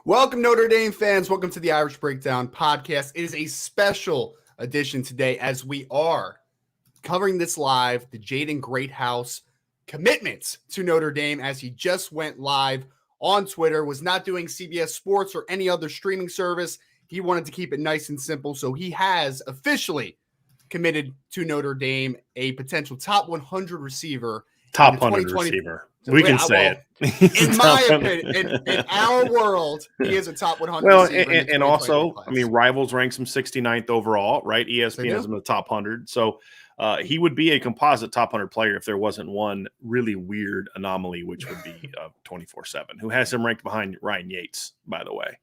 Welcome, Notre Dame fans. Welcome to the Irish Breakdown podcast. It is a special edition today as we are covering this live, the Jaden Greathouse commitments to Notre Dame as he just went live on Twitter, was not doing CBS Sports or any other streaming service. He wanted to keep it nice and simple, so he has officially committed to Notre Dame, a potential top 100 receiver. Top 100 receiver. We can say it. In my opinion, in our world, he is a top 100 receiver. And also, class. I mean, Rivals ranks him 69th overall, right? ESPN has him in the top 100. So he would be a composite top 100 player if there wasn't one really weird anomaly, which would be 24/7, who has him ranked behind Ryan Yates, by the way.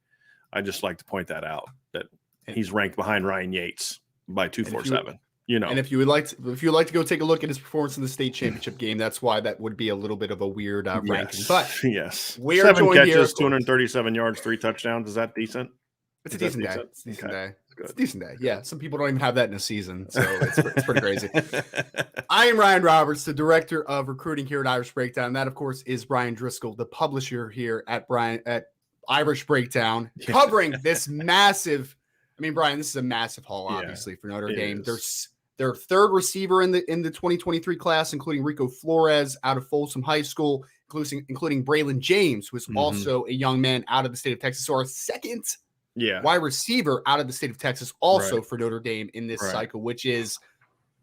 I'd just like to point that out, that he's ranked behind Ryan Yates by 247. You know, and if you would like to go take a look at his performance in the state championship game, that's why that would be a little bit of a weird ranking. But yes, we are 7 catches, here, 237 yards, 3 touchdowns. Is that decent? It's a decent day. It's a decent day. It's a decent day. Yeah, some people don't even have that in a season, so it's pretty crazy. I am Ryan Roberts, the director of recruiting here at Irish Breakdown. And that, of course, is Brian Driscoll, the publisher here at Irish Breakdown, covering this massive. I mean, Brian, this is a massive haul, obviously, for Notre Dame. There's their third receiver in the 2023 class, including Rico Flores out of Folsom High School, including Braylon James, who is also a young man out of the state of Texas. So our second wide receiver out of the state of Texas, also for Notre Dame in this cycle, which is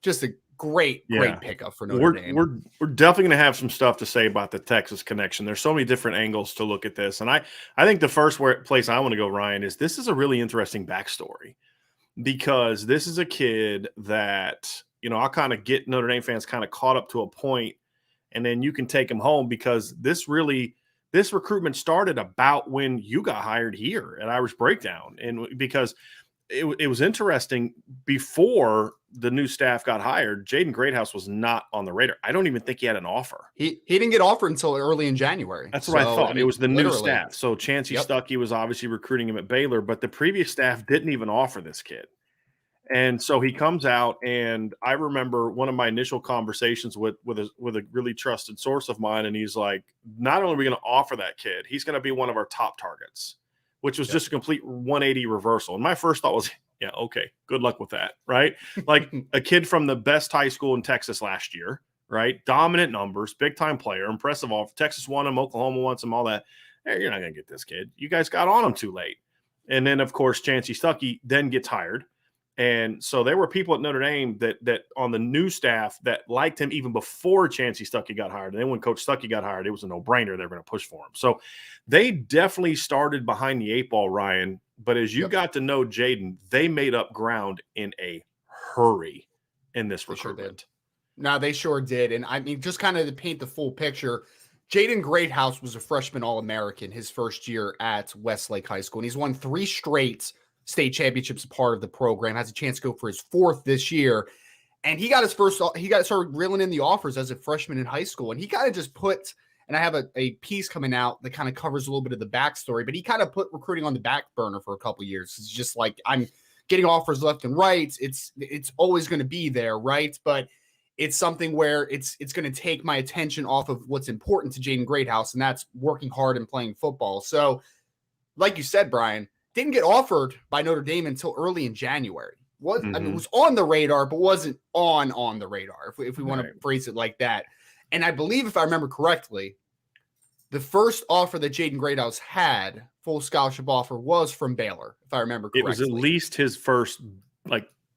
just a great pickup for Notre Dame. We're definitely going to have some stuff to say about the Texas connection. There's so many different angles to look at this. And I think the first place I want to go, Ryan, is this is a really interesting backstory. Because this is a kid that, you know, I'll kind of get Notre Dame fans kind of caught up to a point, and then you can take them home because this recruitment started about when you got hired here at Irish Breakdown. And because it was interesting, before the new staff got hired, Jaden Greathouse was not on the radar. I don't even think he had an offer. He didn't get offered until early in January. That's what I thought. It was the new staff. So Chancey Stuckey was obviously recruiting him at Baylor, but the previous staff didn't even offer this kid. And so he comes out, and I remember one of my initial conversations with a really trusted source of mine, and he's like, not only are we going to offer that kid, he's going to be one of our top targets, which was just a complete 180 reversal. And my first thought was, yeah, okay, good luck with that, right? Like a kid from the best high school in Texas last year, right? Dominant numbers, big-time player, impressive offer. Texas won him, Oklahoma wants him, all that. Hey, you're not going to get this kid. You guys got on him too late. And then, of course, Chancey Stuckey then gets hired. And so there were people at Notre Dame that on the new staff that liked him even before Chancey Stuckey got hired. And then when Coach Stuckey got hired, it was a no-brainer. They were going to push for him. So they definitely started behind the 8 ball, Ryan. But as you got to know Jaden, they made up ground in a hurry in this recruitment. No, they sure did. And I mean, just kind of to paint the full picture, Jaden Greathouse was a freshman All-American his first year at Westlake High School. And he's won 3 straight state championships, part of the program, has a chance to go for his 4th this year. And he got started reeling in the offers as a freshman in high school. And he kind of just put, and I have a piece coming out that kind of covers a little bit of the backstory, but he kind of put recruiting on the back burner for a couple of years. It's just like, I'm getting offers left and right. It's always going to be there, right? But it's something where it's going to take my attention off of what's important to Jaden Greathouse, and that's working hard and playing football. So like you said, Brian, didn't get offered by Notre Dame until early in January. I mean, it was on the radar, but wasn't on the radar, if we want to phrase it like that. And I believe, if I remember correctly, the first offer that Jaden Greathouse had, full scholarship offer, was from Baylor, if I remember correctly. It was at least his first,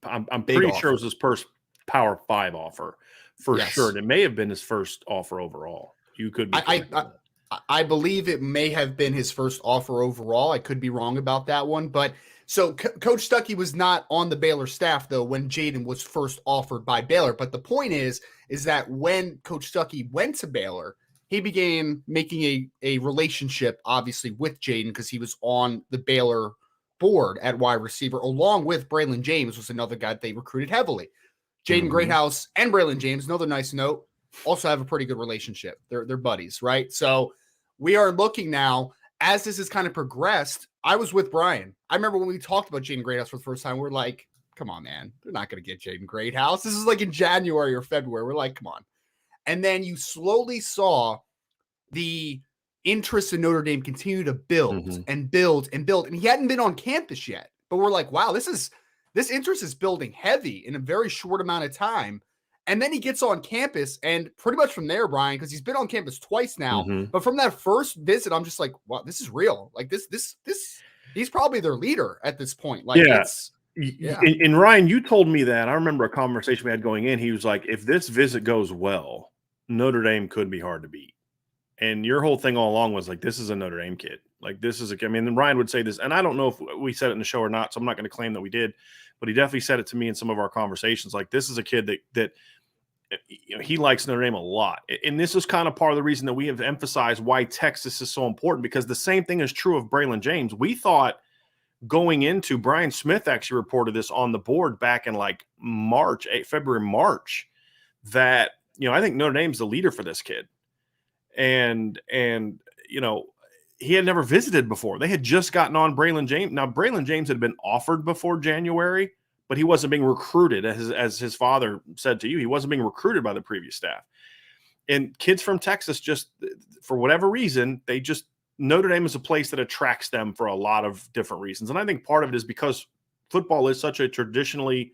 I'm pretty sure it was his first Power 5 offer for sure. And it may have been his first offer overall. You could be I believe it may have been his first offer overall. I could be wrong about that one. But so Coach Stuckey was not on the Baylor staff, though, when Jaden was first offered by Baylor. But the point is that when Coach Stuckey went to Baylor, he began making a relationship, obviously, with Jaden because he was on the Baylor board at wide receiver, along with Braylon James, was another guy they recruited heavily. Jaden Greathouse and Braylon James, another nice note, also have a pretty good relationship. They're buddies, right? So we are looking now, as this has kind of progressed. I was with Brian. I remember when we talked about Jaden Greathouse for the first time, we're like, come on, man. They're not going to get Jaden Greathouse. This is like in January or February. We're like, come on. And then you slowly saw the interest in Notre Dame continued to build and build and build. And he hadn't been on campus yet, but we're like, wow, this interest is building heavy in a very short amount of time. And then he gets on campus, and pretty much from there, Brian, because he's been on campus twice now. But from that first visit, I'm just like, wow, this is real. Like this, he's probably their leader at this point. Like, yeah. And Ryan, you told me that. I remember a conversation we had going in. He was like, if this visit goes well, Notre Dame could be hard to beat. And your whole thing all along was like, this is a Notre Dame kid. Like, this is I mean, Ryan would say this, and I don't know if we said it in the show or not, so I'm not going to claim that we did, but he definitely said it to me in some of our conversations. Like, this is a kid that he likes Notre Dame a lot. And this is kind of part of the reason that we have emphasized why Texas is so important, because the same thing is true of Braylon James. We thought going into, Brian Smith actually reported this on the board back in like February, March, that, I think Notre Dame's the leader for this kid. And he had never visited before. They had just gotten on Braylon James. Now, Braylon James had been offered before January, but he wasn't being recruited, as his father said to you. He wasn't being recruited by the previous staff. And kids from Texas, just for whatever reason, Notre Dame is a place that attracts them for a lot of different reasons. And I think part of it is because football is such a traditionally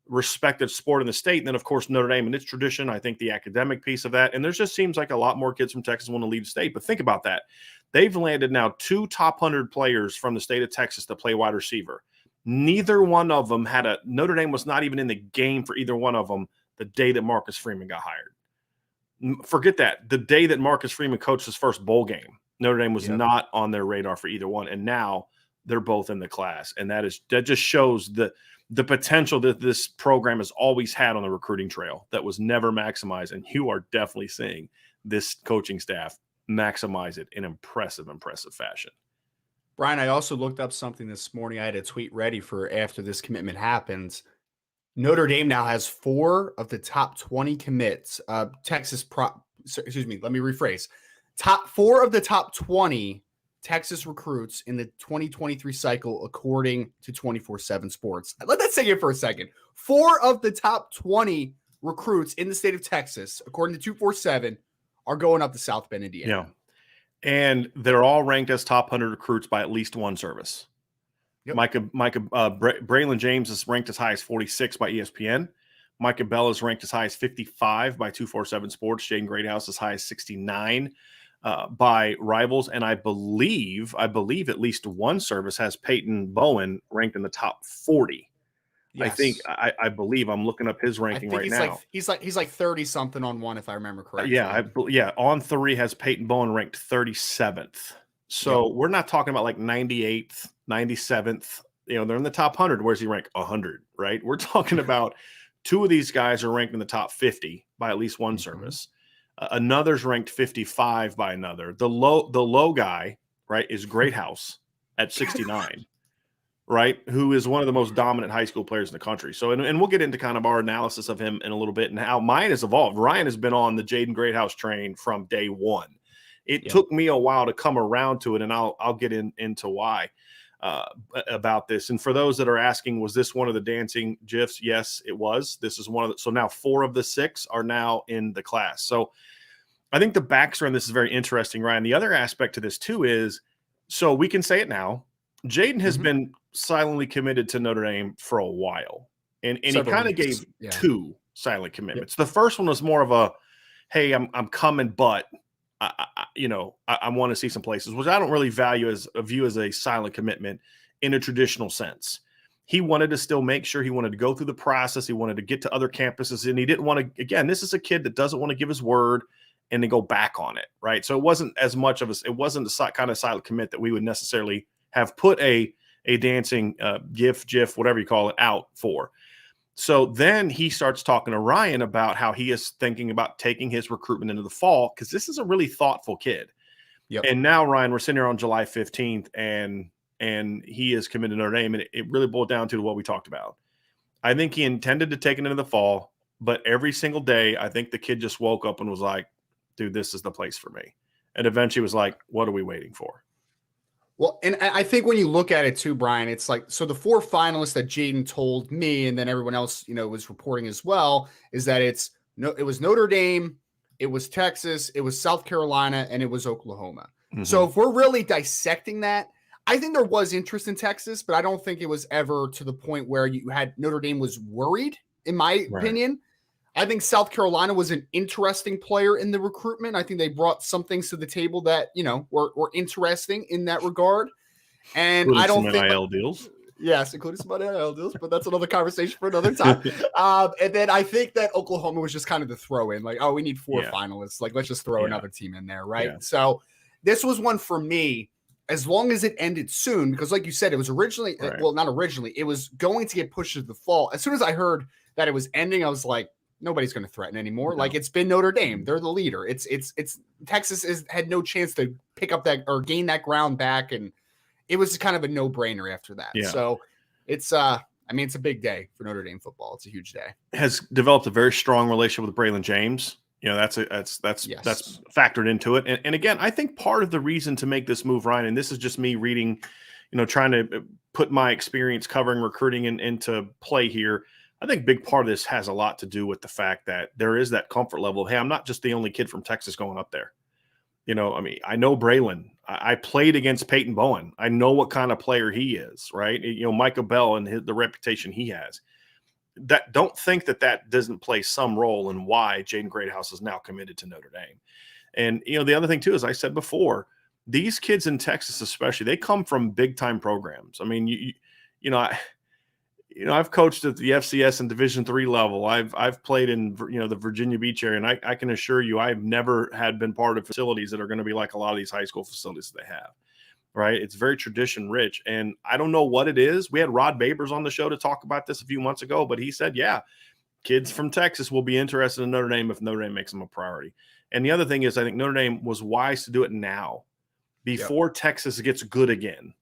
respected sport in the state. And then, of course, Notre Dame and its tradition, I think the academic piece of that. And there just seems like a lot more kids from Texas want to leave the state. But think about that. They've landed now 2 top 100 players from the state of Texas to play wide receiver. Neither one of them Notre Dame was not even in the game for either one of them the day that Marcus Freeman got hired. Forget that. The day that Marcus Freeman coached his first bowl game, Notre Dame was not on their radar for either one. And now they're both in the class. And that just shows the potential that this program has always had on the recruiting trail that was never maximized. And you are definitely seeing this coaching staff maximize it in impressive fashion. Brian, I also looked up something this morning. I had a tweet ready for after this commitment happens. Notre Dame now has 4 of the top 20 commits. Let me rephrase. 4 of the top 20 Texas recruits in the 2023 cycle, according to 24/7 Sports. Let that sink in for a second. 4 of the top 20 recruits in the state of Texas, according to 247, are going up to South Bend, Indiana. Yeah. And they're all ranked as top 100 recruits by at least one service. Yep. Braylon James is ranked as high as 46 by ESPN. Micah Bell is ranked as high as 55 by 247 Sports. Jaden Greathouse as high as 69 by Rivals. And I believe at least one service has Peyton Bowen ranked in the top 40. Yes. I believe I'm looking up his ranking right now. He's like 30 something on one, if I remember correctly. On 3 has Peyton Bowen ranked 37th. So we're not talking about like 98th, 97th. They're in the top 100. Where's he ranked? 100, right? We're talking about 2 of these guys are ranked in the top 50 by at least one service. Another's ranked 55 by another. The low guy, right, is Greathouse at 69. Right, who is one of the most dominant high school players in the country. So, and we'll get into kind of our analysis of him in a little bit and how mine has evolved. Ryan has been on the Jaden Greathouse train from day one. It took me a while to come around to it, and I'll get into why about this. And for those that are asking, was this one of the dancing GIFs? Yes, it was. This is one of the. So now 4 of the 6 are now in the class. So I think the backstory on this is very interesting, Ryan. The other aspect to this too is, so we can say it now, Jaden has been silently committed to Notre Dame for a while. And he kind of gave 2 silent commitments. The first one was more of a, hey, I'm coming, but I want to see some places, which I don't really view as a silent commitment in a traditional sense. He wanted to still make sure he wanted to go through the process. He wanted to get to other campuses, and he didn't want to, again, this is a kid that doesn't want to give his word and then go back on it. Right. So it wasn't as much of it wasn't the kind of silent commit that we would necessarily have put a dancing GIF, whatever you call it, out for. So then he starts talking to Ryan about how he is thinking about taking his recruitment into the fall, because this is a really thoughtful kid. Yep. And now, Ryan, we're sitting here on July 15th, and he is committed to Notre Dame, and it really boiled down to what we talked about. I think he intended to take it into the fall, but every single day, I think the kid just woke up and was like, dude, this is the place for me. And eventually was like, what are we waiting for? Well, and I think when you look at it too, Brian, it's like, so the 4 finalists that Jaden told me, and then everyone else, was reporting as well, is that it was Notre Dame, it was Texas, it was South Carolina, and it was Oklahoma. Mm-hmm. So if we're really dissecting that, I think there was interest in Texas, but I don't think it was ever to the point where you had Notre Dame was worried, in my opinion. I think South Carolina was an interesting player in the recruitment. I think they brought some things to the table that, were interesting in that regard. And including I don't some think NIL deals. Yes, including some NIL deals, but that's another conversation for another time. And then I think that Oklahoma was just kind of the throw in, like, oh, we need 4 finalists. Like, let's just throw another team in there, right? Yeah. So this was one for me, as long as it ended soon, because like you said, it was originally, well, not originally, it was going to get pushed to the fall. As soon as I heard that it was ending, I was like, nobody's going to threaten anymore. No. Like, it's been Notre Dame. They're the leader. It's Texas had no chance to pick up that or gain that ground back. And it was kind of a no-brainer after that. Yeah. So it's it's a big day for Notre Dame football. It's a huge day. Has developed a very strong relationship with Braylon James. That's factored into it. And again, I think part of the reason to make this move, Ryan, and this is just me reading, trying to put my experience covering recruiting into play here. I think a big part of this has a lot to do with the fact that there is that comfort level of, hey, I'm not just the only kid from Texas going up there. I know Braylon. I played against Peyton Bowen. I know what kind of player he is, right? Micah Bell and the reputation he has. Don't think that doesn't play some role in why Jaden Greathouse is now committed to Notre Dame. And, the other thing too, as I said before, these kids in Texas, especially, they come from big time programs. I mean, I've coached at the FCS and Division III level. I've played in, the Virginia Beach area, and I can assure you, I've never been part of facilities that are going to be like a lot of these high school facilities that they have. Right. It's very tradition rich. And I don't know what it is. We had Rod Babers on the show to talk about this a few months ago, but he said, yeah, kids from Texas will be interested in Notre Dame if Notre Dame makes them a priority. And the other thing is, I think Notre Dame was wise to do it now before Texas gets good again,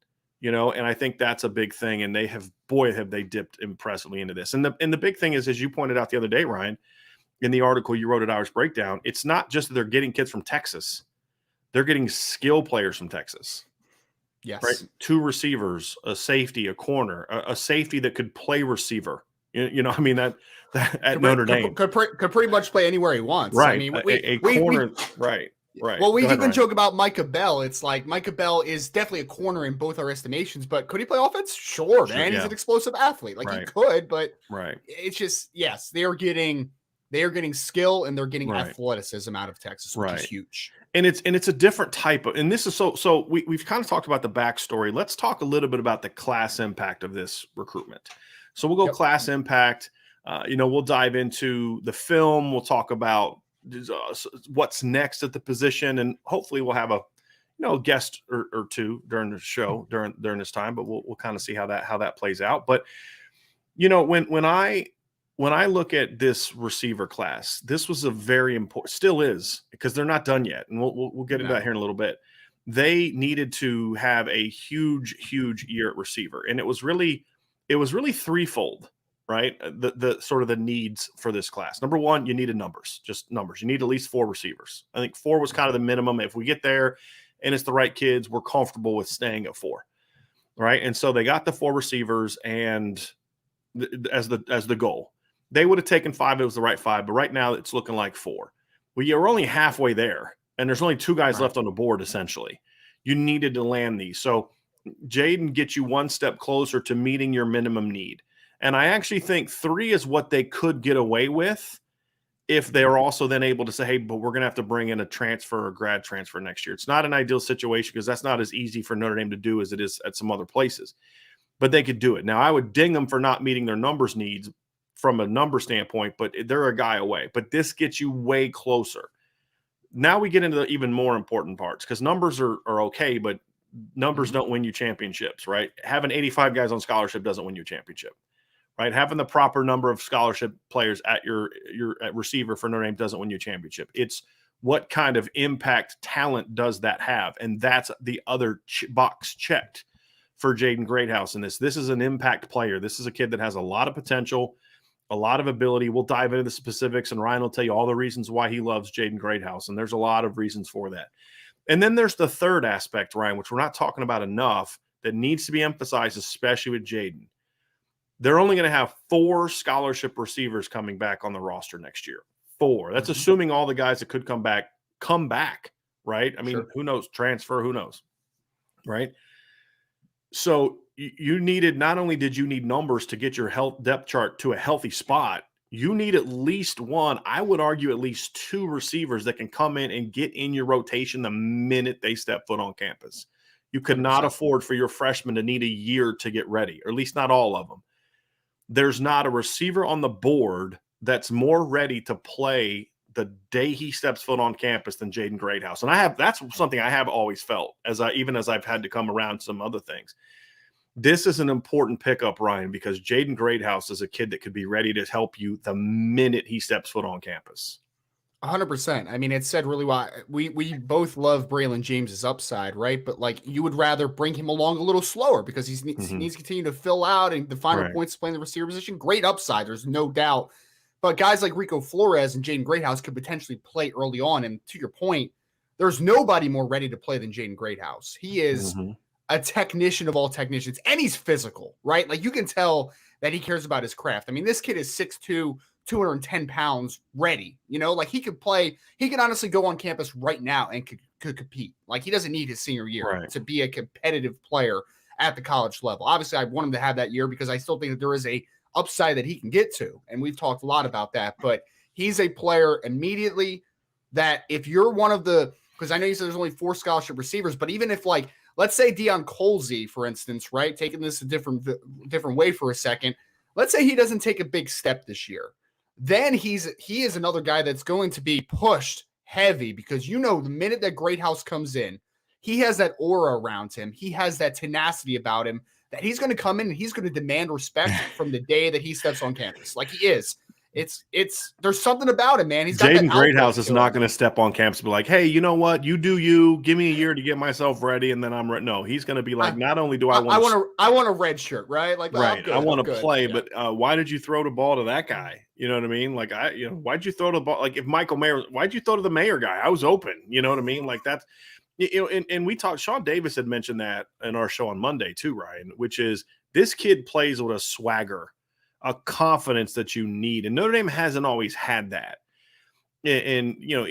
and I think that's a big thing. And have they dipped impressively into this. And the big thing is, as you pointed out the other day, Ryan, in the article you wrote at Irish Breakdown, it's not just that they're getting kids from Texas. They're getting skill players from Texas. Yes. Right. 2 receivers, a safety, a corner, a safety that could play receiver. That at Notre Dame could pretty much play anywhere he wants. Right. I mean, a corner. Right. Well, we even joke about Micah Bell. It's like Micah Bell is definitely a corner in both our estimations, but could he play offense? Sure, man. He's an explosive athlete. Like he could, but it's just, yes, they are getting skill and they're getting athleticism out of Texas, which is huge. And it's a different type of, and this is so we've kind of talked about the backstory. Let's talk a little bit about the class impact of this recruitment. So we'll go class impact. We'll dive into the film. We'll talk about what's next at the position, and hopefully we'll have a guest or two during the show during this time. But we'll kind of see how that plays out. But when I look at this receiver class, this was a very important, still is, because they're not done yet. And we'll get into that here in a little bit. They needed to have a huge year at receiver. And it was really threefold, right? The sort of the needs for this class. Number one, you needed numbers, just numbers. You need at least 4 receivers. I think 4 was kind of the minimum. If we get there and it's the right kids, we're comfortable with staying at 4. Right. And so they got the 4 receivers and as the goal. They would have taken 5. It was the right 5, but right now it's looking like 4. Well, you're only halfway there, and there's only 2 guys left on the board, essentially. You needed to land these. So Jaden gets you one step closer to meeting your minimum need. And I actually think 3 is what they could get away with if they're also then able to say, hey, but we're going to have to bring in a transfer or grad transfer next year. It's not an ideal situation because that's not as easy for Notre Dame to do as it is at some other places. But they could do it. Now, I would ding them for not meeting their numbers needs from a number standpoint, but they're a guy away. But this gets you way closer. Now we get into the even more important parts because numbers are okay, but numbers don't win you championships, right? Having 85 guys on scholarship doesn't win you a championship, right? Having the proper number of scholarship players at your at receiver for Notre Dame doesn't win you a championship. It's what kind of impact talent does that have? And that's the other box checked for Jaden Greathouse in this. This is an impact player. This is a kid that has a lot of potential, a lot of ability. We'll dive into the specifics, and Ryan will tell you all the reasons why he loves Jaden Greathouse, and there's a lot of reasons for that. And then there's the third aspect, Ryan, which we're not talking about enough, that needs to be emphasized, especially with Jaden. They're only going to have 4 scholarship receivers coming back on the roster next year. 4. That's assuming all the guys that could come back, right? I mean, Sure. who knows? Transfer, who knows, right? So you needed, not only did you need numbers to get your health depth chart to a healthy spot, you need at least one, I would argue at least 2 receivers that can come in and get in your rotation the minute they step foot on campus. You could 100%. not afford for your freshmen to need a year to get ready, or at least not all of them. There's not a receiver on the board that's more ready to play the day he steps foot on campus than Jaden Greathouse. And that's something I have always felt, even as I've had to come around some other things. This is an important pickup, Ryan, because Jaden Greathouse is a kid that could be ready to help you the minute he steps foot on campus. 100%. I mean, it's said really well. We both love Braylon James's upside, right? But like, you would rather bring him along a little slower because he needs to continue to fill out and the final points playing the receiver position. Great upside, there's no doubt. But guys like Rico Flores and Jaden Greathouse could potentially play early on. And to your point, there's nobody more ready to play than Jaden Greathouse. He is a technician of all technicians, and he's physical, right? Like, you can tell that he cares about his craft. I mean, this kid is 6'2", 210 pounds, ready. You know, like, he could play. He could honestly go on campus right now and could compete. Like, he doesn't need his senior year to be a competitive player at the college level. Obviously, I want him to have that year because I still think that there is a upside that he can get to, and we've talked a lot about that. But he's a player immediately that if you're one of the, because I know you said there's only 4 scholarship receivers, but even if, like, let's say Deion Colsey, for instance, right, taking this a different way for a second, let's say he doesn't take a big step this year, then he is another guy that's going to be pushed heavy because, you know, the minute that Greathouse comes in, he has that aura around him. He has that tenacity about him that he's going to come in and he's going to demand respect from the day that he steps on campus. Like, he is. It's there's something about him, man. He's got Jaden Greathouse is not going to step on campus and be like, hey, you know what? You do you. Give me a year to get myself ready, and then I'm ready. No, he's going to be like, not only do I want a red shirt, right? Like, right, I want to play, but why did you throw the ball to that guy? You know what I mean? Like, why'd you throw the ball? Like, if Michael Mayer, why'd you throw to the Mayer guy? I was open. You know what I mean? Like, that's, you know, and we talked. Sean Davis had mentioned that in our show on Monday too, Ryan, which is this kid plays with a swagger, a confidence that you need. And Notre Dame hasn't always had that. And you know,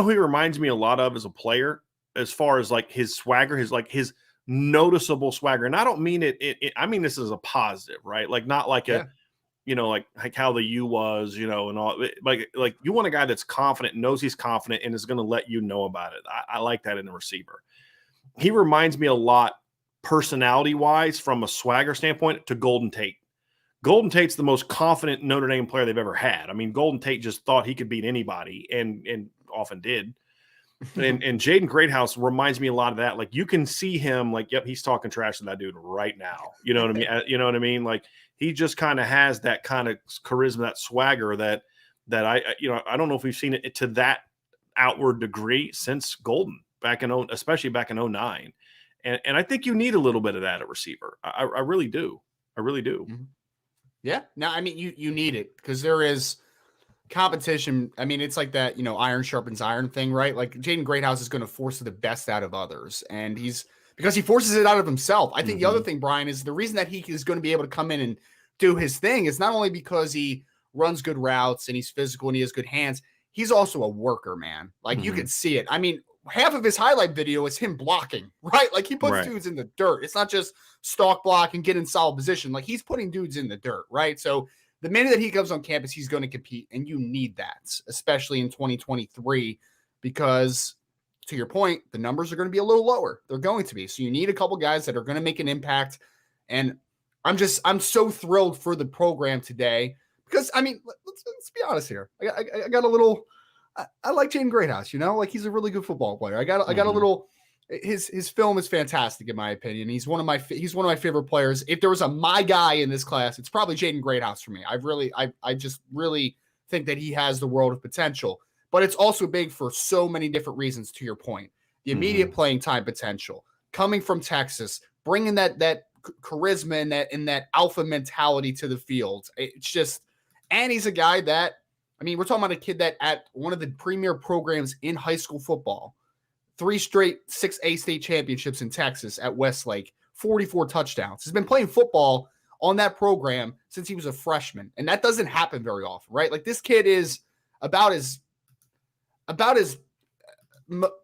who he reminds me a lot of as a player, as far as like his swagger, his noticeable swagger. And I don't mean it I mean this as a positive, right? Like, not like a, you know, like how the U was, you know, and all, like you want a guy that's confident, knows he's confident, and is going to let you know about it. I like that in a receiver. He reminds me a lot, personality wise, from a swagger standpoint, to Golden Tate. Golden Tate's the most confident Notre Dame player they've ever had. I mean, Golden Tate just thought he could beat anybody, and often did. And Jaden Greathouse reminds me a lot of that. Like, you can see him, like, yep, he's talking trash to that dude right now. You know what I mean? You know what I mean? Like, he just kind of has that kind of charisma, that swagger that I don't know if we've seen it to that outward degree since Golden especially back in 2009. And I think you need a little bit of that at receiver. I really do. I really do. Mm-hmm. Yeah. No, I mean, you need it because there is competition. I mean, it's like that, you know, iron sharpens iron thing, right? Like, Jaden Greathouse is going to force the best out of others, and because he forces it out of himself. I think the other thing, Brian, is the reason that he is going to be able to come in and do his thing is not only because he runs good routes and he's physical and he has good hands, he's also a worker, man. Like, you can see it. I mean, half of his highlight video is him blocking, right? Like, he puts dudes in the dirt. It's not just stalk block and get in solid position. Like, he's putting dudes in the dirt, right? So the minute that he comes on campus, he's going to compete, and you need that, especially in 2023, because, to your point, the numbers are going to be a little lower. They're going to be. So you need a couple guys that are going to make an impact. And I'm so thrilled for the program today because, I mean, let's be honest here. I got a little, I like Jaden Greathouse, you know, like, he's a really good football player. I got a little, his film is fantastic in my opinion. He's one of my favorite players. If there was my guy in this class, it's probably Jaden Greathouse for me. I just really think that he has the world of potential, but it's also big for so many different reasons. To your point, the immediate playing time potential, coming from Texas, bringing that charisma and that alpha mentality to the field. It's just, and he's a guy that, I mean, we're talking about a kid that at one of the premier programs in high school football, 3 straight 6A state championships in Texas at Westlake, 44 touchdowns. He's been playing football on that program since he was a freshman. And that doesn't happen very often, right? Like, this kid is about as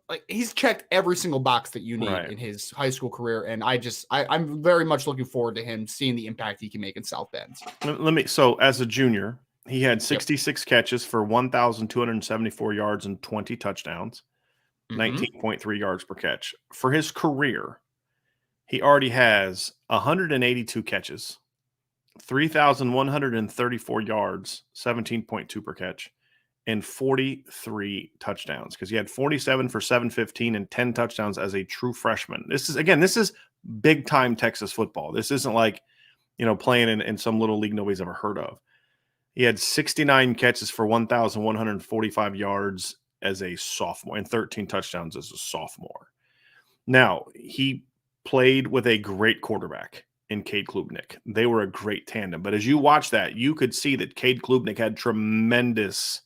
like he's checked every single box that you need in his high school career. And I'm very much looking forward to him seeing the impact he can make in South Bend. So as a junior, he had 66 catches for 1,274 yards and 20 touchdowns, 19.3 yards per catch. For his career, he already has 182 catches, 3,134 yards, 17.2 per catch, and 43 touchdowns, because he had 47 for 715 and 10 touchdowns as a true freshman. This is big time Texas football. This isn't like, playing in some little league nobody's ever heard of. He had 69 catches for 1,145 yards as a sophomore and 13 touchdowns as a sophomore. Now, he played with a great quarterback in Cade Klubnik. They were a great tandem. But as you watch that, you could see that Cade Klubnik had tremendous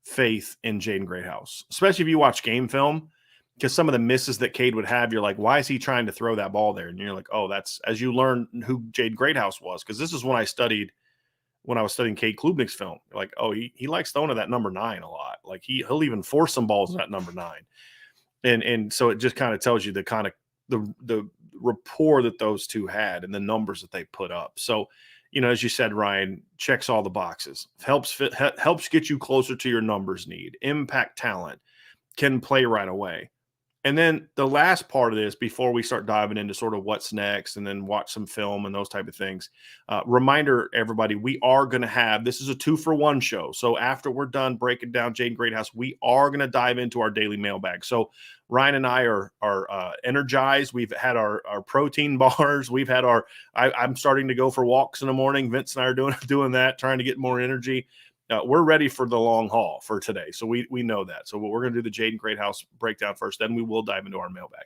faith in Jaden Greathouse, especially if you watch game film, because some of the misses that Cade would have, you're like, why is he trying to throw that ball there? And you're like, oh, that's as you learn who Jaden Greathouse was, because this is when I was studying Cade Klubnik's film. You're like, oh, he likes throwing to that number 9 a lot. Like he'll even force some balls at that number 9. And so it just kind of tells you the kind of the rapport that those two had and the numbers that they put up. So, as you said, Ryan, checks all the boxes, helps get you closer to your numbers need, impact talent, can play right away. And then the last part of this, before we start diving into sort of what's next and then watch some film and those type of things, reminder, everybody, we are going to have, this is a 2-for-1 show. So after we're done breaking down Jaden Greathouse, we are going to dive into our daily mailbag. So Ryan and I are energized. We've had our protein bars. We've had I'm starting to go for walks in the morning. Vince and I are doing that, trying to get more energy. We're ready for the long haul for today. So we know that. So we're going to do the Jaden Greathouse breakdown first. Then we will dive into our mailbag.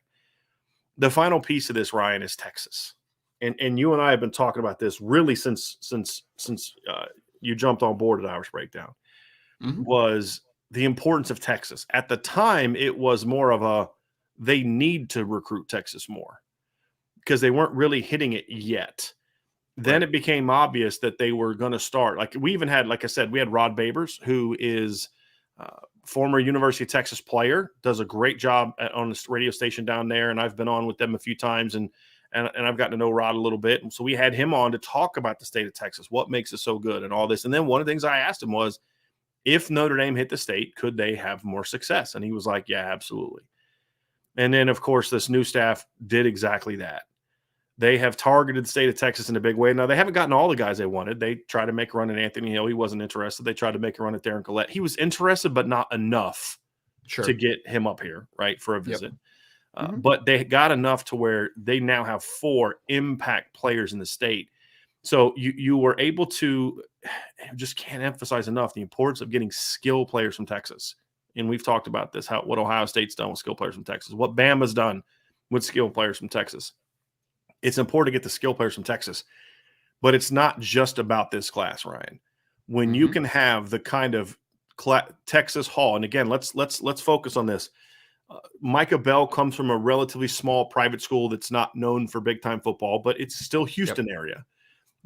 The final piece of this, Ryan, is Texas. And you and I have been talking about this really since you jumped on board at Irish Breakdown, was the importance of Texas. At the time, it was more of they need to recruit Texas more because they weren't really hitting it yet. Then it became obvious that they were going to start. Like we even had, like I said, we had Rod Babers, who is former University of Texas player, does a great job on the radio station down there. And I've been on with them a few times and I've gotten to know Rod a little bit. And so we had him on to talk about the state of Texas, what makes it so good and all this. And then one of the things I asked him was, if Notre Dame hit the state, could they have more success? And he was like, yeah, absolutely. And then, of course, this new staff did exactly that. They have targeted the state of Texas in a big way. Now, they haven't gotten all the guys they wanted. They tried to make a run at Anthony Hill. He wasn't interested. They tried to make a run at Darren Collette. He was interested, but not enough to get him up here, right, for a visit. But they got enough to where they now have 4 impact players in the state. So you were able to – just can't emphasize enough the importance of getting skill players from Texas. And we've talked about this, what Ohio State's done with skill players from Texas, what Bama's done with skill players from Texas. It's important to get the skill players from Texas, but it's not just about this class, Ryan. When you can have the kind of Texas Hall, and again, let's focus on this. Micah Bell comes from a relatively small private school that's not known for big time football, but it's still Houston area.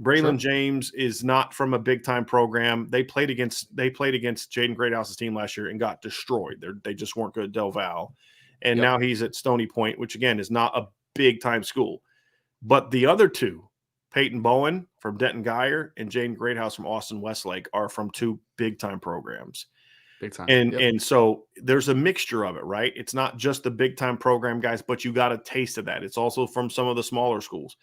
Braylon James is not from a big time program. They played against Jaden Greathouse's team last year and got destroyed. They just weren't good at Del Val, and now he's at Stony Point, which again is not a big time school. But the other 2, Peyton Bowen from Denton Guyer and Jaden Greathouse from Austin Westlake, are from 2 big-time programs. Big time. And so there's a mixture of it, right? It's not just the big-time program guys, but you got a taste of that. It's also from some of the smaller schools.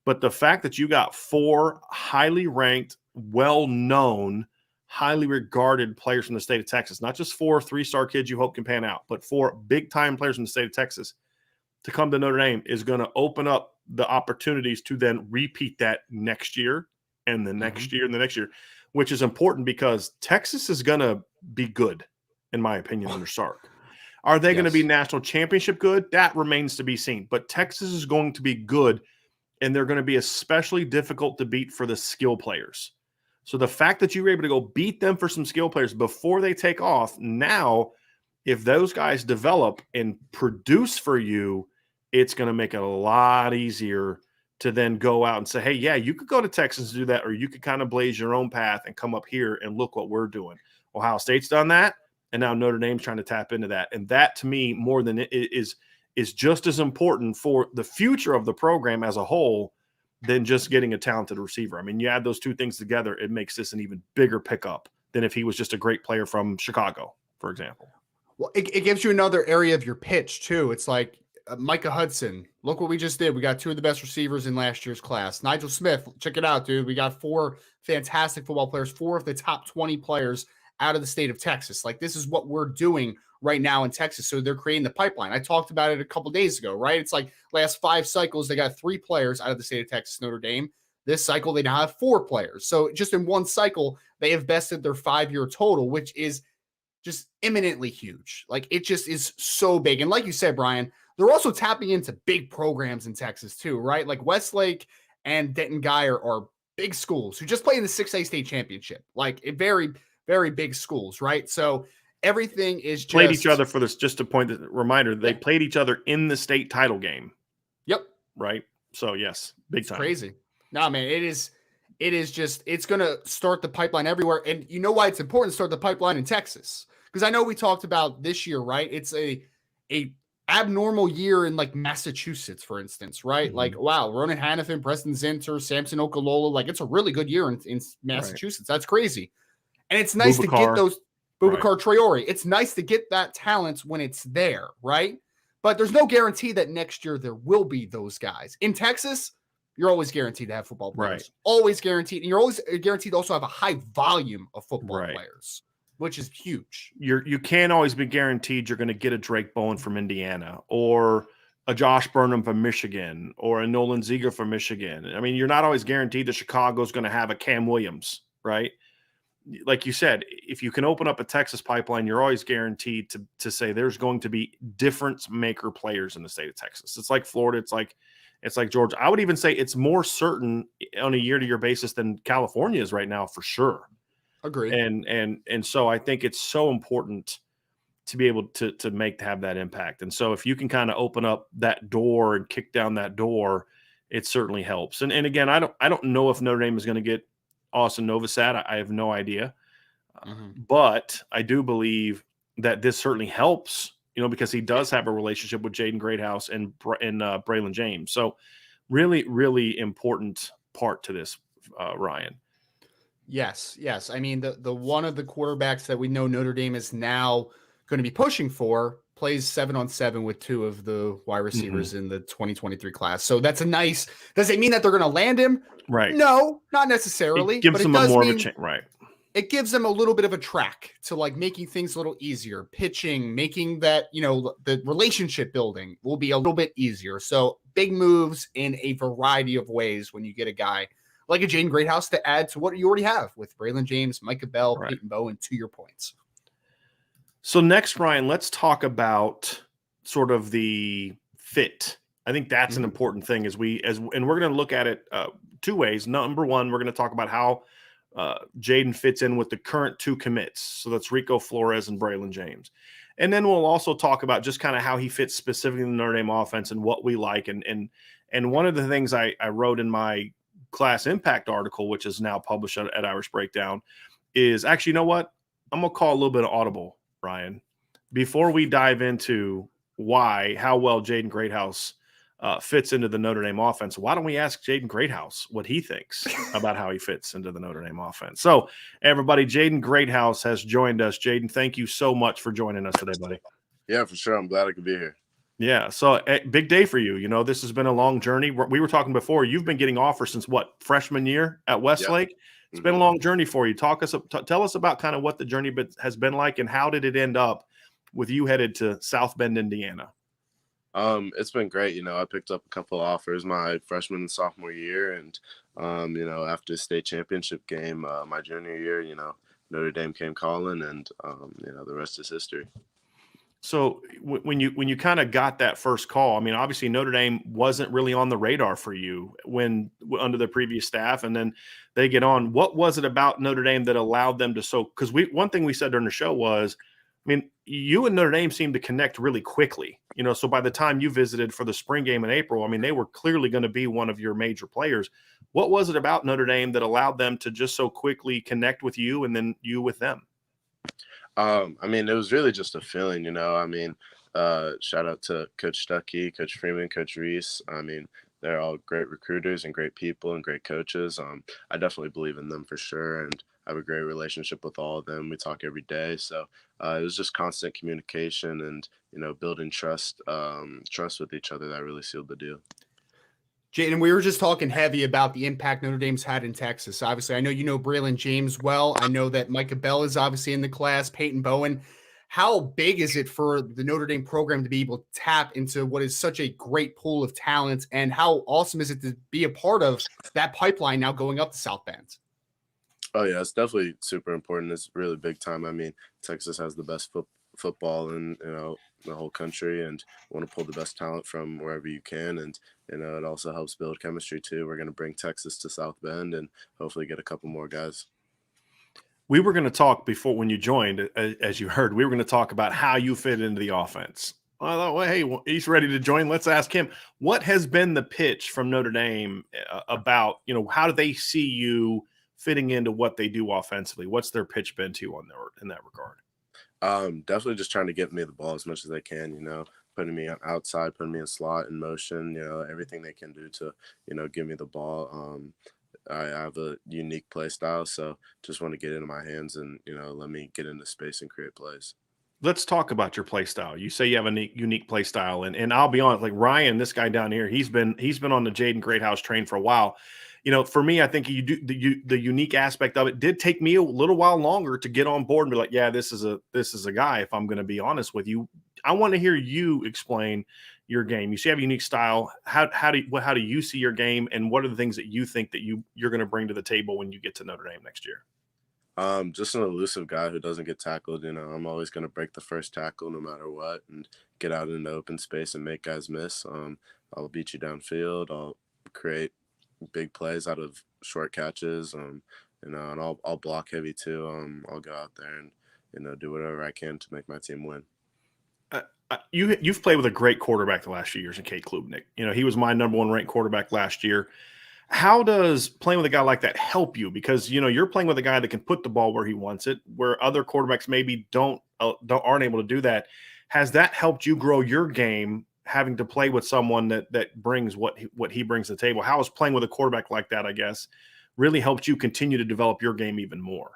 But the fact that you got 4 highly ranked, well-known, highly regarded players from the state of Texas, not just 4 3-star kids you hope can pan out, but 4 big-time players from the state of Texas to come to Notre Dame is going to open up the opportunities to then repeat that next year and the next year and the next year, which is important because Texas is going to be good, in my opinion, under Sark. Are they going to be national championship good? That remains to be seen. But Texas is going to be good, and they're going to be especially difficult to beat for the skill players. So the fact that you were able to go beat them for some skill players before they take off, now if those guys develop and produce for you, it's going to make it a lot easier to then go out and say, hey, yeah, you could go to Texas and do that, or you could kind of blaze your own path and come up here and look what we're doing. Ohio State's done that, and now Notre Dame's trying to tap into that. And that, to me, more than it is just as important for the future of the program as a whole than just getting a talented receiver. I mean, you add those two things together, it makes this an even bigger pickup than if he was just a great player from Chicago, for example. Well, it gives you another area of your pitch, too. It's like Micah Hudson. Look what we just did. We got 2 of the best receivers in last year's class. Nigel Smith, check it out, dude. We got 4 fantastic football players, 4 of the top 20 players out of the state of Texas. Like, this is what we're doing right now in Texas. So they're creating the pipeline. I talked about it a couple days ago, right? It's like last 5 cycles, they got 3 players out of the state of Texas, Notre Dame. This cycle, they now have 4 players. So just in one cycle, they have bested their 5-year total, which is just imminently huge. Like, it just is so big. And like you said, Brian, they're also tapping into big programs in Texas too, right? Like Westlake and Denton Guy are big schools who just play in the 6A state championship, like very, very big schools, right? So everything is just played each other for this. Just to point the reminder, they played each other in the state title game. Yep. Right. So yes, big time. Crazy. No, man, it is just, it's going to start the pipeline everywhere. And you know why it's important to start the pipeline in Texas? Because I know we talked about this year, right? It's a abnormal year in like Massachusetts, for instance, right? Like, wow, Ronan Hannafin, Preston Zinter, Samson Okalola, like it's a really good year in Massachusetts. Right. That's crazy. And it's nice to get those Boubacar Traore. It's nice to get that talent when it's there, right? But there's no guarantee that next year there will be those guys. In Texas, you're always guaranteed to have football players. Right. Always guaranteed. And you're always guaranteed to also have a high volume of football players, which is huge. You can't always be guaranteed you're going to get a Drake Bowen from Indiana or a Josh Burnham from Michigan or a Nolan Ziegler from Michigan. I mean, you're not always guaranteed that Chicago's going to have a Cam Williams, right? Like you said, if you can open up a Texas pipeline, you're always guaranteed to say there's going to be difference maker players in the state of Texas. It's like Florida. It's like Georgia. I would even say it's more certain on a year-to-year basis than California is right now, for sure. Agreed. And so I think it's so important to be able to have that impact. And so if you can kind of open up that door and kick down that door, it certainly helps. And again, I don't know if Notre Dame is going to get Austin Novosad. I have no idea. But I do believe that this certainly helps, because he does have a relationship with Jaden Greathouse and Braylon James. So really, really important part to this, Ryan. Yes. I mean, the one of the quarterbacks that we know Notre Dame is now going to be pushing for plays 7-on-7 with 2 of the wide receivers in the 2023 class. So that's a nice. Does it mean that they're going to land him? Right. No, not necessarily. It gives them more of a chance. Right. It gives them a little bit of a track to like making things a little easier, pitching, making that, the relationship building will be a little bit easier. So big moves in a variety of ways when you get a guy like a Jaden Greathouse to add to what you already have with Braylon James, Micah Bell, Peyton Bowen, to your points. So next, Ryan, let's talk about sort of the fit. I think that's an important thing and we're going to look at it 2 ways. Number one, we're going to talk about how Jaden fits in with the current 2 commits. So that's Rico Flores and Braylon James. And then we'll also talk about just kind of how he fits specifically in the Notre Dame offense and what we like. And one of the things I wrote in my class impact article, which is now published at Irish Breakdown, is actually, you know what? I'm going to call a little bit of audible, Ryan, before we dive into how well Jaden Greathouse fits into the Notre Dame offense. Why don't we ask Jaden Greathouse what he thinks about how he fits into the Notre Dame offense? So everybody, Jaden Greathouse has joined us. Jaden, thank you so much for joining us today, buddy. Yeah, for sure. I'm glad I could be here. Yeah. So big day for you. This has been a long journey. We were talking before, you've been getting offers since freshman year at Westlake. Yep. It's been a long journey for you. Tell us about kind of what the journey has been like and how did it end up with you headed to South Bend, Indiana? It's been great. I picked up a couple of offers my freshman and sophomore year. And, after the state championship game, my junior year, Notre Dame came calling and, the rest is history. So when you kind of got that first call, I mean, obviously Notre Dame wasn't really on the radar for you under the previous staff, and then they get on. What was it about Notre Dame that allowed them to because one thing we said during the show was, I mean, you and Notre Dame seemed to connect really quickly, so by the time you visited for the spring game in April, I mean, they were clearly going to be one of your major players. What was it about Notre Dame that allowed them to just so quickly connect with you and then you with them? I mean, it was really just a feeling, you know. I mean, shout out to Coach Stuckey, Coach Freeman, Coach Reese. I mean, they're all great recruiters and great people and great coaches. I definitely believe in them for sure, and I have a great relationship with all of them. We talk every day, so it was just constant communication and building trust with each other that really sealed the deal. Jaden, we were just talking heavy about the impact Notre Dame's had in Texas. Obviously, I know you know Braylon James well. I know that Micah Bell is obviously in the class, Peyton Bowen. How big is it for the Notre Dame program to be able to tap into what is such a great pool of talent? And how awesome is it to be a part of that pipeline now going up to South Bend? Oh, yeah, it's definitely super important. It's really big time. I mean, Texas has the best football in the whole country, and want to pull the best talent from wherever you can. And it also helps build chemistry too. We're going to bring Texas to South Bend and hopefully get a couple more guys. We were going to talk before when you joined, as you heard, we were going to talk about how you fit into the offense. I thought, well, hey, he's ready to join. Let's ask him. What has been the pitch from Notre Dame about, how do they see you fitting into what they do offensively? What's their pitch been to you in that regard? Definitely just trying to get me the ball as much as they can, putting me outside, putting me in slot, in motion, everything they can do to, give me the ball. I have a unique play style, so just want to get into my hands and, let me get into space and create plays. Let's talk about your play style. You say you have a unique play style, and I'll be honest, like Ryan, this guy down here, he's been on the Jaden Greathouse train for a while. For me, I think you do the unique aspect of it did take me a little while longer to get on board and be like, yeah, this is a guy. If I'm going to be honest with you, I want to hear you explain your game. You say you have a unique style. How do you see your game, and what are the things that you think that you're going to bring to the table when you get to Notre Dame next year? Just an elusive guy who doesn't get tackled. I'm always going to break the first tackle no matter what and get out into open space and make guys miss. I'll beat you downfield. I'll create big plays out of short catches. And I'll block heavy too. I'll go out there and do whatever I can to make my team win. You've played with a great quarterback the last few years in Cade Klubnik. He was my number 1 ranked quarterback last year. How does playing with a guy like that help you? Because, you're playing with a guy that can put the ball where he wants it, where other quarterbacks maybe aren't able to do that. Has that helped you grow your game, having to play with someone that brings what he brings to the table? How has playing with a quarterback like that, I guess, really helped you continue to develop your game even more?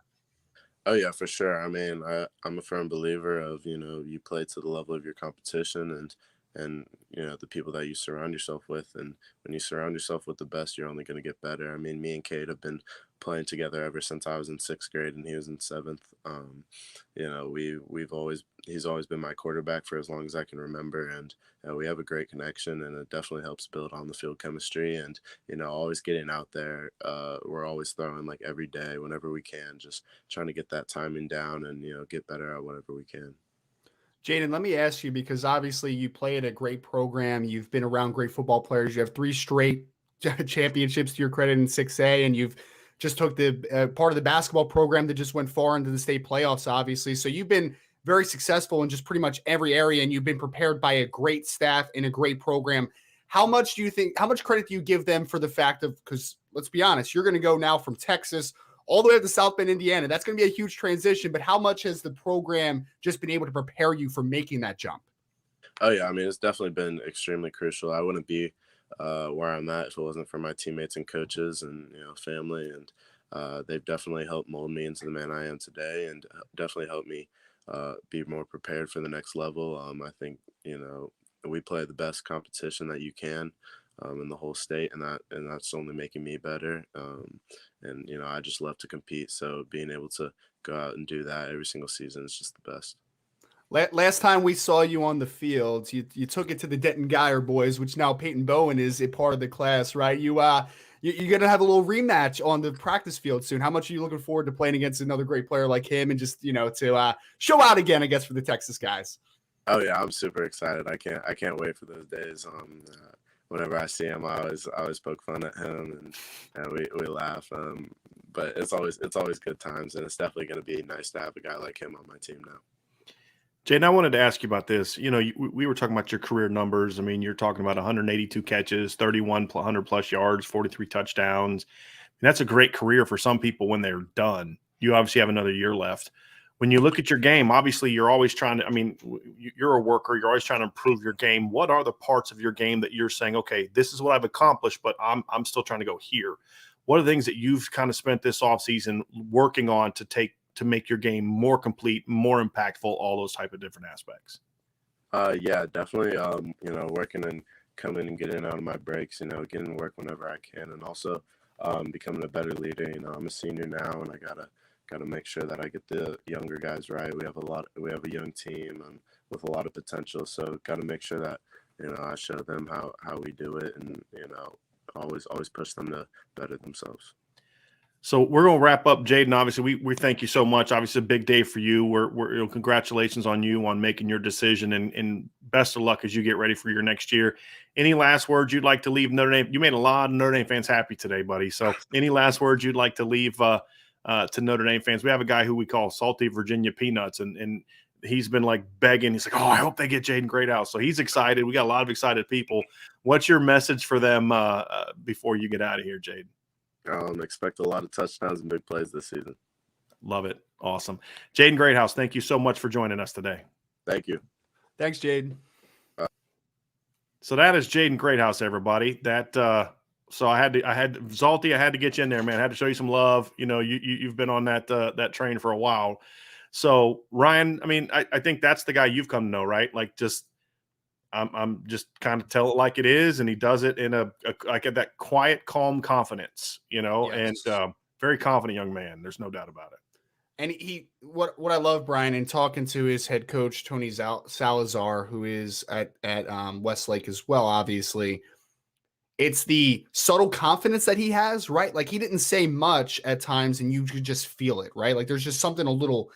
Oh, yeah, for sure. I mean, I'm a firm believer of, you play to the level of your competition and the people that you surround yourself with. And when you surround yourself with the best, you're only going to get better. I mean, me and Cade have been playing together ever since I was in 6th grade and he was in 7th. He's always been my quarterback for as long as I can remember. And we have a great connection, and it definitely helps build on the field chemistry and, always getting out there. We're always throwing like every day, whenever we can, just trying to get that timing down and, get better at whatever we can. Jaden, let me ask you, because obviously you play at a great program. You've been around great football players. You have 3 straight championships to your credit in 6A, and you've just took the part of the basketball program that just went far into the state playoffs, obviously. So you've been very successful in just pretty much every area, and you've been prepared by a great staff and a great program. How much credit do you give them for the fact of, because let's be honest, you're going to go now from Texas all the way up to South Bend, Indiana. That's going to be a huge transition, but how much has the program just been able to prepare you for making that jump? Oh, yeah. I mean, it's definitely been extremely crucial. I wouldn't be where I'm at if it wasn't for my teammates and coaches and, family. And they've definitely helped mold me into the man I am today, and definitely helped me be more prepared for the next level. I think, we play the best competition that you can in the whole state, and that's only making me better. And I just love to compete, so being able to go out and do that every single season is just the best. Last time we saw you on the field, you took it to the Denton Geyer boys, which now Peyton Bowen is a part of the class, right? You're gonna have a little rematch on the practice field soon. How much are you looking forward to playing against another great player like him, and just to show out again, I guess, for the Texas guys? Oh, yeah, I'm super excited. I can't wait for those days. Whenever I see him, I always poke fun at him, and we laugh. But it's always good times, and it's definitely going to be nice to have a guy like him on my team now. Jaden, I wanted to ask you about this. We were talking about your career numbers. I mean, you're talking about 182 catches, 3,100 plus yards, 43 touchdowns. And that's a great career for some people when they're done. You obviously have another year left. when you look at your game, obviously you're always trying to, I mean, you're a worker, you're always trying to improve your game. What are the parts of your game that you're saying, okay, this is what I've accomplished, but I'm still trying to go here? What are the things that you've kind of spent this offseason working on to make your game more complete, more impactful, all those type of different aspects? Yeah, definitely. Working and coming and getting out of my breaks, getting to work whenever I can, and also becoming a better leader. I'm a senior now, and I gotta make sure that I get the younger guys right. We have a young team with a lot of potential, so gotta make sure that I show them how we do it, and always push them to better themselves. So we're going to wrap up, Jaden. Obviously, we thank you so much. Obviously, a big day for you. We're congratulations on you on making your decision, and best of luck as you get ready for your next year. Any last words you'd like to leave Notre Dame? You made a lot of Notre Dame fans happy today, buddy. So any last words you'd like to leave to Notre Dame fans? We have a guy who we call Salty Virginia Peanuts, and he's been like begging. He's like, oh, I hope they get Jaden Greathouse. So he's excited. We got a lot of excited people. What's your message for them before you get out of here, Jaden? Expect a lot of touchdowns and big plays this season. Love it. Awesome. Jaden Greathouse, thank you so much for joining us today. Thank you. Thanks, Jaden. So that is Jaden Greathouse, everybody. So I had Zalty, I had to get you in there, man. I had to show you some love. You've been on that train for a while. So Ryan, I mean, I think that's the guy you've come to know, right? Like I'm just kind of tell it like it is, and he does it in like that quiet, calm confidence, Yes. and very confident young man. There's no doubt about it. And what I love, Brian, and talking to his head coach Tony Salazar, who is at Westlake as well. Obviously, it's the subtle confidence that he has, right? Like he didn't say much at times, and you could just feel it, right? Like there's just something a little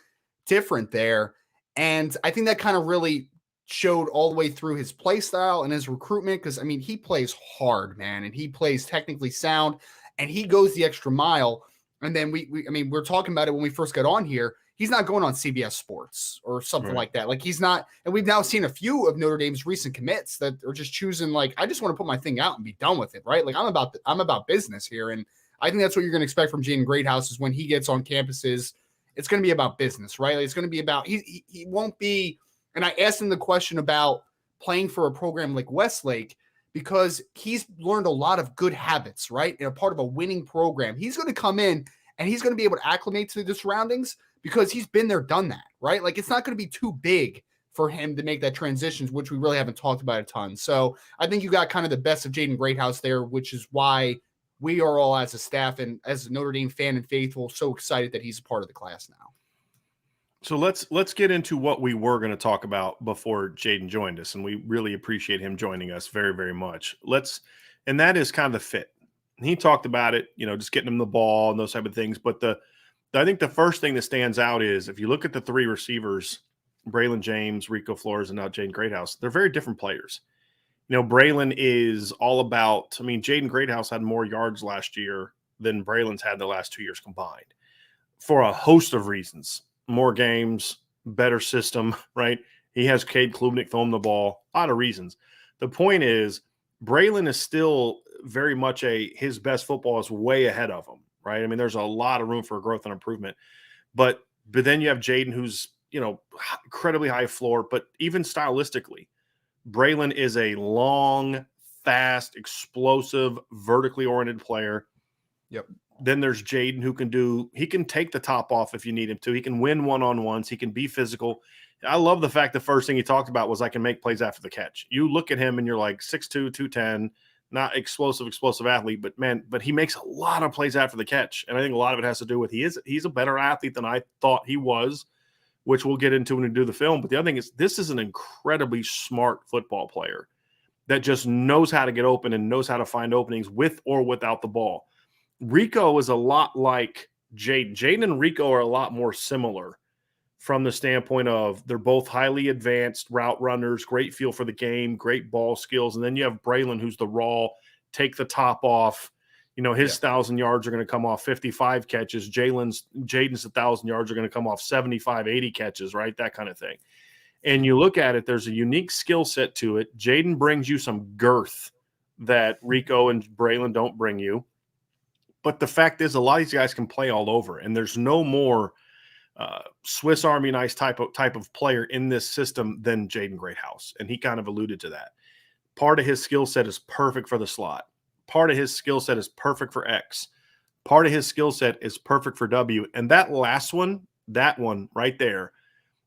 different there, and I think that kind of really showed all the way through his play style and his recruitment. Cause I mean, he plays hard, man, and he plays technically sound, and he goes the extra mile. And then we're talking about it when we first got on here. He's not going on CBS Sports or something like that. Like he's not, and we've now seen a few of Notre Dame's recent commits that are just choosing, like, I just want to put my thing out and be done with it. Right. Like I'm about business here. And I think that's what you're going to expect from Jaden Greathouse is when he gets on campuses, it's going to be about business, right? Like it's going to be about, he won't be. And I asked him the question about playing for a program like Westlake because he's learned a lot of good habits, right? And a part of a winning program. He's going to come in and he's going to be able to acclimate to the surroundings because he's been there, done that, right? Like it's not going to be too big for him to make that transition, which we really haven't talked about a ton. So I think you got kind of the best of Jaden Greathouse there, which is why we are all as a staff and as a Notre Dame fan and faithful so excited that he's a part of the class now. So let's get into what we were going to talk about before Jaden joined us, and we really appreciate him joining us very, very much. And that is kind of the fit. He talked about it, just getting him the ball and those type of things. But I think the first thing that stands out is if you look at the three receivers, Braylon James, Rico Flores, and now Jaden Greathouse, they're very different players. Braylon is all about. I mean, Jaden Greathouse had more yards last year than Braylon's had the last 2 years combined, for a host of reasons. More games, better system, right? He has Cade Klubnik throw him the ball, a lot of reasons. The point is, Braylon is still very much his best football is way ahead of him, right? I mean, there's a lot of room for growth and improvement. But then you have Jaden, who's, incredibly high floor, but even stylistically, Braylon is a long, fast, explosive, vertically oriented player. Yep. Then there's Jaden he can take the top off if you need him to. He can win one-on-ones. He can be physical. I love the fact the first thing he talked about was I can make plays after the catch. You look at him and you're like 6'2", 210, not explosive athlete, but he makes a lot of plays after the catch. And I think a lot of it has to do with he's a better athlete than I thought he was, which we'll get into when we do the film. But the other thing is this is an incredibly smart football player that just knows how to get open and knows how to find openings with or without the ball. Rico is a lot like Jaden. Jaden and Rico are a lot more similar from the standpoint of they're both highly advanced route runners, great feel for the game, great ball skills. And then you have Braylon, who's the raw, take the top off. His 1,000 yards are going to come off 55 catches. Jaden's 1,000 yards are going to come off 75, 80 catches, right? That kind of thing. And you look at it, there's a unique skill set to it. Jaden brings you some girth that Rico and Braylon don't bring you. But the fact is, a lot of these guys can play all over, and there's no more Swiss Army knife type of player in this system than Jaden Greathouse. And he kind of alluded to that. Part of his skill set is perfect for the slot. Part of his skill set is perfect for X. Part of his skill set is perfect for W. And that last one, that one right there,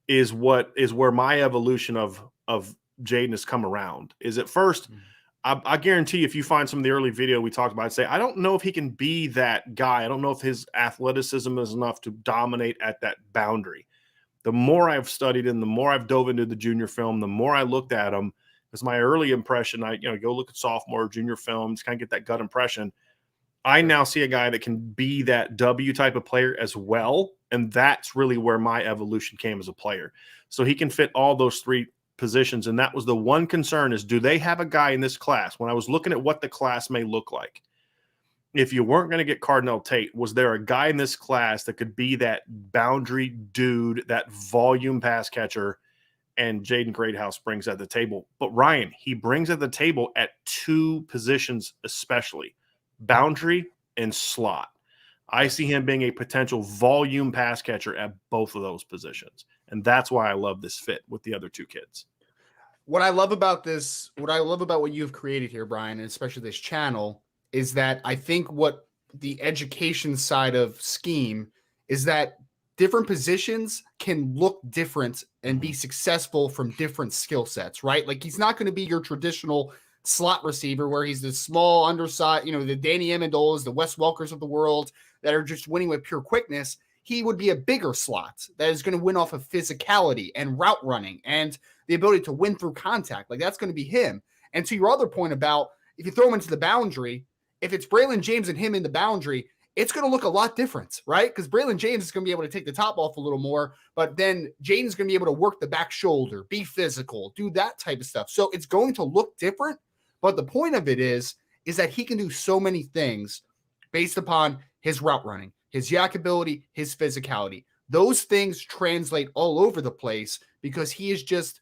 is where my evolution of Jaden has come around. Is at first, I guarantee you, if you find some of the early video we talked about, I'd say, I don't know if he can be that guy. I don't know if his athleticism is enough to dominate at that boundary. The more I've studied him, the more I've dove into the junior film, the more I looked at him, as my early impression, I go look at sophomore, junior films, kind of get that gut impression. I now see a guy that can be that W type of player as well. And that's really where my evolution came as a player. So he can fit all those three positions. And that was the one concern is, do they have a guy in this class? When I was looking at what the class may look like, if you weren't going to get Cardinal Tate, was there a guy in this class that could be that boundary dude, that volume pass catcher? And Jaden Greathouse brings at the table. But Ryan, he brings at the table at two positions, especially boundary and slot. I see him being a potential volume pass catcher at both of those positions. And that's why I love this fit with the other two kids. What I love about what you've created here, Brian, and especially this channel, is that I think what the education side of scheme is that different positions can look different and be successful from different skill sets, right? Like he's not going to be your traditional slot receiver where he's the small underside, the Danny Amendolas, the Wes Welkers of the world that are just winning with pure quickness. He would be a bigger slot that is going to win off of physicality and route running and the ability to win through contact. Like that's going to be him. And to your other point about if you throw him into the boundary, if it's Braylon James and him in the boundary, it's going to look a lot different, right? Because Braylon James is going to be able to take the top off a little more, but then Jaden's going to be able to work the back shoulder, be physical, do that type of stuff. So it's going to look different, but the point of it is that he can do so many things based upon his route running, his yak ability, his physicality. Those things translate all over the place because he is just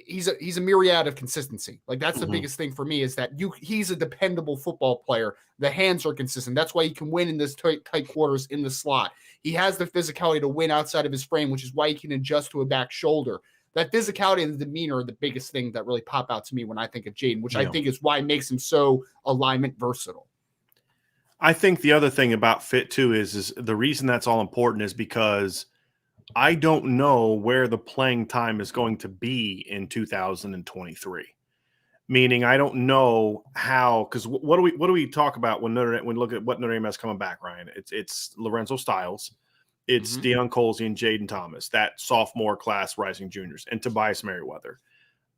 he's a myriad of consistency. Like that's the biggest thing for me is that he's a dependable football player. The hands are consistent. That's why he can win in this tight quarters in the slot. He has the physicality to win outside of his frame, which is why he can adjust to a back shoulder. That physicality and the demeanor are the biggest thing that really pop out to me when I think of Jaden, which I think is why it makes him so alignment versatile. I think the other thing about fit too is the reason that's all important is because I don't know where the playing time is going to be in 2023. Meaning, I don't know how, because what do we talk about when we look at what Notre Dame has coming back, Ryan? It's Lorenzo Styles, it's Deion Colsey and Jaden Thomas, that sophomore class rising juniors, and Tobias Merriweather.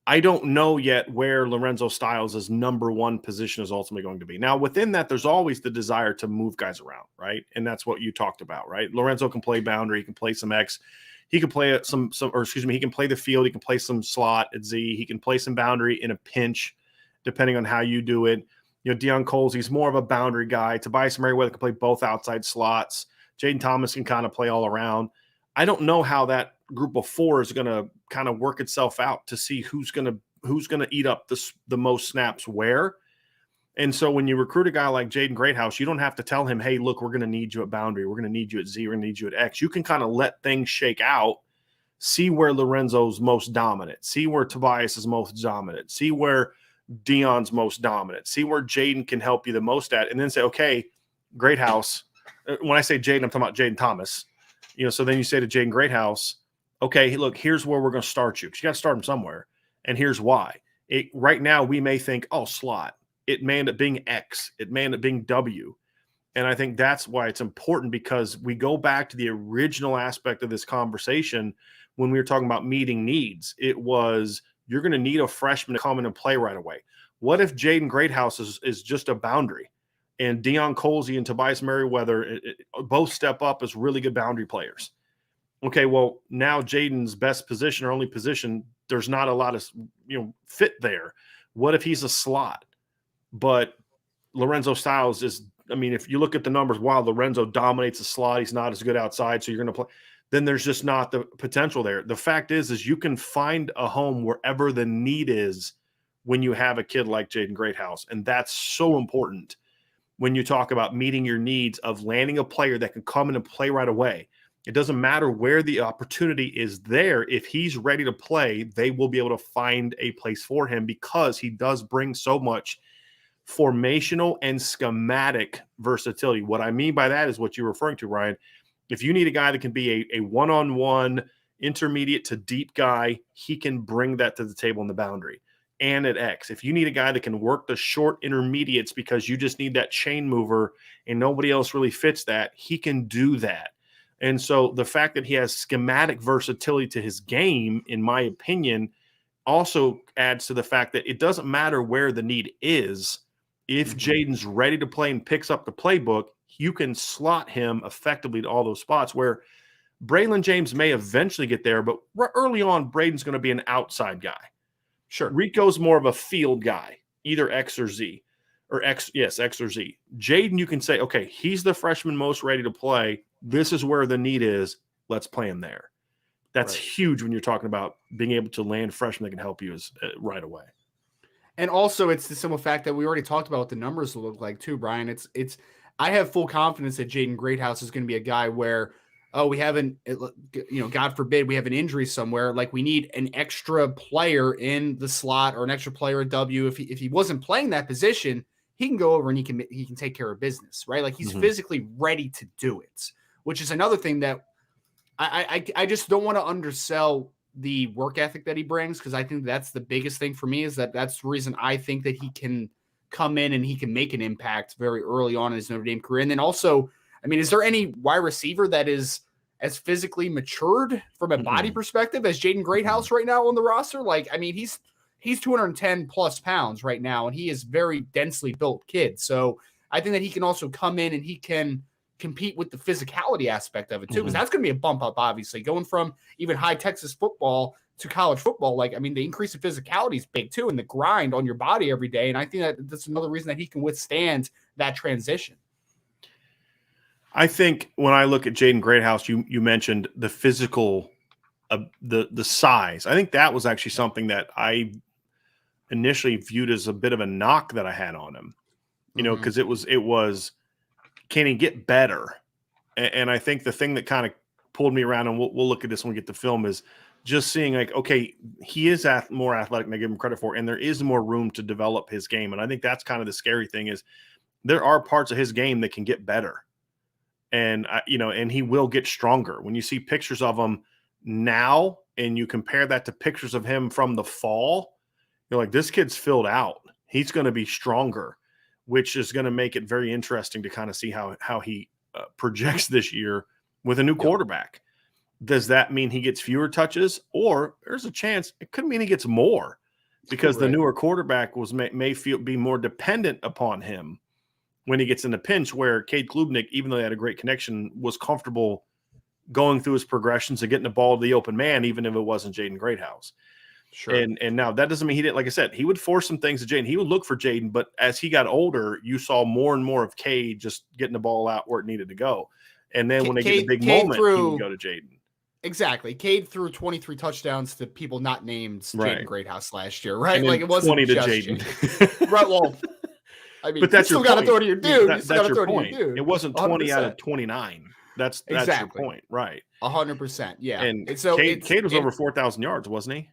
I don't know yet where Lorenzo Styles' number one position is ultimately going to be. Now, within that, there's always the desire to move guys around, right? And that's what you talked about, right? Lorenzo can play boundary, he can play some X, he can play he can play the field, he can play some slot at Z, he can play some boundary in a pinch, depending on how you do it. Deion Colsey's more of a boundary guy. Tobias Merriweather can play both outside slots. Jaden Thomas can kind of play all around. I don't know how that group of four is going to kind of work itself out to see who's going to eat up the most snaps where. And so when you recruit a guy like Jaden Greathouse, you don't have to tell him, hey, look, we're going to need you at boundary. We're going to need you at Z. We're going to need you at X. You can kind of let things shake out, see where Lorenzo's most dominant, see where Tobias is most dominant, see where Deion's most dominant, see where Jaden can help you the most at, and then say, okay, Greathouse. When I say Jaden, I'm talking about Jaden Thomas. So then you say to Jaden Greathouse, okay, look, here's where we're going to start you because you got to start him somewhere. And here's why. Right now, we may think, oh, slot. It may end up being X. It may end up being W. And I think that's why it's important because we go back to the original aspect of this conversation when we were talking about meeting needs. It was you're going to need a freshman to come in and play right away. What if Jaden Greathouse is just a boundary? And Deion Colsey and Tobias Merriweather both step up as really good boundary players. Okay, well, now Jaden's best position or only position, there's not a lot of fit there. What if he's a slot? But Lorenzo Styles is, if you look at the numbers, while Lorenzo dominates the slot, he's not as good outside, so you're going to play. Then there's just not the potential there. The fact is you can find a home wherever the need is when you have a kid like Jaden Greathouse. And that's so important when you talk about meeting your needs of landing a player that can come in and play right away. It doesn't matter where the opportunity is there. If he's ready to play, they will be able to find a place for him because he does bring so much formational and schematic versatility. What I mean by that is what you're referring to, Ryan. If you need a guy that can be a one-on-one, intermediate to deep guy, he can bring that to the table in the boundary. And at X, if you need a guy that can work the short intermediates because you just need that chain mover and nobody else really fits that, he can do that. And so the fact that he has schematic versatility to his game, in my opinion, also adds to the fact that it doesn't matter where the need is. If Jaden's ready to play and picks up the playbook, you can slot him effectively to all those spots where Braylon James may eventually get there, but early on, Braden's going to be an outside guy. Sure. Rico's more of a field guy, either X or Z. Or X or Z. Jaden, you can say, okay, he's the freshman most ready to play. This is where the need is. Let's play him there. That's huge when you're talking about being able to land freshmen that can help you right away. And also, it's the simple fact that we already talked about what the numbers will look like too, Brian. I have full confidence that Jaden Greathouse is going to be a guy where, we haven't, God forbid, we have an injury somewhere. Like we need an extra player in the slot or an extra player at W. If he wasn't playing that position, he can go over and he can take care of business, right? Like he's physically ready to do it, which is another thing that I just don't want to undersell the work ethic that he brings, because I think that's the biggest thing for me, is that's the reason I think that he can come in and he can make an impact very early on in his Notre Dame career. And then also, I mean, is there any wide receiver that is as physically matured from a body perspective as Jaden Greathouse right now on the roster? Like, I mean, he's 210 plus pounds right now, and he is very densely built kid. So I think that he can also come in and he can compete with the physicality aspect of it too, because that's going to be a bump up, obviously, going from even high Texas football to college football. Like, I mean, the increase in physicality is big too, and the grind on your body every day. And I think that that's another reason that he can withstand that transition. I think when I look at Jaden Greathouse, you mentioned the physical, the size. I think that was actually something that I initially viewed as a bit of a knock that I had on him, because it was, can he get better? And I think the thing that kind of pulled me around, and we'll look at this when we get to film, is just seeing like, okay, he is more athletic than I give him credit for, and there is more room to develop his game. And I think that's kind of the scary thing, is there are parts of his game that can get better. And, and he will get stronger. When you see pictures of him now and you compare that to pictures of him from the fall, you're like, this kid's filled out. He's going to be stronger, which is going to make it very interesting to kind of see how he projects this year with a new quarterback. Does that mean he gets fewer touches, or there's a chance it could mean he gets more, because the newer quarterback may be more dependent upon him when he gets in the pinch, where Cade Klubnik, even though they had a great connection, was comfortable going through his progressions and getting the ball to the open man, even if it wasn't Jaden Greathouse. Sure. And now that doesn't mean he didn't, like I said, he would force some things to Jaden. He would look for Jaden, but as he got older, you saw more and more of Cade just getting the ball out where it needed to go. And then when they get a big moment, he would go to Jaden. Exactly. Cade threw 23 touchdowns to people not named Jaden Greathouse last year, right? Like it wasn't 20 to Jaden. Right. Well, I mean, but that's you still got to throw to your dude. That's your point. It wasn't 20 100%. Out of 29. That's exactly your point, right? 100%. Yeah. And so Cade was over 4,000 yards, wasn't he?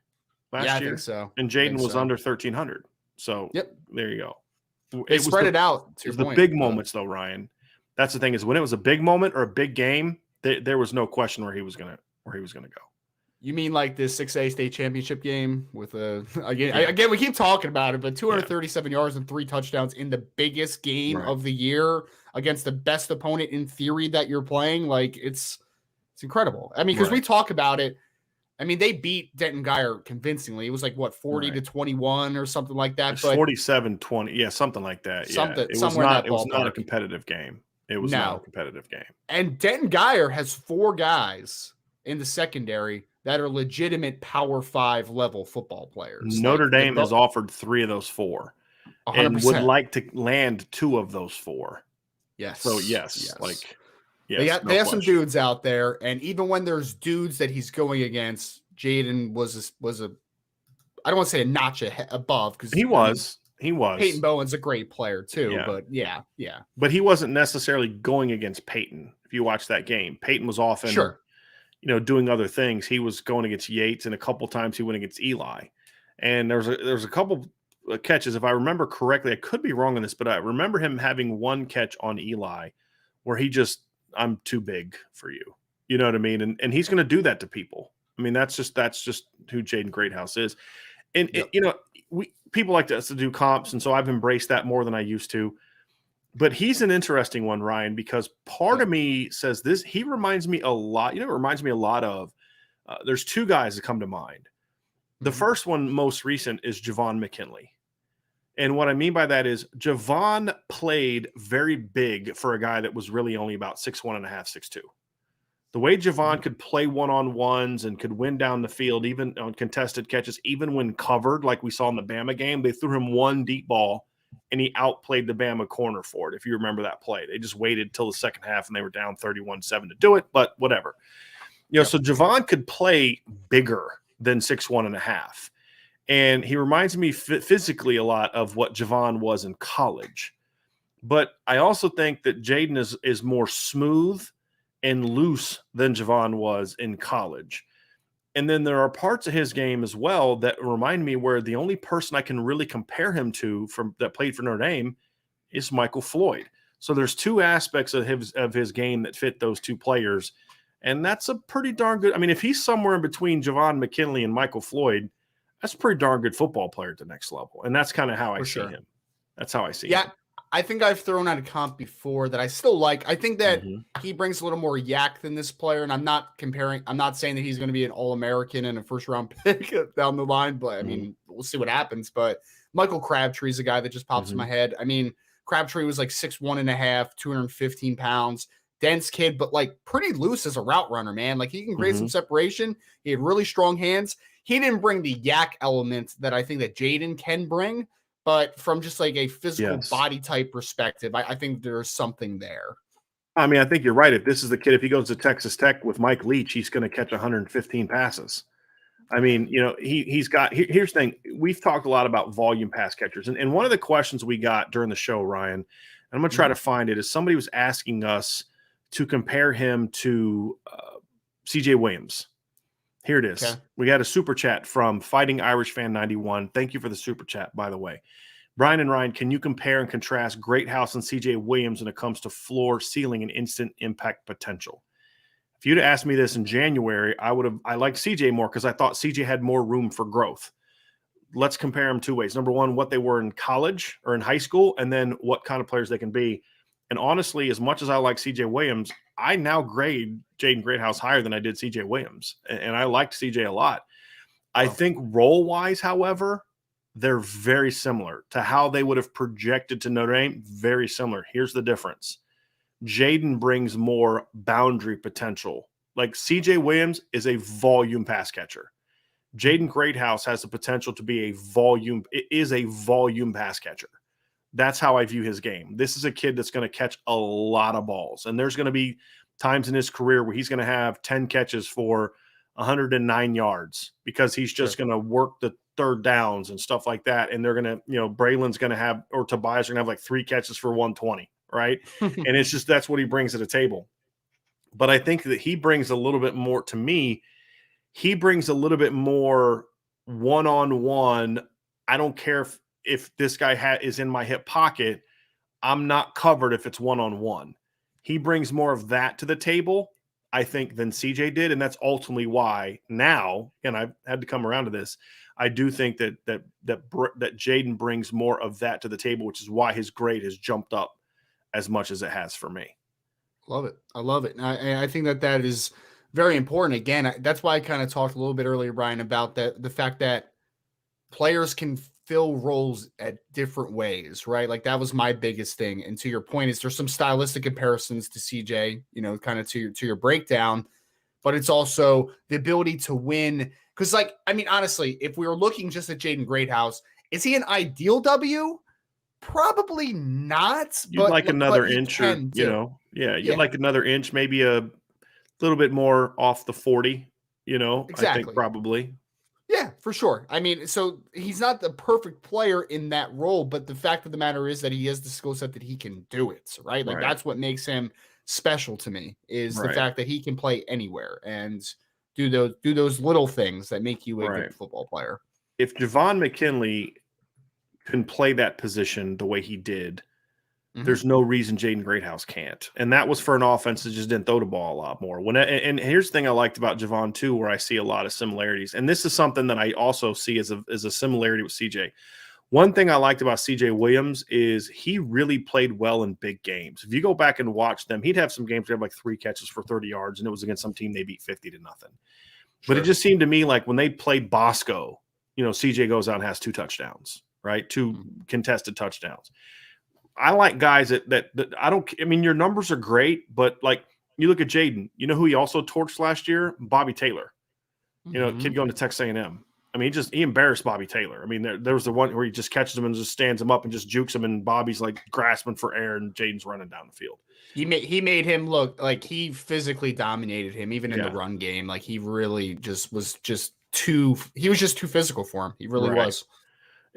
Last year? I think so. And Jaden was under 1,300. So there you go. It spread it out. It was the big moments, though, Ryan. That's the thing, is when it was a big moment or a big game, there was no question where he was gonna go. You mean like this 6A state championship game with again, we keep talking about it, but 237 yards and 3 touchdowns in the biggest game of the year against the best opponent in theory that you're playing. Like it's incredible. I mean, because we talk about it. I mean, they beat Denton Guyer convincingly. It was like 40 to 21 or something like that. But 47-20. Yeah, something like that. It was not a competitive game. It was not a competitive game. And Denton Guyer has 4 guys in the secondary that are legitimate Power 5 level football players. Notre Dame has offered 3 of those 4 100%. And would like to land 2 of those 4. Yes. So yes. They have some dudes out there, and even when there's dudes that he's going against, Jaden was a I don't want to say a notch above, because he was. He was. Peyton Bowen's a great player too, Yeah. but yeah. But he wasn't necessarily going against Peyton. If you watch that game, Peyton was often, Sure. Doing other things. He was going against Yates, and a couple times he went against Eli. And there was a couple catches, if I remember correctly. I could be wrong on this, but I remember him having one catch on Eli where I'm too big for you. You know what I mean? And he's going to do that to people. I mean, that's just who Jaden Greathouse is. And people like us to do comps, and so I've embraced that more than I used to. But he's an interesting one, Ryan, because part of me says this. He reminds me a lot. It reminds me a lot of. There's two guys that come to mind. The first one, most recent, is Javon McKinley. And what I mean by that is Javon played very big for a guy that was really only about 6'1.5", 6'2". The way Javon could play one-on-ones and could win down the field, even on contested catches, even when covered, like we saw in the Bama game, they threw him one deep ball, and he outplayed the Bama corner for it, if you remember that play. They just waited till the second half, and they were down 31-7 to do it, but whatever. So Javon could play bigger than 6'1.5". And he reminds me physically a lot of what Javon was in college. But I also think that Jaden is more smooth and loose than Javon was in college. And then there are parts of his game as well that remind me where the only person I can really compare him to that played for Notre Dame is Michael Floyd. So there's two aspects of his game that fit those two players. And that's a pretty darn good. I mean, if he's somewhere in between Javon McKinley and Michael Floyd, that's a pretty darn good football player at the next level. And that's kind of how I see him. That's how I see him. Yeah, I think I've thrown out a comp before that I still like. I think that he brings a little more yak than this player. And I'm not saying that he's going to be an All-American and a first-round pick down the line. But, I mean, we'll see what happens. But Michael Crabtree's a guy that just pops in my head. I mean, Crabtree was like 6'1.5", 215 pounds. Dense kid, but like pretty loose as a route runner, man. Like he can create some separation. He had really strong hands. He didn't bring the yak element that I think that Jaden can bring, but from just like a physical body type perspective, I think there's something there. I mean, I think you're right. If this is the kid, if he goes to Texas Tech with Mike Leach, he's going to catch 115 passes. I mean, he's got – here's the thing. We've talked a lot about volume pass catchers. And one of the questions we got during the show, Ryan, and I'm going to try to find it, is somebody was asking us to compare him to C.J. Williams. Here it is. Okay. We got a super chat from Fighting Irish Fan 91. Thank you for the super chat, by the way. Brian and Ryan, can you compare and contrast Greathouse and C.J. Williams when it comes to floor, ceiling, and instant impact potential? If you'd asked me this in January, I liked C.J. more because I thought C.J. had more room for growth. Let's compare them two ways. Number one, what they were in college or in high school, and then what kind of players they can be. And honestly, as much as I like C.J. Williams, I now grade Jaden Greathouse higher than I did C.J. Williams. And I liked C.J. a lot. I think role-wise, however, they're very similar to how they would have projected to Notre Dame. Very similar. Here's the difference. Jaden brings more boundary potential. Like C.J. Williams is a volume pass catcher. Jaden Greathouse has the potential to be a volume pass catcher. That's how I view his game. This is a kid that's going to catch a lot of balls. And there's going to be times in his career where he's going to have 10 catches for 109 yards because he's just going to work the third downs and stuff like that. And they're going to, Braylon's going to have, or Tobias are going to have like 3 catches for 120, right? And it's just, that's what he brings to the table. But I think that he brings a little bit more to me. He brings a little bit more one-on-one. I don't care if this guy is in my hip pocket, I'm not covered if it's one-on-one. He brings more of that to the table, I think, than CJ did. And that's ultimately why now, and I've had to come around to this, I do think that Jaden brings more of that to the table, which is why his grade has jumped up as much as it has for me. Love it. I love it. And I think that is very important. Again, that's why I kind of talked a little bit earlier, Brian, about the fact that players can fill roles at different ways, right? Like that was my biggest thing. And to your point, is there's some stylistic comparisons to CJ, kind of to your breakdown, but it's also the ability to win. Because, honestly, if we were looking just at Jaden Greathouse, is he an ideal W? Probably not. You'd like another inch, you'd like another inch, maybe a little bit more off the 40. Exactly. I think probably. Yeah, for sure. I mean, so he's not the perfect player in that role, but the fact of the matter is that he has the skill set that he can do it, right? Like Right. that's what makes him special to me is the Right. fact that he can play anywhere and do those little things that make you a Right. good football player. If Javon McKinley can play that position the way he did, there's no reason Jaden Greathouse can't. And that was for an offense that just didn't throw the ball a lot more. And here's the thing I liked about Javon too, where I see a lot of similarities. And this is something that I also see as a similarity with CJ. One thing I liked about CJ Williams is he really played well in big games. If you go back and watch them, he'd have some games where he had like 3 catches for 30 yards, and it was against some team they beat 50-0. Sure. But it just seemed to me like when they played Bosco, CJ goes out and has 2 touchdowns, right? 2 contested touchdowns. I like guys that I don't. I mean, your numbers are great, but like you look at Jaden, you know who he also torched last year? Bobby Taylor. Kid going to Texas A&M. I mean, he embarrassed Bobby Taylor. I mean, there was the one where he just catches him and just stands him up and just jukes him, and Bobby's like grasping for air, and Jaden's running down the field. He made him look like he physically dominated him, even in the run game. Like he really was just too physical for him. He really was.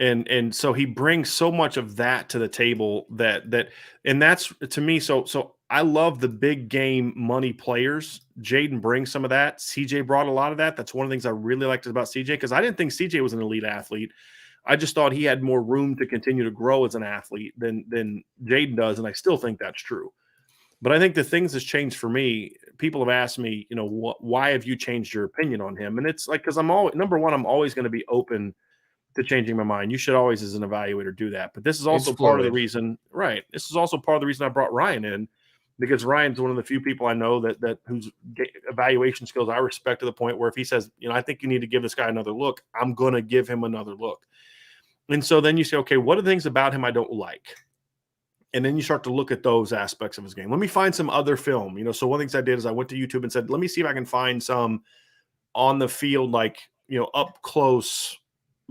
And so he brings so much of that to the table and that's to me. So I love the big game money players. Jaden brings some of that. CJ brought a lot of that. That's one of the things I really liked about CJ, because I didn't think CJ was an elite athlete. I just thought he had more room to continue to grow as an athlete than Jaden does, and I still think that's true. But I think the things that's changed for me. People have asked me, why have you changed your opinion on him? And it's like, because I'm always going to be open to changing my mind. You should always, as an evaluator, do that. But this is also part of the reason, right? This is also part of the reason I brought Ryan in, because Ryan's one of the few people I know that whose evaluation skills I respect to the point where if he says, I think you need to give this guy another look, I'm going to give him another look. And so then you say, okay, what are the things about him I don't like? And then you start to look at those aspects of his game. Let me find some other film. So one of the things I did is I went to YouTube and said, let me see if I can find some on the field, like, up close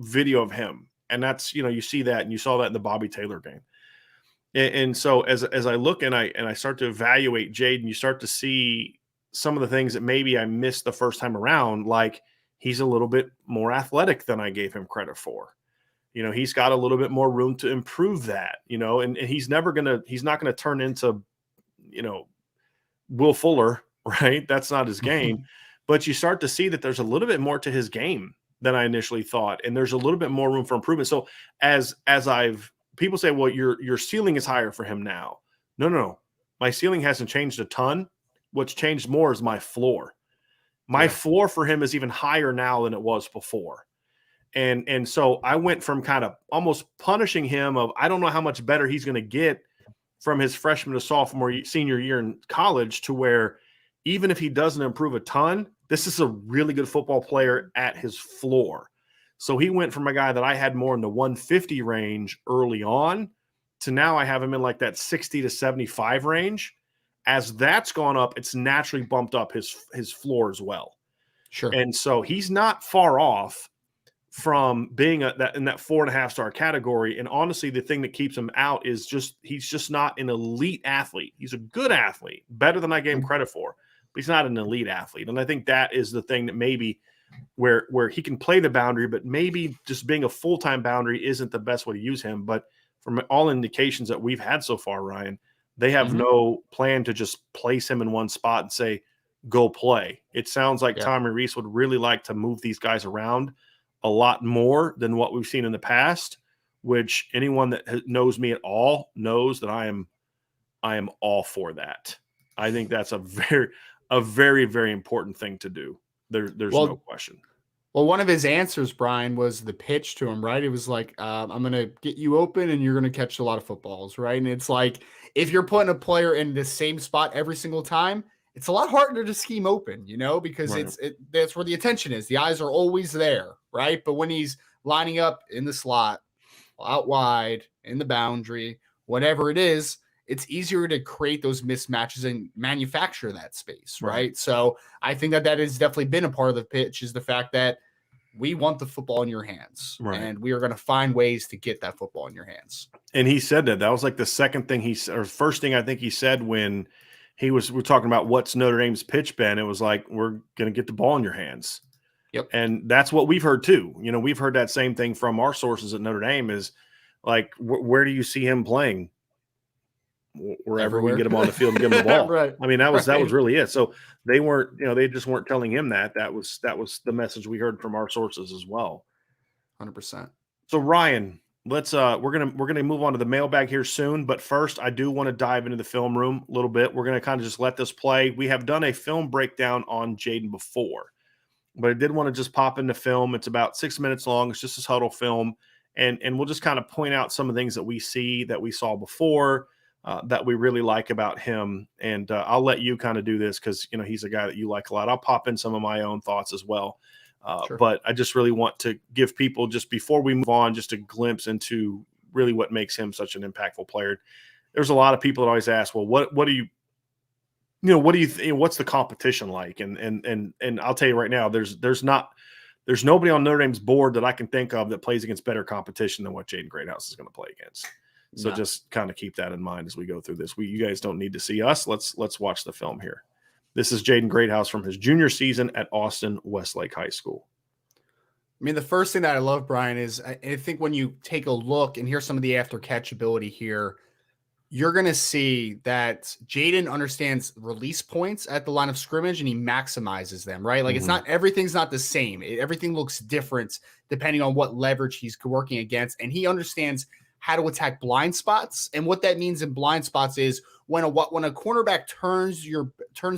video of him. And that's, you see that, and you saw that in the Bobby Taylor game. And so as I look and I start to evaluate Jaden, you start to see some of the things that maybe I missed the first time around, like he's a little bit more athletic than I gave him credit for. He's got a little bit more room to improve that, and he's not going to turn into, Will Fuller, right? That's not his game. But you start to see that there's a little bit more to his game than I initially thought. And there's a little bit more room for improvement. So as people say, well, your ceiling is higher for him now. No. My ceiling hasn't changed a ton. What's changed more is my floor. My floor for him is even higher now than it was before. And so I went from kind of almost punishing him of, I don't know how much better he's going to get from his freshman to sophomore, senior year in college, to where even if he doesn't improve a ton, this is a really good football player at his floor. So he went from a guy that I had more in the 150 range early on to now I have him in like that 60 to 75 range. As that's gone up, it's naturally bumped up his floor as well. Sure. And so he's not far off from being in that 4.5-star category. And honestly, the thing that keeps him out is he's just not an elite athlete. He's a good athlete, better than I gave him credit for, but he's not an elite athlete. And I think that is the thing that maybe where he can play the boundary, but maybe just being a full-time boundary isn't the best way to use him. But from all indications that we've had so far, Ryan, they have no plan to just place him in one spot and say, go play. It sounds like Tommy Rees would really like to move these guys around a lot more than what we've seen in the past, which anyone that knows me at all knows that I am all for that. I think that's a very, very important thing to do. There's no question. Well, one of his answers, Brian, was the pitch to him, right? It was like, I'm going to get you open and you're going to catch a lot of footballs, right? And it's like, if you're putting a player in the same spot every single time, it's a lot harder to scheme open, because that's where the attention is. The eyes are always there, right? But when he's lining up in the slot, out wide, in the boundary, whatever it is, it's easier to create those mismatches and manufacture that space, right? So I think that has definitely been a part of the pitch, is the fact that we want the football in your hands, and we are going to find ways to get that football in your hands. And he said that was like the second thing first thing I think he said when we're talking about what's Notre Dame's pitch been. It was like, we're going to get the ball in your hands. Yep. And that's what we've heard too. You know, we've heard that same thing from our sources at Notre Dame is like, where do you see him playing? Wherever we Everywhere. get him on the field and give him the ball. Right. I mean, that was really it. So they weren't, they just weren't telling him that. That was the message we heard from our sources as well. 100%. So Ryan, let's we're gonna move on to the mailbag here soon. But first, I do want to dive into the film room a little bit. We're gonna kind of just let this play. We have done a film breakdown on Jaden before, but I did want to just pop into film. It's about 6 minutes long. It's just this huddle film, and we'll just kind of point out some of the things that we see that we saw before. That we really like about him. And I'll let you kind of do this because, he's a guy that you like a lot. I'll pop in some of my own thoughts as well. Sure. But I just really want to give people, just before we move on, just a glimpse into really what makes him such an impactful player. There's a lot of people that always ask, well, what do you think, what's the competition like? And I'll tell you right now, there's nobody on Notre Dame's board that I can think of that plays against better competition than what Jaden Greathouse is going to play against. So just kind of keep that in mind as we go through this. You guys don't need to see us. Let's watch the film here. This is Jaden Greathouse from his junior season at Austin Westlake High School. I mean, the first thing that I love, Brian, is I think when you take a look and hear some of the after catch ability here, you're going to see that Jaden understands release points at the line of scrimmage and he maximizes them, right? Like everything's not the same. Everything looks different depending on what leverage he's working against. And he understands how to attack blind spots. And what that means in blind spots is when a cornerback turns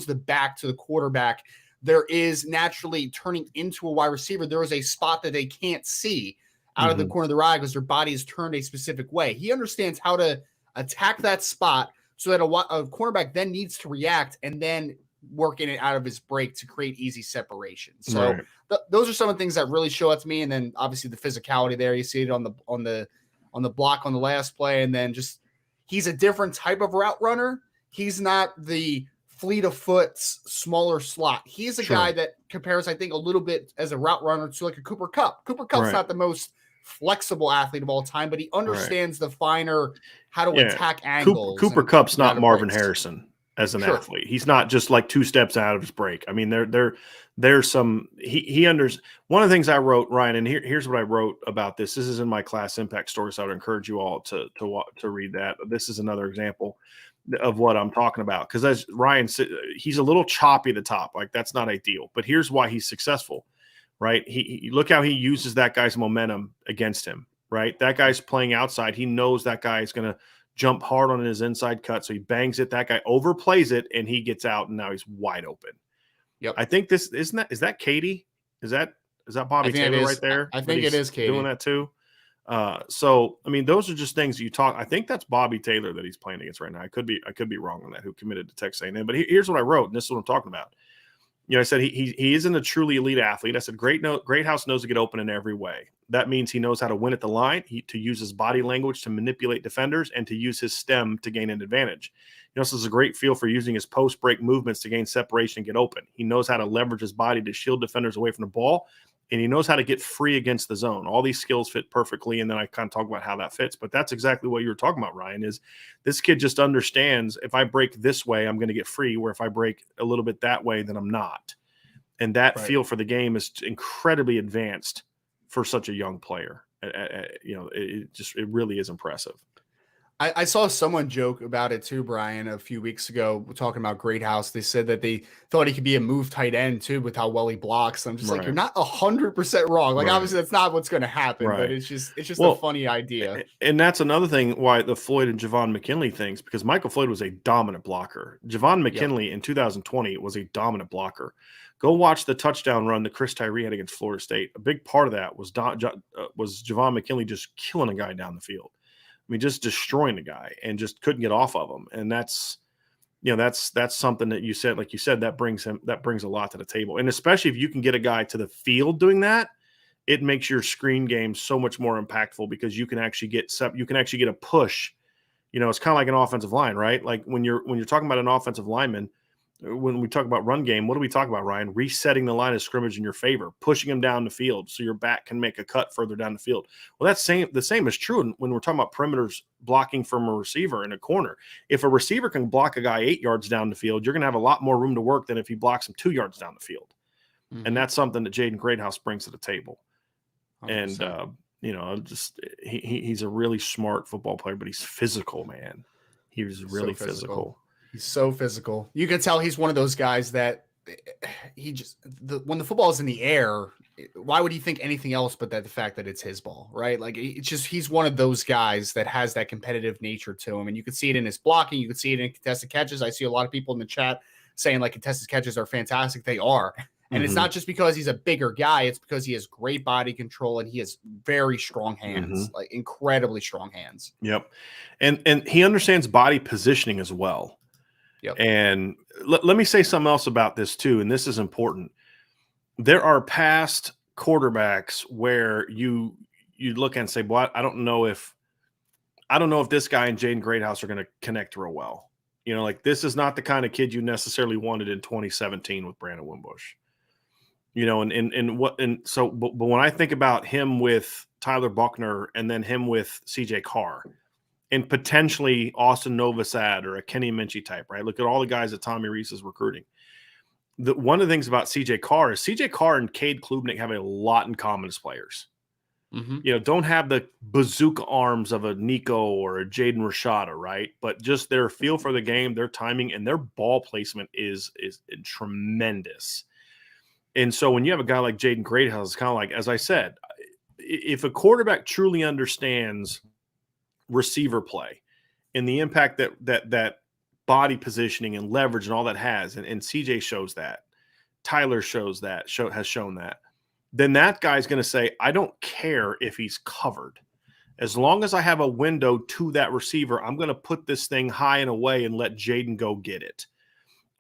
the back to the quarterback, there is naturally turning into a wide receiver. There is a spot that they can't see out of the corner of their eye because their body is turned a specific way. He understands how to attack that spot so that a cornerback then needs to react and then work in it out of his break to create easy separation. So those are some of the things that really show up to me. And then obviously the physicality there, you see it on the block on the last play. And then just, he's a different type of route runner. He's not the fleet of foot, smaller slot. He's a guy that compares, I think, a little bit as a route runner to like a Cooper Kupp. Cooper Kupp's not the most flexible athlete of all time, but he understands the finer, how to attack angles. Cooper Kupp's not Marvin Harrison as an athlete. He's not just like 2 steps out of his break. I mean, there's some, one of the things I wrote, Ryan, and here's what I wrote about this. This is in my class impact story, so I would encourage you all to read that. This is another example of what I'm talking about. Because as Ryan said, he's a little choppy at the top. Like, that's not ideal. But here's why he's successful, right? He look how he uses that guy's momentum against him, right? That guy's playing outside. He knows that guy is going to jump hard on his inside cut, so he bangs it. That guy overplays it, and he gets out, and now he's wide open. Yep. I think is that Katie? Is that Bobby Taylor right there? I think it is Katie doing that too. So I mean, those are just things you talk. I think that's Bobby Taylor that he's playing against right now. I could be wrong on that. Who committed to Texas A&M? But here's what I wrote, and this is what I'm talking about. I said he isn't a truly elite athlete. I said Greathouse knows to get open in every way. That means he knows how to win at the line, to use his body language to manipulate defenders, and to use his stem to gain an advantage. He also has a great feel for using his post-break movements to gain separation and get open. He knows how to leverage his body to shield defenders away from the ball, and he knows how to get free against the zone. All these skills fit perfectly, and then I kind of talk about how that fits. But that's exactly what you were talking about, Ryan, is this kid just understands if I break this way, I'm going to get free, where if I break a little bit that way, then I'm not. And that feel for the game is incredibly advanced for such a young player. It really is impressive. I saw someone joke about it too, Brian, a few weeks ago, talking about Greathouse. They said that they thought he could be a move tight end too with how well he blocks. I'm just like, you're not 100% wrong. Like, obviously that's not what's going to happen, but it's just a funny idea. And that's another thing why the Floyd and Javon McKinley things, because Michael Floyd was a dominant blocker. Javon McKinley in 2020 was a dominant blocker. Go watch the touchdown run that Chris Tyree had against Florida State. A big part of that was Javon McKinley just killing a guy down the field. I mean, just destroying the guy and just couldn't get off of him. And that's something that you said, like you said, that brings a lot to the table. And especially if you can get a guy to the field doing that, it makes your screen game so much more impactful because you can actually get a push. It's kind of like an offensive line, right? Like when you're talking about an offensive lineman, when we talk about run game, what do we talk about, Ryan? Resetting the line of scrimmage in your favor, pushing them down the field so your back can make a cut further down the field. Well, the same is true when we're talking about perimeters blocking from a receiver in a corner. If a receiver can block a guy 8 yards down the field, you're going to have a lot more room to work than if he blocks him 2 yards down the field. And that's something that Jaden Greathouse brings to the table. 100%. And, he's a really smart football player, but he's physical, man. He's really so physical. He's so physical. You can tell he's one of those guys that when the football is in the air, why would he think anything else but that the fact that it's his ball, right? Like it's just, he's one of those guys that has that competitive nature to him. And you can see it in his blocking. You can see it in contested catches. I see a lot of people in the chat saying like contested catches are fantastic. They are. And it's not just because he's a bigger guy. It's because he has great body control and he has very strong hands, like incredibly strong hands. Yep. And he understands body positioning as well. Yep. And let me say something else about this too, and this is important. There are past quarterbacks where you look and say, "Well, I don't know if this guy and Jaden Greathouse are going to connect real well." You know, like this is not the kind of kid you necessarily wanted in 2017 with Brandon Wimbush. You know, but when I think about him with Tyler Buckner and then him with CJ Carr and potentially Austin Novosad or a Kenny Minchie type, right? Look at all the guys that Tommy Rees is recruiting. One of the things about CJ Carr is CJ Carr and Cade Klubnik have a lot in common as players. You know, don't have the bazooka arms of a Nico or a Jaden Rashada, right? But just their feel for the game, their timing, and their ball placement is tremendous. And so when you have a guy like Jaden Greathouse, it's kind of like, as I said, if a quarterback truly understands receiver play and the impact that body positioning and leverage and all that has, and CJ shows that, Tyler shows that, has shown that, then that guy's going to say, I don't care if he's covered. As long as I have a window to that receiver, I'm going to put this thing high and away and let Jaden go get it.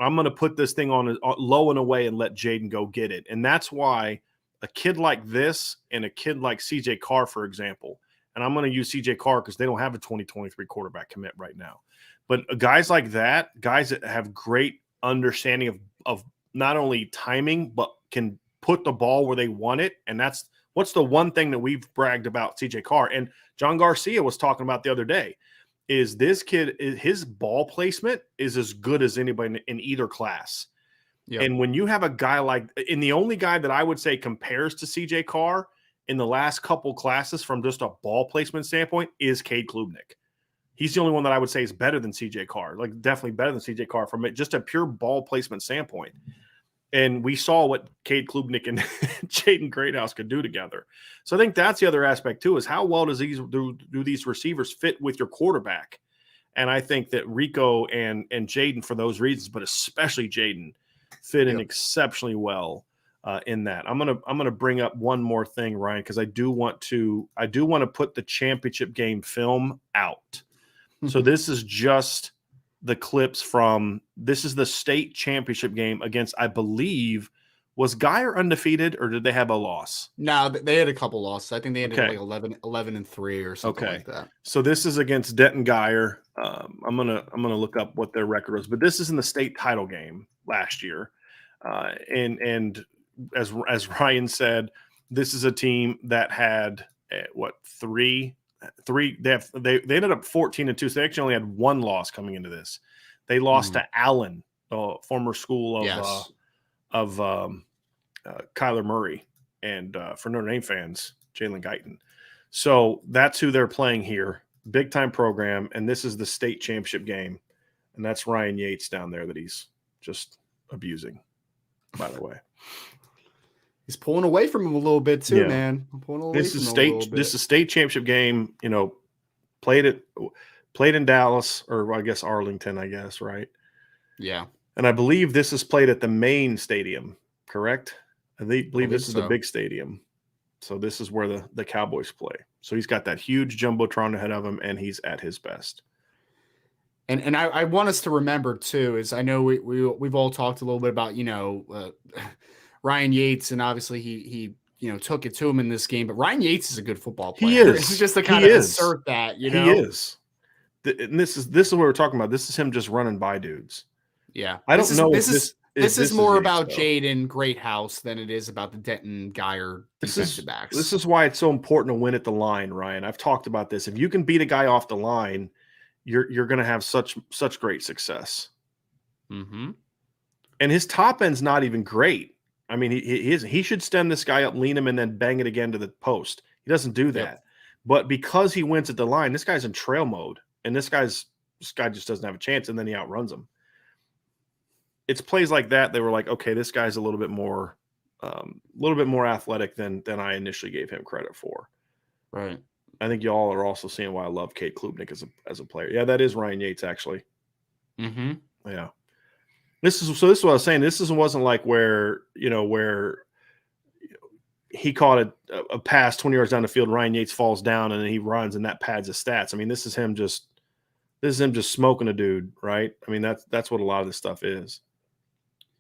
I'm going to put this thing on low and away and let Jaden go get it. And that's why a kid like this and a kid like CJ Carr, for example, and I'm going to use CJ Carr because they don't have a 2023 quarterback commit right now. But guys like that, guys that have great understanding of not only timing, but can put the ball where they want it. And what's the one thing that we've bragged about CJ Carr. And John Garcia was talking about the other day. Is this kid, his ball placement is as good as anybody in either class. Yep. And when you have a guy and the only guy that I would say compares to CJ Carr in the last couple classes from just a ball placement standpoint is Cade Klubnik. He's the only one that I would say is better than CJ Carr, like definitely better than CJ Carr from just a pure ball placement standpoint. And we saw what Cade Klubnik and Jaden Greathouse could do together. So I think that's the other aspect too, is how well do these receivers fit with your quarterback? And I think that Rico and Jaden, for those reasons, but especially Jaden, fit in exceptionally well in that. I'm gonna bring up one more thing, Ryan, because I do want to put the championship game film out. So this is just the clips this is the state championship game against, I believe, was Geyer undefeated or did they have a loss? No, they had a couple losses. I think they ended like 11-3 or something like that. So this is against Denton Geyer. I'm gonna look up what their record was, but this is in the state title game last year. And as Ryan said, this is a team that had three. They ended up 14-2. So they actually only had one loss coming into this. They lost to Allen, former school of Kyler Murray, and for Notre Dame fans, Jalen Guyton. So that's who they're playing here. Big time program, and this is the state championship game, and that's Ryan Yates down there that he's just abusing. By the way, he's pulling away from him a little bit too, man. This is state championship game. You know, played in Dallas, or I guess Arlington, right? Yeah. And I believe this is played at the main stadium, correct? I believe this is the big stadium. So this is where the Cowboys play. So he's got that huge jumbotron ahead of him, and he's at his best. And I want us to remember too, is I know we've all talked a little bit about, Ryan Yates, and obviously he took it to him in this game, but Ryan Yates is a good football player. He is. It's just to kind of assert that, He is. And this is what we're talking about. This is him just running by dudes. Yeah. I don't know if this is more about Jaden Greathouse than it is about the Denton Geyer defensive backs. This is why it's so important to win at the line, Ryan. I've talked about this. If you can beat a guy off the line, you're going to have such great success. Mm-hmm. And his top end's not even great. I mean, he should stand this guy up, lean him, and then bang it again to the post. He doesn't do that. Yep. But because he wins at the line, this guy's in trail mode, and this guy just doesn't have a chance, and then he outruns him. It's plays like that. They were like, okay, this guy's a little bit more athletic than I initially gave him credit for. Right. I think y'all are also seeing why I love Cade Klubnik as a player. Yeah, that is Ryan Yates, actually. Mm-hmm. Yeah. This is what I was saying. Wasn't like where he caught a pass 20 yards down the field, Ryan Yates falls down, and then he runs, and that pads his stats. I mean, this is him just smoking a dude, right? I mean, that's what a lot of this stuff is.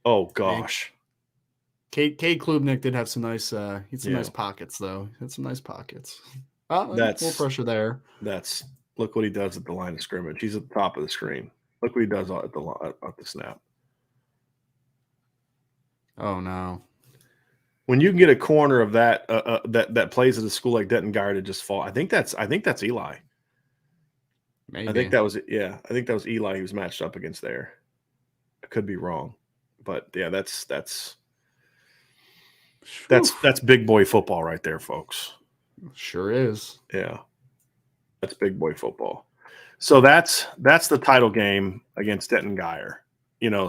Oh gosh. Cade Klubnik did have some nice nice pockets, though. He had some nice pockets. That's a little pressure there. Look what he does at the line of scrimmage. He's at the top of the screen. Look what he does at the snap. Oh no! When you can get a corner of that that plays at a school like Denton Guyer to just fall, I think that's Eli. Maybe. I think that was Eli he was matched up against there. I could be wrong, but yeah, that's big boy football right there, folks. Sure is. Yeah, that's big boy football. So that's the title game against Denton Guyer.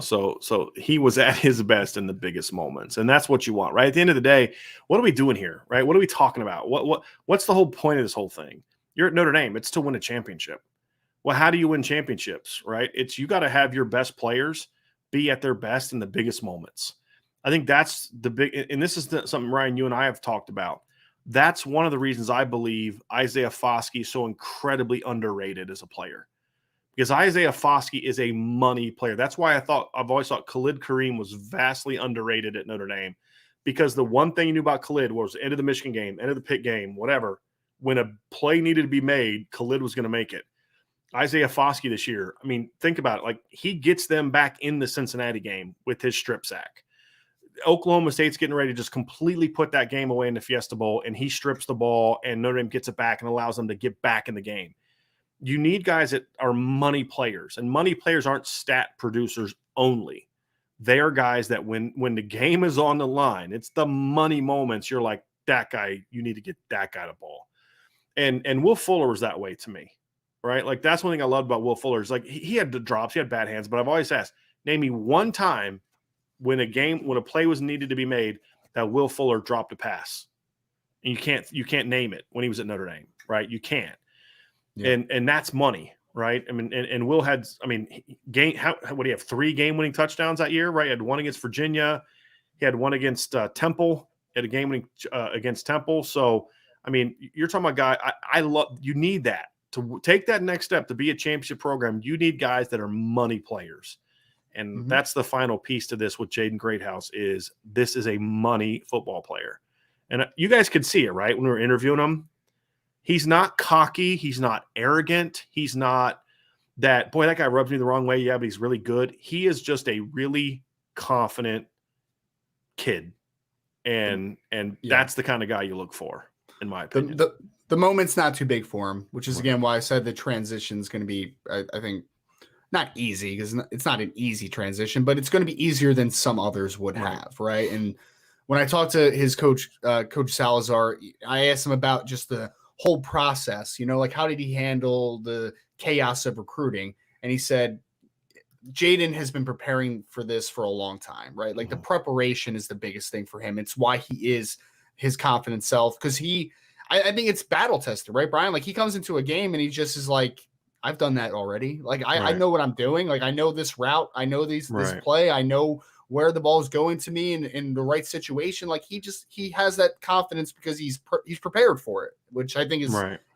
So he was at his best in the biggest moments, and that's what you want, right? At the end of the day, what are we doing here, right? What are we talking about? What's the whole point of this whole thing? You're at Notre Dame. It's to win a championship. Well, how do you win championships, right? It's you got to have your best players be at their best in the biggest moments. I think that's the big, and this is something, Ryan, you and I have talked about. That's one of the reasons I believe Isaiah Foskey is so incredibly underrated as a player. Because Isaiah Foskey is a money player. That's why I've always thought Khalid Kareem was vastly underrated at Notre Dame. Because the one thing you knew about Khalid was end of the Michigan game, end of the Pitt game, whatever. When a play needed to be made, Khalid was going to make it. Isaiah Foskey this year, I mean, think about it. Like, he gets them back in the Cincinnati game with his strip sack. Oklahoma State's getting ready to just completely put that game away in the Fiesta Bowl, and he strips the ball, and Notre Dame gets it back and allows them to get back in the game. You need guys that are money players, and money players aren't stat producers only. They are guys that when the game is on the line, it's the money moments. You're like, that guy, you need to get that guy the ball. And Will Fuller was that way to me, right? Like, that's one thing I loved about Will Fuller is like he had the drops, he had bad hands, but I've always asked, name me one time when a play was needed to be made that Will Fuller dropped a pass. And you can't name it when he was at Notre Dame, right? You can't. Yeah. And that's money, right? I mean, and Will had, I mean, what do you have? 3 game-winning touchdowns that year, right? He had one against Virginia. He had one against Temple. He had a game-winning against Temple. So, I mean, you're talking about a guy. I love. You need that to take that next step to be a championship program. You need guys that are money players, and that's the final piece to this with Jaden Greathouse. This is a money football player, and you guys could see it, right, when we were interviewing him. He's not cocky. He's not arrogant. He's not that, boy, that guy rubs me the wrong way. Yeah, but he's really good. He is just a really confident kid. And that's the kind of guy you look for, in my opinion. The moment's not too big for him, which is, again, why I said the transition is going to be, I think, not easy, because it's not an easy transition, but it's going to be easier than some others would have, right? And when I talked to his coach, Coach Salazar, I asked him about just the whole process, like how did he handle the chaos of recruiting? And he said, Jaden has been preparing for this for a long time, right? Like the preparation is the biggest thing for him. It's why he is his confident self. Cause I think it's battle tested, right, Brian? Like he comes into a game and he just is like, I've done that already. Like I know what I'm doing. Like I know this route. I know this play. I know where the ball is going to me in the right situation. Like he has that confidence because he's prepared for it, which I think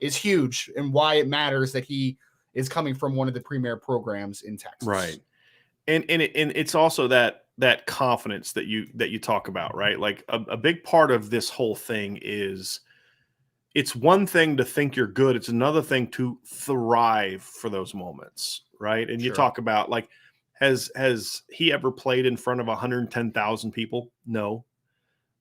is huge, and why it matters that he is coming from one of the premier programs in Texas. Right. And it's also that confidence that you talk about, right? Like a big part of this whole thing is it's one thing to think you're good. It's another thing to thrive for those moments. Right. And you talk about like, Has he ever played in front of 110,000 people? No.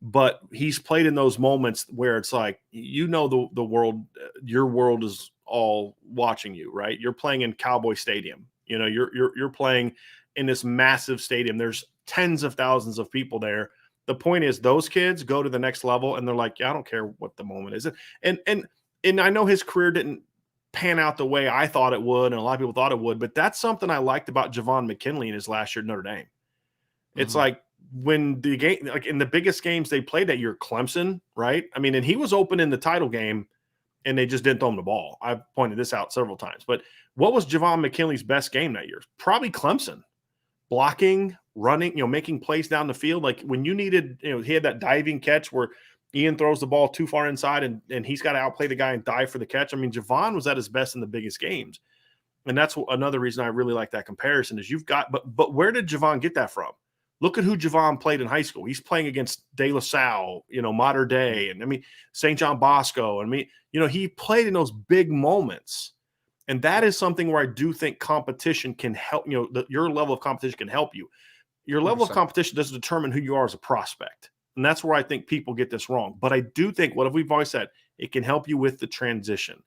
But he's played in those moments where it's like, the world, your world is all watching you, right? You're playing in Cowboy Stadium. You're playing in this massive stadium. There's tens of thousands of people there. The point is those kids go to the next level and they're like, yeah, I don't care what the moment is. And I know his career didn't pan out the way I thought it would, and a lot of people thought it would, but that's something I liked about Javon McKinley in his last year at Notre Dame. It's like when the game, like in the biggest games they played that year, Clemson, right? I mean, and he was open in the title game and they just didn't throw him the ball. I've pointed this out several times, but what was Javon McKinley's best game that year? Probably Clemson. Blocking, running, making plays down the field. Like when you needed, he had that diving catch where Ian throws the ball too far inside and he's got to outplay the guy and dive for the catch. I mean, Javon was at his best in the biggest games. And that's another reason I really like that comparison is but where did Javon get that from? Look at who Javon played in high school. He's playing against De La Salle, Mater Dei, and I mean, St. John Bosco. I mean, he played in those big moments. And that is something where I do think competition can help, your level of competition can help you. Your level 100%. Of competition doesn't determine who you are as a prospect. And that's where I think people get this wrong. But I do think, what have we always said? It can help you with the transition.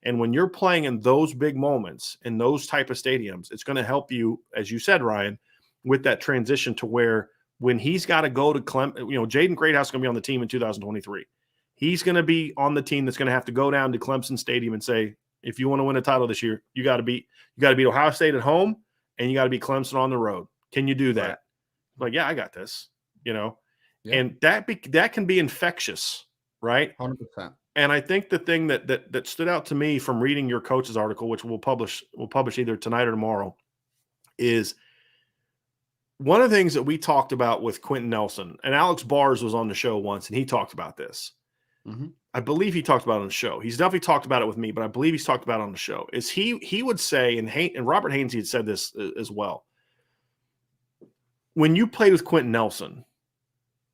And when you're playing in those big moments, in those type of stadiums, it's going to help you, as you said, Ryan, with that transition to where when he's got to go to Jaden Greathouse is going to be on the team in 2023. He's going to be on the team that's going to have to go down to Clemson Stadium and say, if you want to win a title this year, you got to beat Ohio State at home and you got to beat Clemson on the road. Can you do that? Right. Like, yeah, I got this, Yeah. And that can be infectious, right? 100%. And I think the thing that stood out to me from reading your coach's article, which we'll publish either tonight or tomorrow, is one of the things that we talked about with Quentin Nelson, and Alex Bars was on the show once, and he talked about this. Mm-hmm. I believe he talked about it on the show. He's definitely talked about it with me, but I believe he's talked about it on the show. Is he would say, and Robert Hainsey had said this as well. When you played with Quentin Nelson,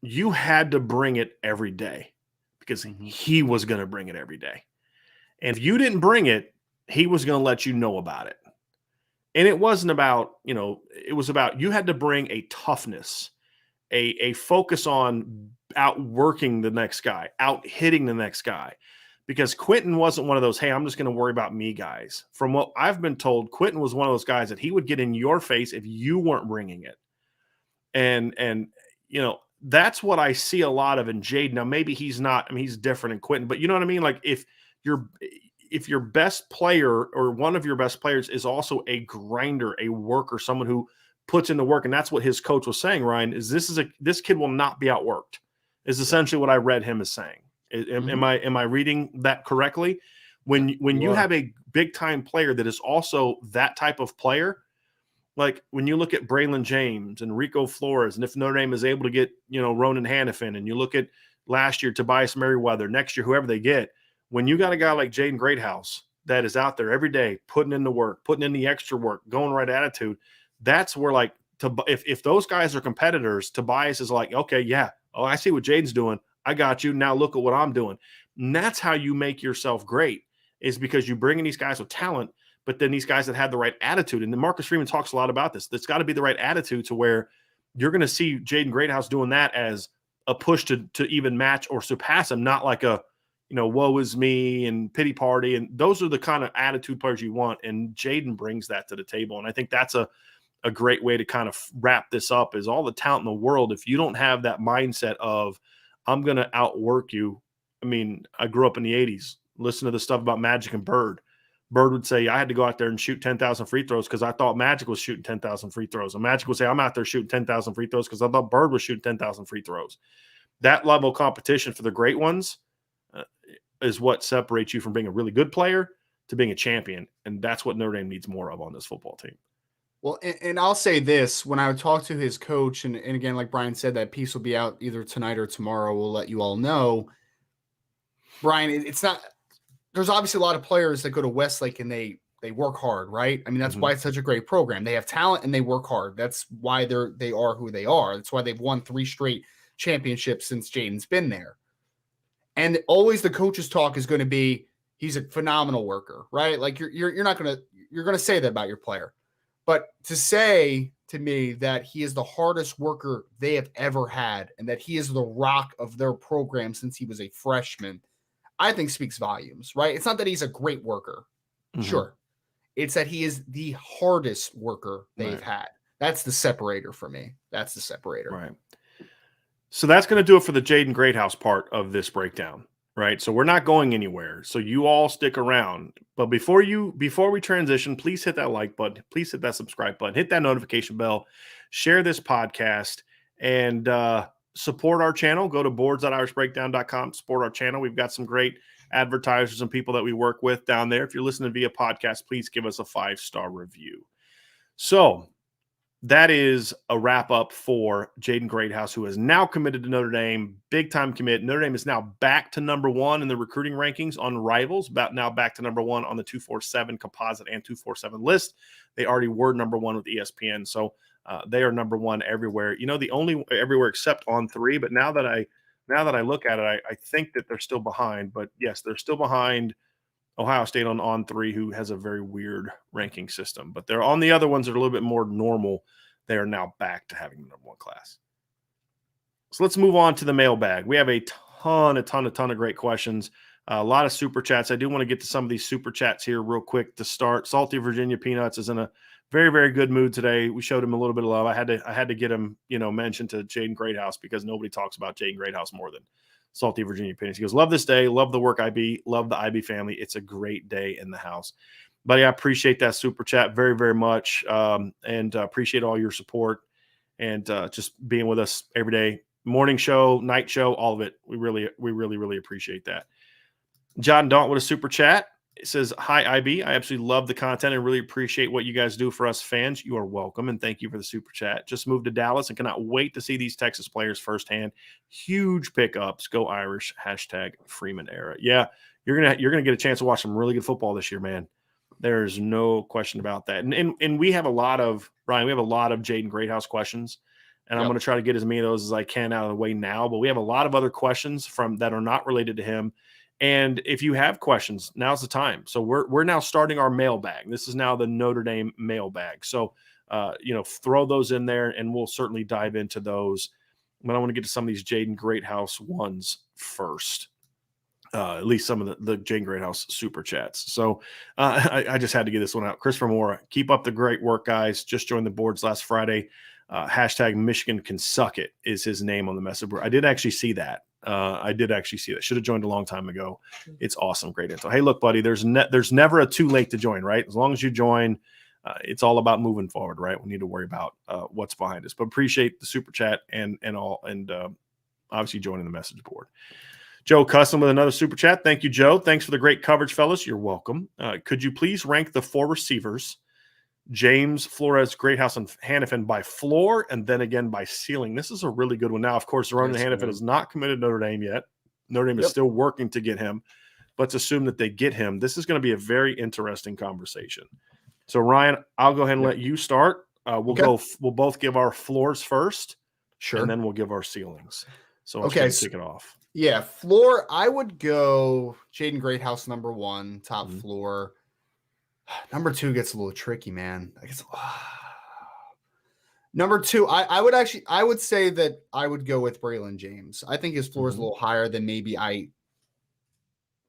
you had to bring it every day because he was going to bring it every day. And if you didn't bring it, he was going to let you know about it. And it wasn't about, it was about you had to bring a toughness, a focus on outworking the next guy, out hitting the next guy. Because Quentin wasn't one of those, hey, I'm just going to worry about me guys. From what I've been told, Quentin was one of those guys that he would get in your face if you weren't bringing it. And that's what I see a lot of in Jaden. Now, maybe he's not, he's different in Quentin, but you know what I mean? Like if your best player or one of your best players is also a grinder, a worker, someone who puts in the work, and that's what his coach was saying, Ryan, is this kid will not be outworked, is essentially what I read him as saying. Am I reading that correctly? When you have a big time player that is also that type of player, like when you look at Braylon James and Rico Flores, and if Notre Dame is able to get, Ronan Hannafin, and you look at last year, Tobias Merriweather, next year, whoever they get, when you got a guy like Jaden Greathouse that is out there every day, putting in the work, putting in the extra work, going right attitude, that's where if those guys are competitors, Tobias is like, okay, yeah, I see what Jaden's doing. I got you. Now look at what I'm doing. And that's how you make yourself great, is because you bring in these guys with talent, but then these guys that have the right attitude. And then Marcus Freeman talks a lot about this. That's got to be the right attitude to where you're going to see Jaden Greathouse doing that as a push to even match or surpass him, not like a, woe is me and pity party. And those are the kind of attitude players you want. And Jaden brings that to the table. And I think that's a great way to kind of wrap this up, is all the talent in the world. If you don't have that mindset of, I'm going to outwork you. I mean, I grew up in the 80s, listen to the stuff about Magic and Bird. Bird would say, I had to go out there and shoot 10,000 free throws because I thought Magic was shooting 10,000 free throws. And Magic would say, I'm out there shooting 10,000 free throws because I thought Bird was shooting 10,000 free throws. That level of competition for the great ones is what separates you from being a really good player to being a champion. And that's what Notre Dame needs more of on this football team. Well, and I'll say this, when I would talk to his coach, and again, like Brian said, that piece will be out either tonight or tomorrow. We'll let you all know. Brian, it's not, there's obviously a lot of players that go to Westlake and they work hard, right? I mean, that's why it's such a great program. They have talent and they work hard. That's why they are who they are. That's why they've won 3 straight championships since Jaden's been there. And always the coach's talk is going to be, he's a phenomenal worker, right? Like you're not going to say that about your player. But to say to me that he is the hardest worker they have ever had and that he is the rock of their program since he was a freshman, I think speaks volumes, right? It's not that he's a great worker. Sure. It's that he is the hardest worker they've had. That's the separator for me. That's the separator. Right. So that's going to do it for the Jaden Greathouse part of this breakdown, right? So we're not going anywhere. So you all stick around. But before we transition, please hit that like button. Please hit that subscribe button. Hit that notification bell. Share this podcast and support our channel. Go to boards.irishbreakdown.com. Support our channel. We've got some great advertisers and people that we work with down there. If you're listening via podcast, please give us a 5-star review. So that is a wrap up for Jaden Greathouse, who has now committed to Notre Dame, big time commit. Notre Dame is now back to number 1 in the recruiting rankings on Rivals, now back to number 1 on the 247 composite and 247 list. They already were number 1 with ESPN. So they are number 1 everywhere. The only everywhere except on 3. But now that I look at it, I think that they're still behind. But yes, they're still behind Ohio State on 3, who has a very weird ranking system. But they're on the other ones that are a little bit more normal. They are now back to having the number 1 class. So let's move on to the mailbag. We have a ton of great questions. A lot of super chats. I do want to get to some of these super chats here real quick to start. Salty Virginia Peanuts is in a very, very good mood today. We showed him a little bit of love. I had to get him, mentioned to Jaden Greathouse because nobody talks about Jaden Greathouse more than Salty Virginia Peanuts. He goes, love this day. Love the work IB. Love the IB family. It's a great day in the house. Buddy, I appreciate that super chat very, very much, and appreciate all your support and just being with us every day, morning show, night show, all of it. We really appreciate that. John Daunt with a super chat. It says, hi, IB. I absolutely love the content and really appreciate what you guys do for us fans. You are welcome, and thank you for the super chat. Just moved to Dallas and cannot wait to see these Texas players firsthand. Huge pickups. Go Irish. #Freeman era. Yeah, you're gonna get a chance to watch some really good football this year, man. There's no question about that. And we have a lot of, Ryan, Jaden Greathouse questions, and I'm going to try to get as many of those as I can out of the way now. But we have a lot of other questions that are not related to him. And if you have questions, now's the time. So we're now starting our mailbag. This is now the Notre Dame mailbag. So, throw those in there, and we'll certainly dive into those. But I want to get to some of these Jaden Greathouse ones first. At least some of the Jaden Greathouse super chats. So I just had to get this one out. Christopher Moore, keep up the great work, guys. Just joined the boards last Friday. #Michigan can suck it is his name on the message board. I did actually see that. Should have joined a long time ago. It's awesome. Great info. Hey, look, buddy, there's never a too late to join, right? As long as you join, it's all about moving forward, right? We need to worry about what's behind us. But appreciate the super chat and obviously joining the message board. Joe Custom with another super chat. Thank you, Joe. Thanks for the great coverage, fellas. You're welcome. Could you please rank the 4 receivers, James, Flores, Greathouse, and Hannafin by floor and then again by ceiling? This is a really good one. Now, of course, Ronan Hannafin is not committed to Notre Dame yet. Notre Dame is still working to get him. Let's assume that they get him. This is going to be a very interesting conversation. So, Ryan, I'll go ahead and let you start. We'll both give our floors first. Sure. And then we'll give our ceilings. So let's kick it off. Yeah, floor, I would go Jaden Greathouse number 1, top floor. Number 2 gets a little tricky, man. I guess number 2, I would say that I would go with Braylon James. I think his floor is a little higher than maybe I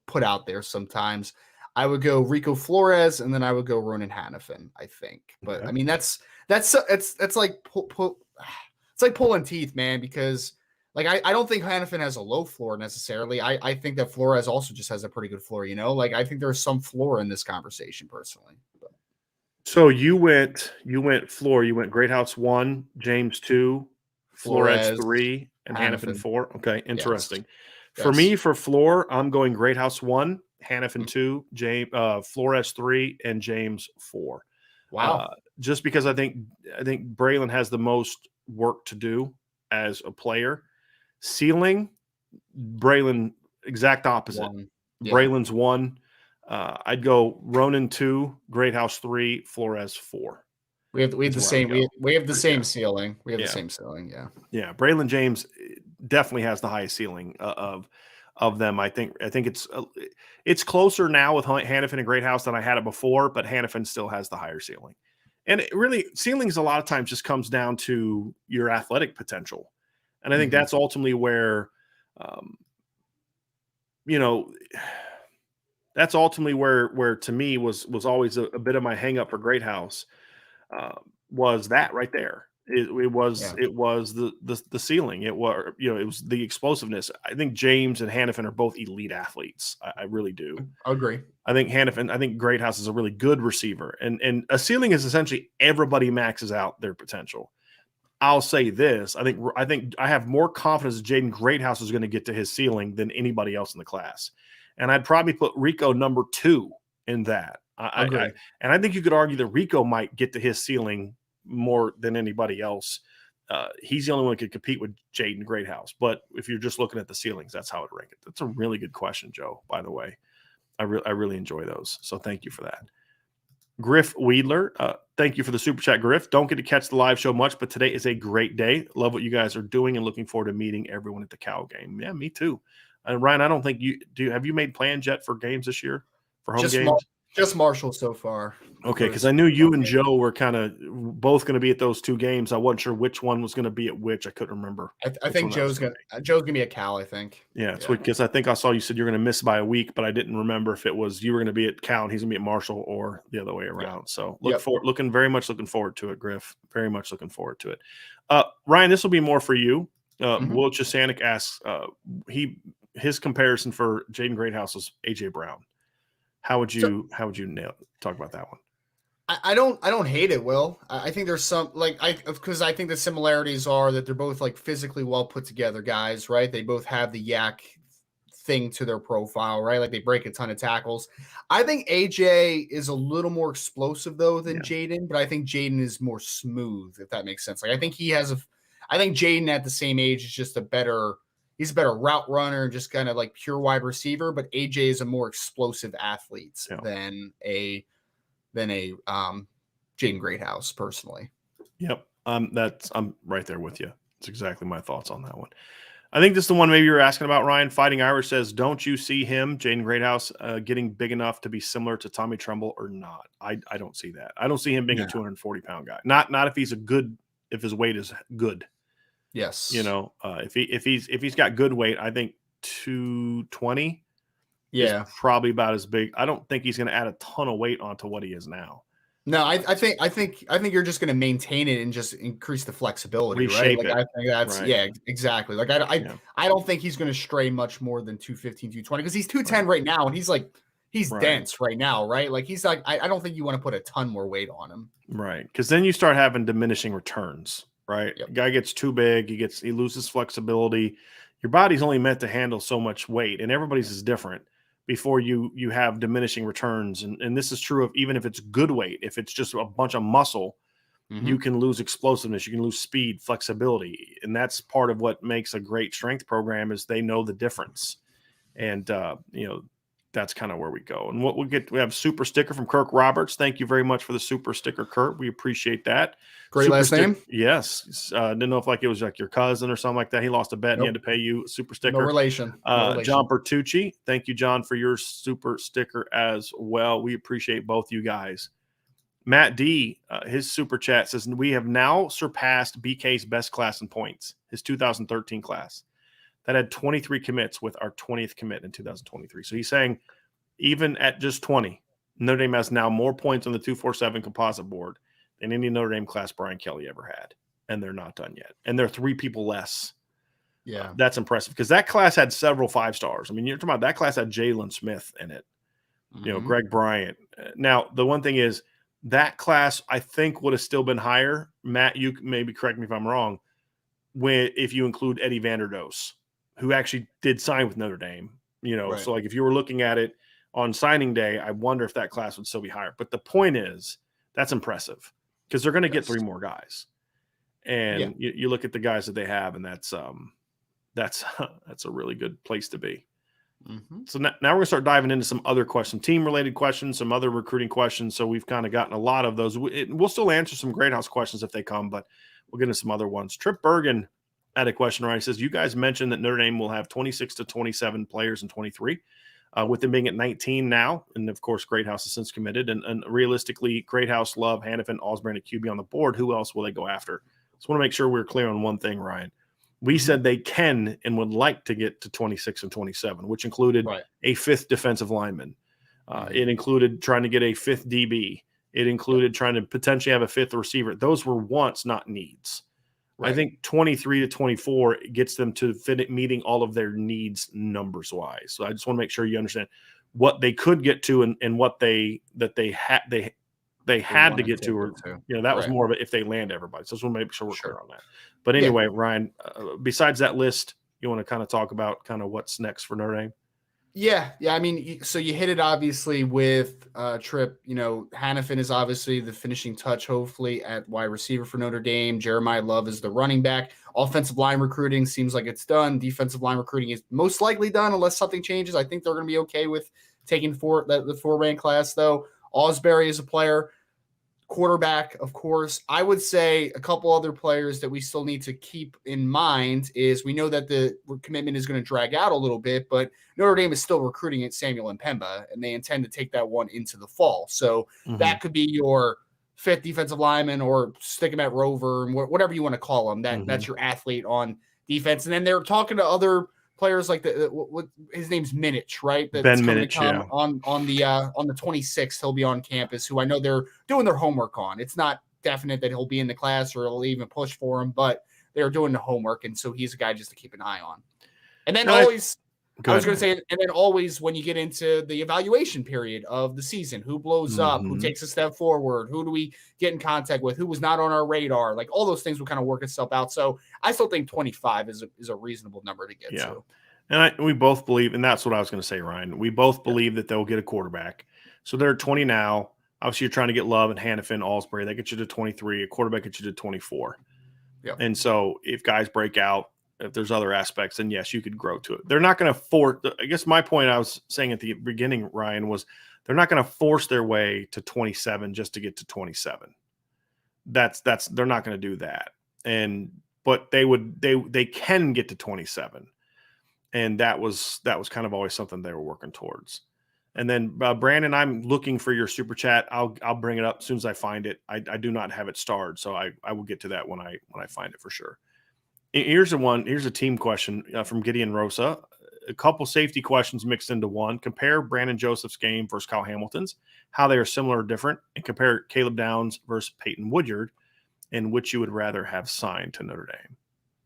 put out there sometimes. I would go Rico Flores, and then I would go Ronan Hannafin, I think. But I mean, it's like it's like pulling teeth, man, because like I don't think Hannafin has a low floor necessarily. I think that Flores also just has a pretty good floor, Like I think there's some floor in this conversation personally. But. So you went floor. You went Greathouse 1, James 2, Flores 3, and Hannafin 4. Okay, interesting. Yes. For me, for floor, I'm going Greathouse 1, Hannafin 2, Flores 3, and James 4. Wow. Just because I think Braylon has the most work to do as a player. Ceiling, Braylon, exact opposite. Braylon's 1. I'd go Ronan 2, Greathouse 3, Flores 4. We have the same ceiling. We have the same ceiling. Yeah. Yeah. Braylon James definitely has the highest ceiling of them. I think it's closer now with Hannafin and Greathouse than I had it before, but Hannafin still has the higher ceiling. And it really, ceilings a lot of times just comes down to your athletic potential. And I think that's ultimately where, that's ultimately where to me was always a bit of my hang up for Greathouse was that right there. It was the ceiling. It was it was the explosiveness. I think James and Hannafin are both elite athletes. I really do. I agree. I think Greathouse is a really good receiver, and a ceiling is essentially everybody maxes out their potential. I'll say this: I think I have more confidence that Jaden Greathouse is going to get to his ceiling than anybody else in the class, and I'd probably put Rico number 2 in that. And I think you could argue that Rico might get to his ceiling more than anybody else. He's the only one who could compete with Jaden Greathouse. But if you're just looking at the ceilings, that's how I'd rank it. That's a really good question, Joe, by the way. I really enjoy those. So thank you for that. Griff Weedler, thank you for the super chat, Griff. Don't get to catch the live show much, but today is a great day. Love what you guys are doing and looking forward to meeting everyone at the Cal game. Yeah, me too. Ryan, I don't think have you made plans yet for games this year, for home games? Just Marshall so far. Okay, because I knew you and Joe were kind of both going to be at those 2 games. I wasn't sure which one was going to be at which. I couldn't remember. I think Joe's gonna be at Cal. I think. Yeah, because I think I saw you said you're going to miss by a week, but I didn't remember if it was you were going to be at Cal and he's going to be at Marshall or the other way around. Yeah. So very much looking forward to it, Griff. Very much looking forward to it. Ryan, this will be more for you. Will Chesanik asks his comparison for Jaden Greathouse was AJ Brown. How would you talk about that one? I don't hate it, Will. I think there's some because I think the similarities are that they're both like physically well put together guys, right? They both have the yak thing to their profile, right? Like they break a ton of tackles. I think AJ is a little more explosive though than Jaden, but I think Jaden is more smooth, if that makes sense. Like I think Jaden at the same age is just he's a better route runner and just kind of like pure wide receiver, but AJ is a more explosive athlete than a Jaden Greathouse personally. Yep. I'm right there with you. It's exactly my thoughts on that one. I think this is the one maybe you're asking about, Ryan. Fighting Irish says, don't you see him, Jaden Greathouse, getting big enough to be similar to Tommy Tremble or not? I don't see that. I don't see him being a 240-pound guy. Not if if his weight is good. Yes. If he's got good weight, I think 220 is probably about as big. I don't think he's going to add a ton of weight onto what he is now. No, I think you're just going to maintain it and just increase the flexibility, reshape right? Like I think that's exactly. Like I don't think he's going to stray much more than 215, 220 because he's 210 right now and he's dense right now, right? Like he's like I don't think you want to put a ton more weight on him. Right. Because then you start having diminishing returns. Right. Yep. Guy gets too big. He loses flexibility. Your body's only meant to handle so much weight, and everybody's is different before you have diminishing returns. And this is true of even if it's good weight. If it's just a bunch of muscle, you can lose explosiveness. You can lose speed, flexibility. And that's part of what makes a great strength program is they know the difference. And, that's kind of where we go. And we have super sticker from Kirk Roberts. Thank you very much for the super sticker, Kurt. We appreciate that. Great last name. Yes. Didn't know if it was like your cousin or something like that. He lost a bet and he had to pay you a super sticker. No relation. John Bertucci. Thank you, John, for your super sticker as well. We appreciate both you guys. Matt D, his super chat says, we have now surpassed BK's best class in points, his 2013 class. That had 23 commits with our 20th commit in 2023. So he's saying even at just 20, Notre Dame has now more points on the 247 composite board than any Notre Dame class Brian Kelly ever had. And they're not done yet. And they're 3 people less. Yeah. That's impressive because that class had several 5-stars. I mean, you're talking about that class had Jalen Smith in it, Greg Bryant. Now, the one thing is that class, I think, would have still been higher. Matt, you maybe correct me if I'm wrong, if you include Eddie Vanderdoes, who actually did sign with Notre Dame, right. So like if you were looking at it on signing day, I wonder if that class would still be higher. But the point is that's impressive because they're going to get 3 more guys. And you look at the guys that they have, and that's a really good place to be. Mm-hmm. So now we're going to start diving into some other questions, team-related questions, some other recruiting questions. So we've kind of gotten a lot of those. We'll still answer some Greathouse questions if they come, but we'll get into some other ones. Trip Bergen had a question, right? He says, you guys mentioned that Notre Dame will have 26 to 27 players in 23, with them being at 19 now. And, of course, Greathouse has since committed. And realistically, Greathouse, Love, Hannafin, Osborne, and QB on the board. Who else will they go after? Just want to make sure we're clear on one thing, Ryan. We said they can and would like to get to 26 and 27, which included a 5th defensive lineman. It included trying to get a 5th DB. It included trying to potentially have a fifth receiver. Those were wants, not needs. Right. I think 23 to 24 gets them to meeting all of their needs numbers wise. So I just want to make sure you understand what they could get to and what they had to get to, or that was more of it if they land everybody. So I just want to make sure we're clear on that. But anyway, Ryan, besides that list, you want to kind of talk about kind of what's next for Notre Dame? Yeah. I mean, so you hit it obviously with Tripp. Hannafin is obviously the finishing touch, hopefully, at wide receiver for Notre Dame. Jeremiah Love is the running back. Offensive line recruiting seems like it's done. Defensive line recruiting is most likely done unless something changes. I think they're going to be okay with taking the 4-rank class, though. Ausberry is a player. Quarterback, of course. I would say a couple other players that we still need to keep in mind is we know that the commitment is going to drag out a little bit, but Notre Dame is still recruiting at Samuel Mpemba, and they intend to take that one into the fall. So that could be your fifth defensive lineman, or stick him at Rover, whatever you want to call him. That's your athlete on defense. And then they're talking to other players like what his name's Minich, right? That's Ben going Minich, to come on the 26th. He'll be on campus, who I know they're doing their homework on. It's not definite that he'll be in the class or he'll even push for him, but they're doing the homework, and so he's a guy just to keep an eye on. And then always when you get into the evaluation period of the season, who blows up, who takes a step forward, who do we get in contact with, who was not on our radar, like all those things will kind of work itself out. So I still think 25 is a reasonable number to get to. And we both believe, and that's what I was going to say, Ryan, we both believe that they'll get a quarterback. So they're 20 now. Obviously, you're trying to get Love and Hannafin, Ausberry. That gets you to 23. A quarterback gets you to 24. Yep. And so if guys break out, if there's other aspects, then yes, you could grow to it. They're not going to force. I guess my point I was saying at the beginning, Ryan, was they're not going to force their way to 27 just to get to 27. They're not going to do that. But they can get to 27, and that was kind of always something they were working towards. And then Brandon, I'm looking for your super chat. I'll bring it up as soon as I find it. I do not have it starred, so I will get to that when I find it for sure. Here's a team question from Gideon Rosa. A couple safety questions mixed into one. Compare Brandon Joseph's game versus Kyle Hamilton's, how they are similar or different, and compare Caleb Downs versus Peyton Woodyard, and which you would rather have signed to Notre Dame.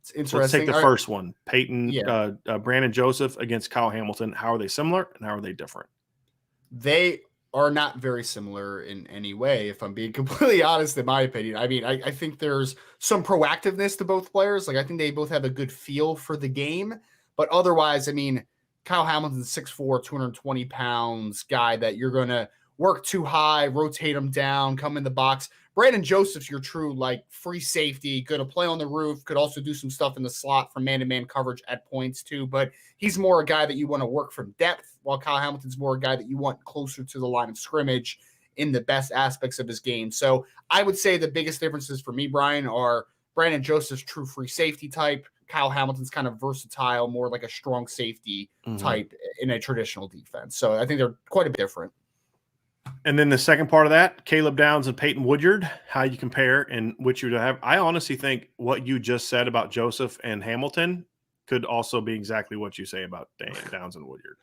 It's interesting. So let's take the first one. Brandon Joseph against Kyle Hamilton. How are they similar and how are they different? They are not very similar in any way, if I'm being completely honest, in my opinion. I mean, I think there's some proactiveness to both players. Like, I think they both have a good feel for the game, but otherwise, I mean, Kyle Hamilton's 6'4", 220 pounds guy that you're going to work too high, rotate him down, come in the box. Brandon Joseph's your true, like, free safety, going to play on the roof, could also do some stuff in the slot for man-to-man coverage at points too, but he's more a guy that you want to work from depth, while Kyle Hamilton's more a guy that you want closer to the line of scrimmage in the best aspects of his game. So I would say the biggest differences for me, Brian, are Brandon Joseph's true free safety type, Kyle Hamilton's kind of versatile, more like a strong safety type in a traditional defense. So I think they're quite a bit different. And then the second part of that, Caleb Downs and Peyton Woodyard, how you compare and which you would have. I honestly think what you just said about Joseph and Hamilton could also be exactly what you say about Downs and Woodyard.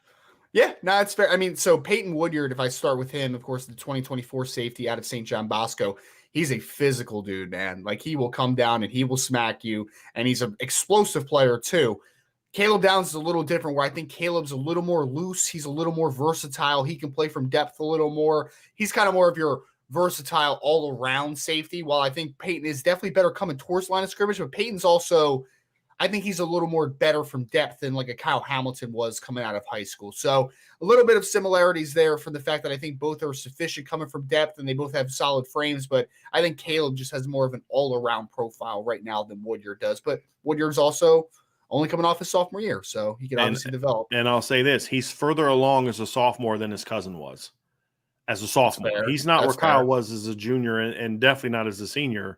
Yeah, no, it's fair. I mean, so Peyton Woodyard, if I start with him, of course, the 2024 safety out of St. John Bosco, he's a physical dude, man. Like, he will come down and he will smack you, and he's an explosive player too. Caleb Downs is a little different, where I think Caleb's a little more loose. He's a little more versatile. He can play from depth a little more. He's kind of more of your versatile all-around safety, while I think Peyton is definitely better coming towards line of scrimmage, but Peyton's also, I think he's a little more better from depth than like a Kyle Hamilton was coming out of high school. So a little bit of similarities there from the fact that I think both are sufficient coming from depth and they both have solid frames, but I think Caleb just has more of an all-around profile right now than Woodyard does. But Woodyard's also only coming off his sophomore year, so he can obviously develop. And I'll say this, he's further along as a sophomore than his cousin was as a sophomore. He's not where Kyle was as a junior and definitely not as a senior.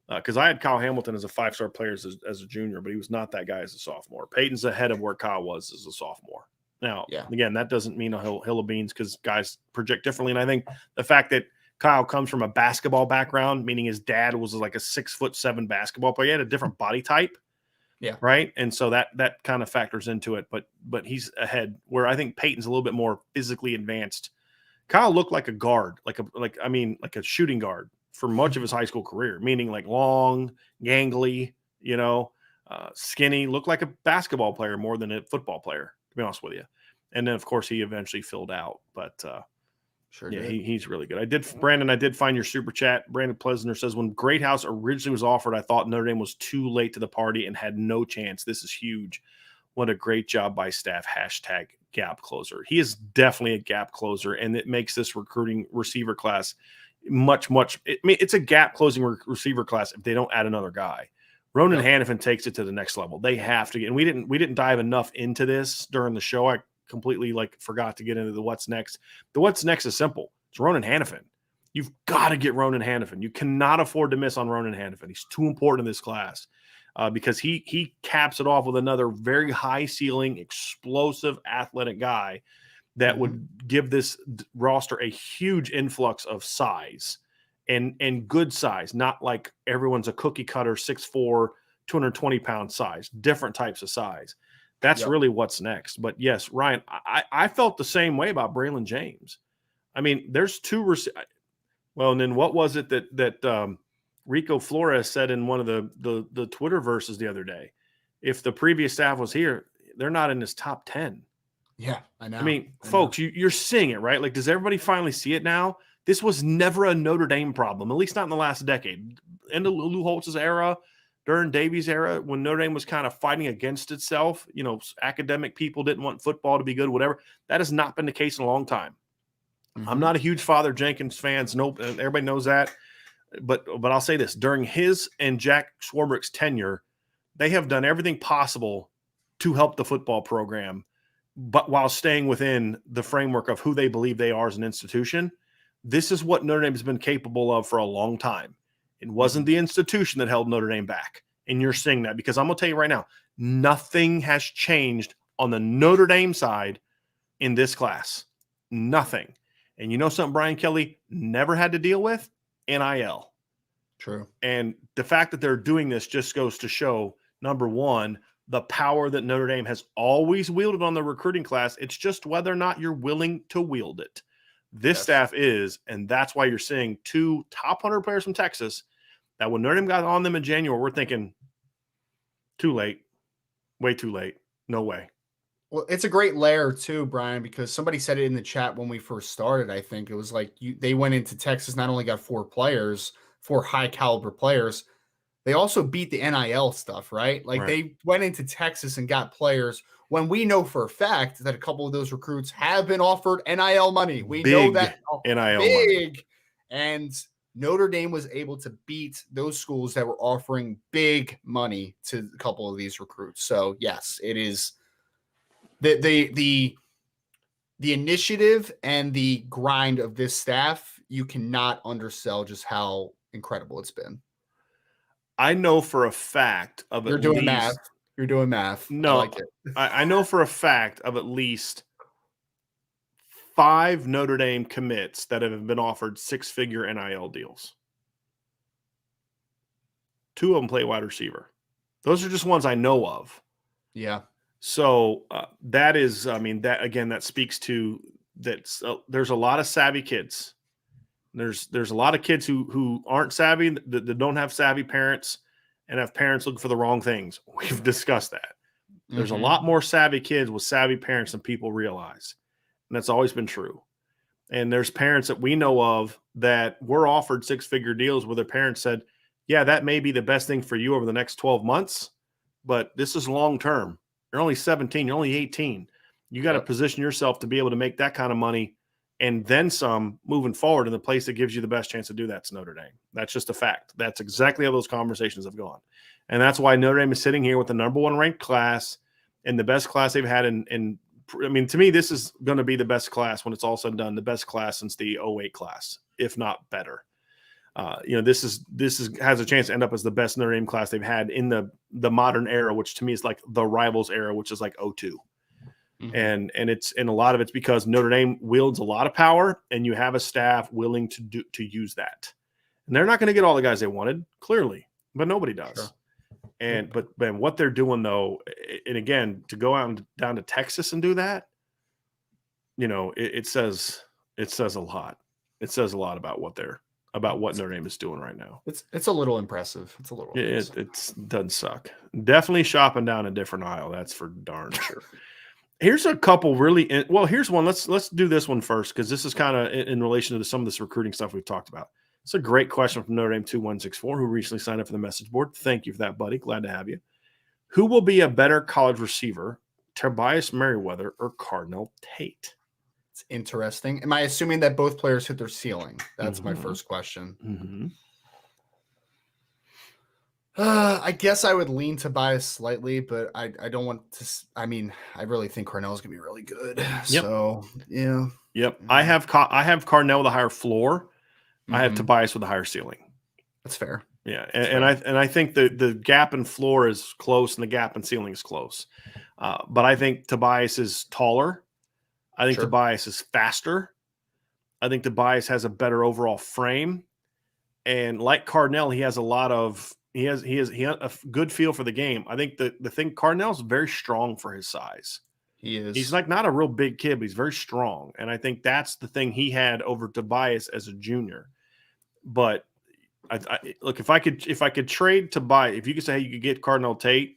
Because I had Kyle Hamilton as a 5-star player as a junior, but he was not that guy as a sophomore. Peyton's ahead of where Kyle was as a sophomore. Now, again, that doesn't mean a hill of beans because guys project differently. And I think the fact that Kyle comes from a basketball background, meaning his dad was like a 6'7" basketball player, he had a different body type. Yeah. Right. And so that kind of factors into it. But he's ahead, where I think Peyton's a little bit more physically advanced Kyle looked like a guard, like a shooting guard for much of his high school career, meaning like long, gangly, skinny, looked like a basketball player more than a football player, to be honest with you. And then, of course, he eventually filled out. But, he's really good. I did find your super chat. Brandon Plesner says, when Greathouse originally was offered, I thought Notre Dame was too late to the party and had no chance. This is huge. What a great job by staff. # gap closer. He is definitely a gap closer, and it makes this recruiting receiver class much. It's a gap closing receiver class if they don't add another guy. Ronan Hannafin takes it to the next level. They have to get, and we didn't dive enough into this during the show. I completely forgot to get into the what's next. The what's next is simple. It's Ronan Hannafin. You've got to get Ronan Hannafin. You cannot afford to miss on Ronan Hannafin. He's too important in this class. Because he caps it off with another very high ceiling, explosive, athletic guy that would give this roster a huge influx of size and good size, not like everyone's a cookie cutter, 6'4", 220-pound size, different types of size. That's really what's next. But yes, Ryan, I felt the same way about Braylon James. I mean, there's two well, and then what was it that Rico Flores said in one of the Twitter verses the other day? If the previous staff was here, they're not in his top 10. Yeah, I know. I mean, folks, you're seeing it, right? Like, does everybody finally see it now? This was never a Notre Dame problem, at least not in the last decade. End of Lou Holtz's era, during Davies' era, when Notre Dame was kind of fighting against itself, academic people didn't want football to be good, whatever. That has not been the case in a long time. I'm not a huge Father Jenkins fan. Nope, everybody knows that. But I'll say this, during his and Jack Swarbrick's tenure, they have done everything possible to help the football program, but while staying within the framework of who they believe they are as an institution. This is what Notre Dame has been capable of for a long time. It wasn't the institution that held Notre Dame back. And you're seeing that, because I'm going to tell you right now, nothing has changed on the Notre Dame side in this class. Nothing. And you know something Brian Kelly never had to deal with? NIL. True. And the fact that they're doing this just goes to show, number one, the power that Notre Dame has always wielded on the recruiting class. It's just whether or not you're willing to wield it. This staff is, and that's why you're seeing 2 top 100 players from Texas that when Notre Dame got on them in January, we're thinking, too late, way too late, no way. Well, it's a great layer too, Brian, because somebody said it in the chat when we first started. I think it was like they went into Texas, not only got 4 high caliber players, they also beat the NIL stuff, right? Like they went into Texas and got players when we know for a fact that a couple of those recruits have been offered NIL money. We know that NIL big money. And Notre Dame was able to beat those schools that were offering big money to a couple of these recruits. So yes, it is the initiative and the grind of this staff. You cannot undersell just how incredible it's been. I know for a fact of You're doing math. You're doing math. No, I like it. I know for a fact of at least 5 Notre Dame commits that have been offered 6-figure NIL deals. 2 of them play wide receiver. Those are just ones I know of. Yeah. So that is, that speaks to that. There's a lot of savvy kids. There's a lot of kids who aren't savvy, that don't have savvy parents, and have parents looking for the wrong things. We've discussed that. There's a lot more savvy kids with savvy parents than people realize. And that's always been true. And there's parents that we know of that were offered 6-figure deals where their parents said, yeah, that may be the best thing for you over the next 12 months, but this is long-term. You're only 17. You're only 18. You got to position yourself to be able to make that kind of money and then some moving forward in the place that gives you the best chance to do that's Notre Dame. That's just a fact. That's exactly how those conversations have gone. And that's why Notre Dame is sitting here with the number 1 ranked class and the best class they've had to me, this is going to be the best class when it's all said and done, the best class since the 08 class, if not better. This has a chance to end up as the best Notre Dame class they've had in the modern era, which to me is like the rivals era, which is like 02. And a lot of it's because Notre Dame wields a lot of power, and you have a staff willing to use that. And they're not going to get all the guys they wanted, clearly, but nobody does. Sure. And but what they're doing though, and again, to go out down to Texas and do that, it says It says a lot. It says a lot about what Notre Dame is doing right now. It's a little impressive. It's a little. It doesn't suck. Definitely shopping down a different aisle. That's for darn sure. Here's a couple really. Well, here's one. Let's do this one first because this is kind of in relation to some of this recruiting stuff we've talked about. It's a great question from Notre Dame 2164 who recently signed up for the message board. Thank you for that, buddy. Glad to have you. Who will be a better college receiver, Tobias Merriweather or Cardinal Tate? It's interesting. Am I assuming that both players hit their ceiling? That's my first question. Mm-hmm. I guess I would lean Tobias slightly, but I don't want to. I mean, I really think Cornell's gonna be really good. Yep. So yeah. Yep. I have Cornell with a higher floor. I have Tobias with a higher ceiling. That's fair. Yeah, and I think the gap in floor is close and the gap in ceiling is close. But I think Tobias is taller. I think Tobias is faster. I think Tobias has a better overall frame. And like Cardinal, he has a good feel for the game. I think the thing, Cardinal's very strong for his size. He is. He's like not a real big kid, but he's very strong. And I think that's the thing he had over Tobias as a junior. But I look, if I could trade Tobias, if you could say, hey, you could get Cardinal Tate,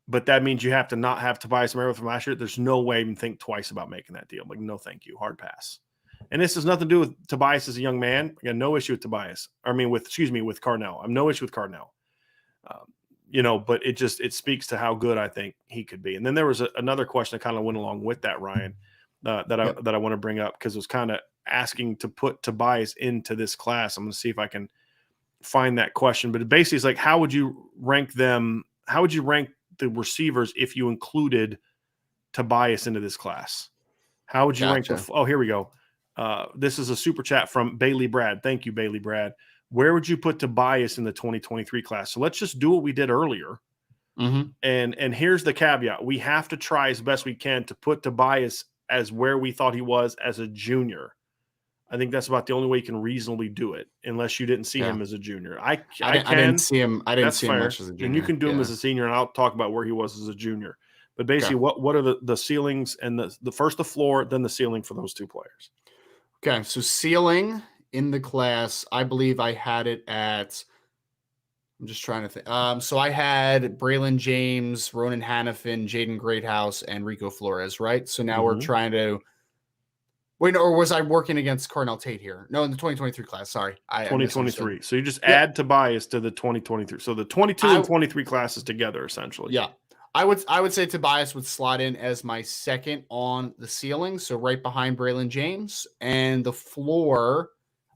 but that means you have to not have Tobias Merriweather from last year, there's no way I even think twice about making that deal. I'm like, no, thank you. Hard pass. And this has nothing to do with Tobias as a young man. I got no issue with Tobias. With Cardinal. I'm no issue with Cardinal. But it speaks to how good I think he could be. And then there was another question that kind of went along with that, Ryan, that I want to bring up because it was kind of asking to put Tobias into this class. I'm going to see if I can find that question. But it basically is like, how would you rank them? How would you rank the receivers if you included Tobias into this class? How would you rank the? Oh, here we go. This is a super chat from Bailey Brad. Thank you, Bailey Brad. Where would you put Tobias in the 2023 class? So let's just do what we did earlier. Mm-hmm. And here's the caveat. We have to try as best we can to put Tobias as where we thought he was as a junior. I think that's about the only way you can reasonably do it, unless you didn't see him as a junior. I didn't see him. I didn't see him much as a junior. And you can do him as a senior, and I'll talk about where he was as a junior. But basically, what are the ceilings and the first the floor, then the ceiling for those two players? Okay, so ceiling in the class, I believe I had it at. I'm just trying to think. So I had Braylon James, Ronan Hannafin, Jaden Greathouse, and Rico Flores, right? So now we're trying to. Wait, or was I working against Cardinal Tate here? No, in the 2023 class. Sorry. 2023. So you just add Tobias to the 2023. So the 22 and 23 classes together, essentially. Yeah. I would say Tobias would slot in as my second on the ceiling, so right behind Braylon James. And the floor,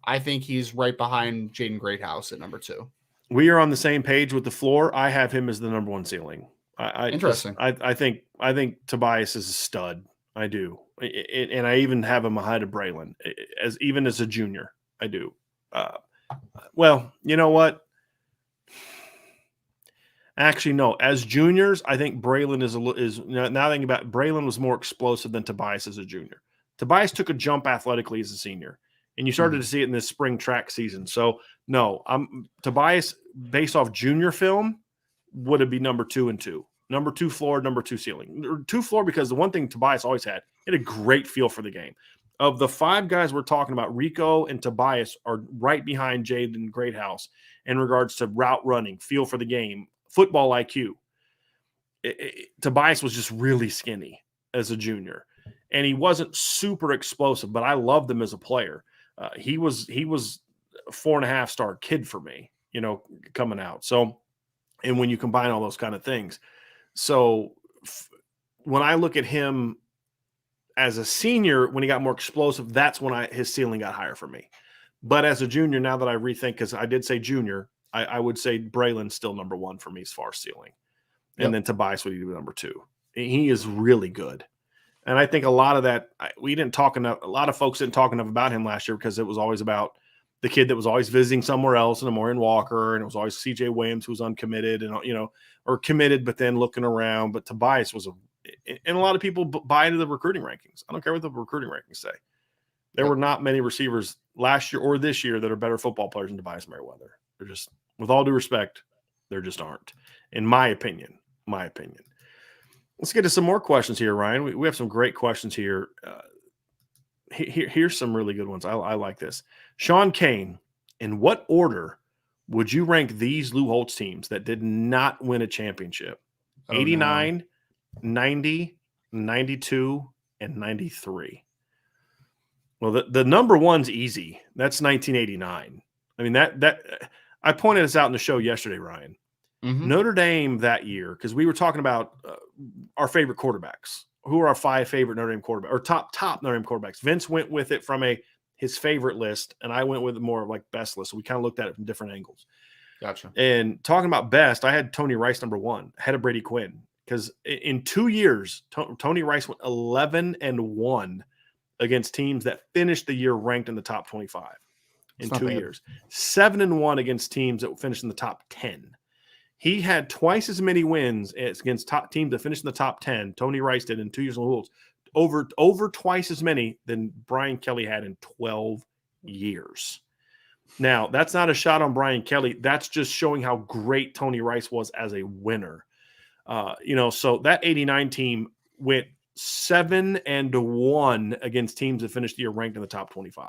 I think he's right behind Jaden Greathouse at number 2. We are on the same page with the floor. I have him as the number 1 ceiling. Interesting. I think Tobias is a stud. I do. And I even have him ahead of Braylon, even as a junior. I do. Well, you know what? Actually, no. As juniors, I think Braylon is now thinking about it, Braylon was more explosive than Tobias as a junior. Tobias took a jump athletically as a senior, and you started to see it in this spring track season. So, no, Tobias, based off junior film, would it be number 2 and 2? Number 2 floor, number 2 ceiling. 2 floor because the one thing Tobias always had, he had a great feel for the game. Of the 5 guys we're talking about, Rico and Tobias are right behind Jaden Greathouse in regards to route running, feel for the game, football IQ. Tobias was just really skinny as a junior, and he wasn't super explosive, but I loved him as a player. He was a 4.5-star kid for me, coming out. So, and when you combine all those kind of things. So when I look at him as a senior, when he got more explosive, that's when his ceiling got higher for me. But as a junior, now that I rethink, because I did say junior, I would say Braylon's still number 1 for me as far as ceiling. And then Tobias would be number 2. He is really good. And I think a lot of that, a lot of folks didn't talk enough about him last year because it was always about the kid that was always visiting somewhere else, and Amorian Walker, and it was always CJ Williams who was uncommitted and, or committed, but then looking around. But Tobias and a lot of people buy into the recruiting rankings. I don't care what the recruiting rankings say. There were not many receivers last year or this year that are better football players than Tobias Merriweather. They're just, with all due respect, there just aren't, in my opinion. Let's get to some more questions here, Ryan. We have some great questions here. here's some really good ones. I like this. Sean Kane, in what order would you rank these Lou Holtz teams that did not win a championship? 89, 90, 92, and 93. Well, the number one's easy. That's 1989. I mean, that I pointed this out in the show yesterday, Ryan. Mm-hmm. Notre Dame that year, because we were talking about our favorite quarterbacks. Who are our 5 favorite Notre Dame quarterbacks, or top Notre Dame quarterbacks? Vince went with it from his favorite list, and I went with it more like best list. So we kind of looked at it from different angles. Gotcha. And talking about best, I had Tony Rice number 1, ahead of Brady Quinn, because in 2 years, Tony Rice went 11-1 against teams that finished the year ranked in the top 25 in 2 years. 7-1 against teams that finished in the top 10. He had twice as many wins against top teams that finished in the top 10. Tony Rice did in 2 years in the Wolves, over twice as many than Brian Kelly had in 12 years. Now, that's not a shot on Brian Kelly. That's just showing how great Tony Rice was as a winner. So that 89 team went 7-1 against teams that finished the year ranked in the top 25.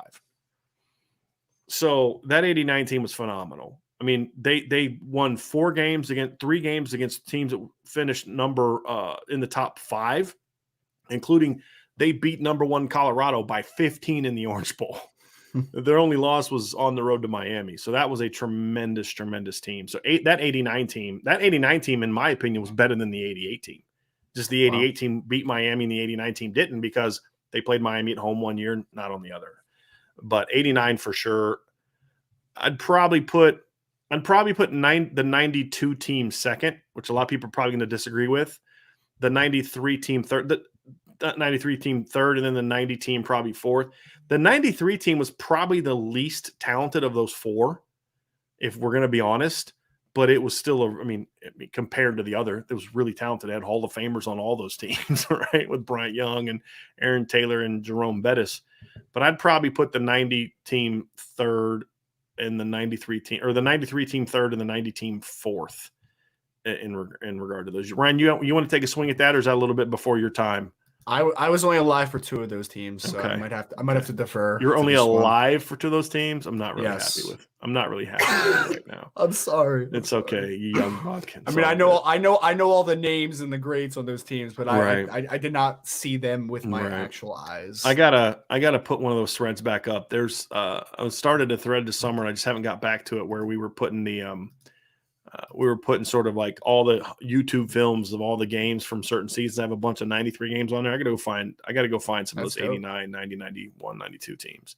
So that 89 team was phenomenal. I mean, they won 3 games against teams that finished in the top 5, including they beat number 1 Colorado by 15 in the Orange Bowl. Their only loss was on the road to Miami. So that was a tremendous, tremendous team. So that 89 team, in my opinion, was better than the 88 team. Just the 88 team beat Miami and the 89 team didn't, because they played Miami at home one year, not on the other. But 89 for sure. I'd probably put the 92 team second, which a lot of people are probably going to disagree with. The 93 team third, the 93 team third, and then the 90 team probably fourth. The 93 team was probably the least talented of those 4, if we're going to be honest. But it was still, compared to the other, it was really talented. They had Hall of Famers on all those teams, right? With Bryant Young and Aaron Taylor and Jerome Bettis. But I'd probably put the 90 team third and the 93 team, or the 93 team third and the 90 team fourth in regard to those. Ryan, you want to take a swing at that, or is that a little bit before your time? I was only alive for 2 of those teams, so okay. I might have to defer. You're only alive for 2 of those teams? I'm not really happy with right now. I'm sorry. It's okay, you young buck. I mean, I know all the names and the grades on those teams, but I did not see them with my actual eyes. I gotta put one of those threads back up. There's I started a thread this summer, and I just haven't got back to it, where we were putting sort of like all the YouTube films of all the games from certain seasons. I have a bunch of 93 games on there. I got to go find some of those 89, 90, 91, 92 teams.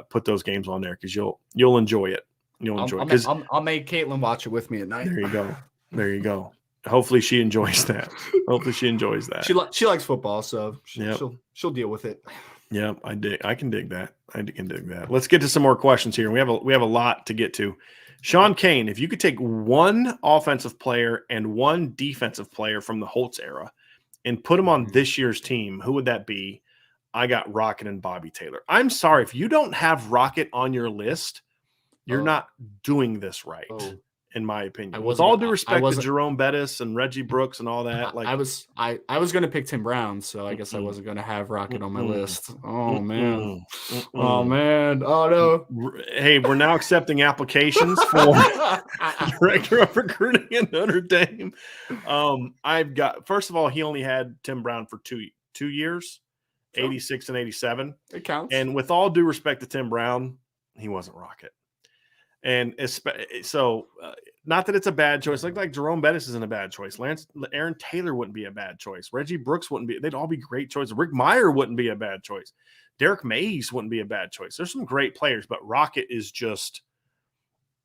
Put those games on there, because you'll enjoy it. You'll enjoy it. I'll make Caitlin watch it with me at night. There you go. Hopefully she enjoys that. She likes football, so she'll deal with it. Yeah, I can dig that. Let's get to some more questions here. We have a lot to get to. Sean Kane, if you could take one offensive player and one defensive player from the Holtz era and put them on this year's team, who would that be? I got Rocket and Bobby Taylor. I'm sorry, if you don't have Rocket on your list, you're not doing this right, in my opinion. With all due respect to Jerome Bettis and Reggie Brooks and all that. I was going to pick Tim Brown, so I guess I wasn't going to have Rocket on my list. Oh, man. Oh, man. Oh, no. Hey, we're now accepting applications for Director of Recruiting in Notre Dame. First of all, he only had Tim Brown for two years, 86 and 87. It counts. And with all due respect to Tim Brown, he wasn't Rocket. And so, not that it's a bad choice. Like Jerome Bettis isn't a bad choice. Aaron Taylor wouldn't be a bad choice. Reggie Brooks wouldn't be. They'd all be great choices. Rick Meyer wouldn't be a bad choice. Derek Mays wouldn't be a bad choice. There's some great players, but Rocket is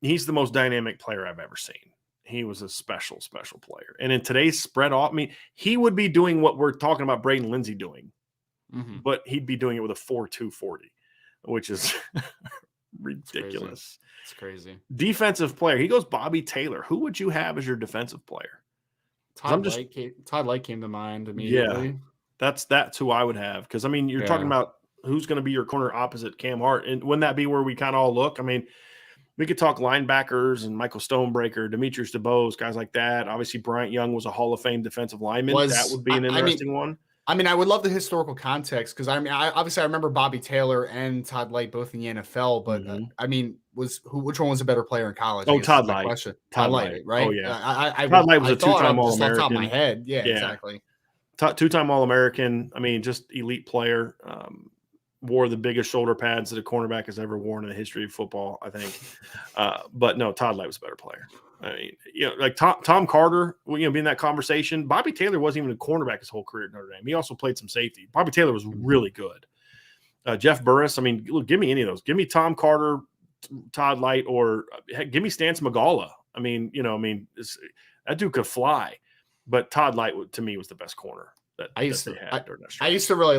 he's the most dynamic player I've ever seen. He was a special, special player. And in today's spread off, he would be doing what we're talking about Braden Lindsay doing, but he'd be doing it with a 4.2 40, which is ridiculous. It's crazy. Defensive player. He goes Bobby Taylor. Who would you have as your defensive player? Todd Light came to mind immediately. Yeah, that's who I would have. Because, you're talking about who's going to be your corner opposite Cam Hart. And wouldn't that be where we kind of all look? We could talk linebackers and Michael Stonebreaker, Demetrius DeBose, guys like that. Obviously, Bryant Young was a Hall of Fame defensive lineman. That would be an interesting one. I mean, I would love the historical context because I mean, obviously I remember Bobby Taylor and Todd Light both in the NFL, but I mean, which one was a better player in college? I Oh, guess Todd is my Light. question. Todd Todd Light. Light, right? Oh, yeah. I Todd Light was I a thought two-time of just off the top of my All-American. head. Yeah, Yeah. exactly. Two-time All-American. I mean, just elite player. Wore the biggest shoulder pads that a cornerback has ever worn in the history of football, I think. But no, Todd Light was a better player. I mean, like Tom Carter, being in that conversation. Bobby Taylor wasn't even a cornerback his whole career at Notre Dame. He also played some safety. Bobby Taylor was really good. Jeff Burris, I mean, look, give me any of those. Give me Tom Carter, Todd Light, or heck, give me Stance Magala. I mean, that dude could fly. But Todd Light, to me, was the best corner. I used to really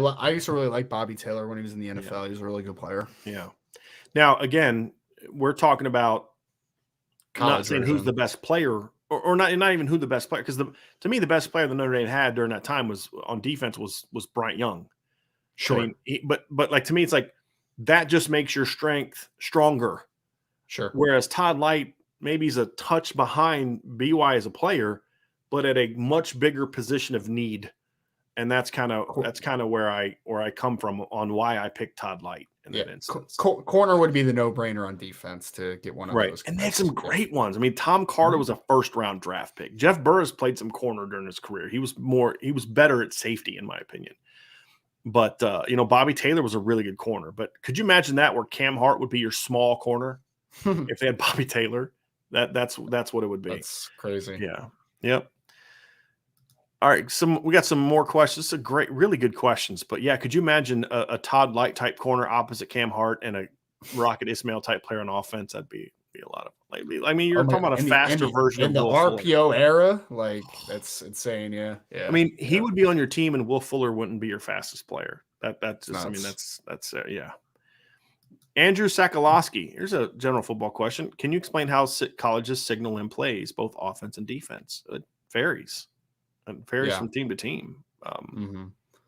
like Bobby Taylor when he was in the NFL. Yeah. He was a really good player. Yeah. Now, again, we're talking about not saying who's the best player, or not even who the best player, because to me the best player that Notre Dame had during that time was on defense was Bryant Young. Sure. I mean, but like to me, it's like that just makes your strength stronger. Sure. Whereas Todd Light maybe he's a touch behind BY as a player, but at a much bigger position of need. And that's kind of where I come from on why I picked Todd Light in that instance. Corner would be the no-brainer on defense to get one of those. And they had some great ones. I mean, Tom Carter was a first-round draft pick. Jeff Burris played some corner during his career. He was better at safety, in my opinion. But Bobby Taylor was a really good corner. But could you imagine that where Cam Hart would be your small corner if they had Bobby Taylor? That's what it would be. That's crazy. Yeah. Yep. All right, we got some more questions. This is really good questions. But yeah, could you imagine a Todd Light type corner opposite Cam Hart and a Rocket Ismail type player on offense? That'd be a lot of. I mean, you're talking about a faster version of the RPO era. Like that's insane. Yeah. I mean, he would be on your team, and Will Fuller wouldn't be your fastest player. That's just. I mean, that's yeah. Andrew Sakalowski. Here's a general football question. Can you explain how colleges signal in plays, both offense and defense? It varies. It varies from team to team.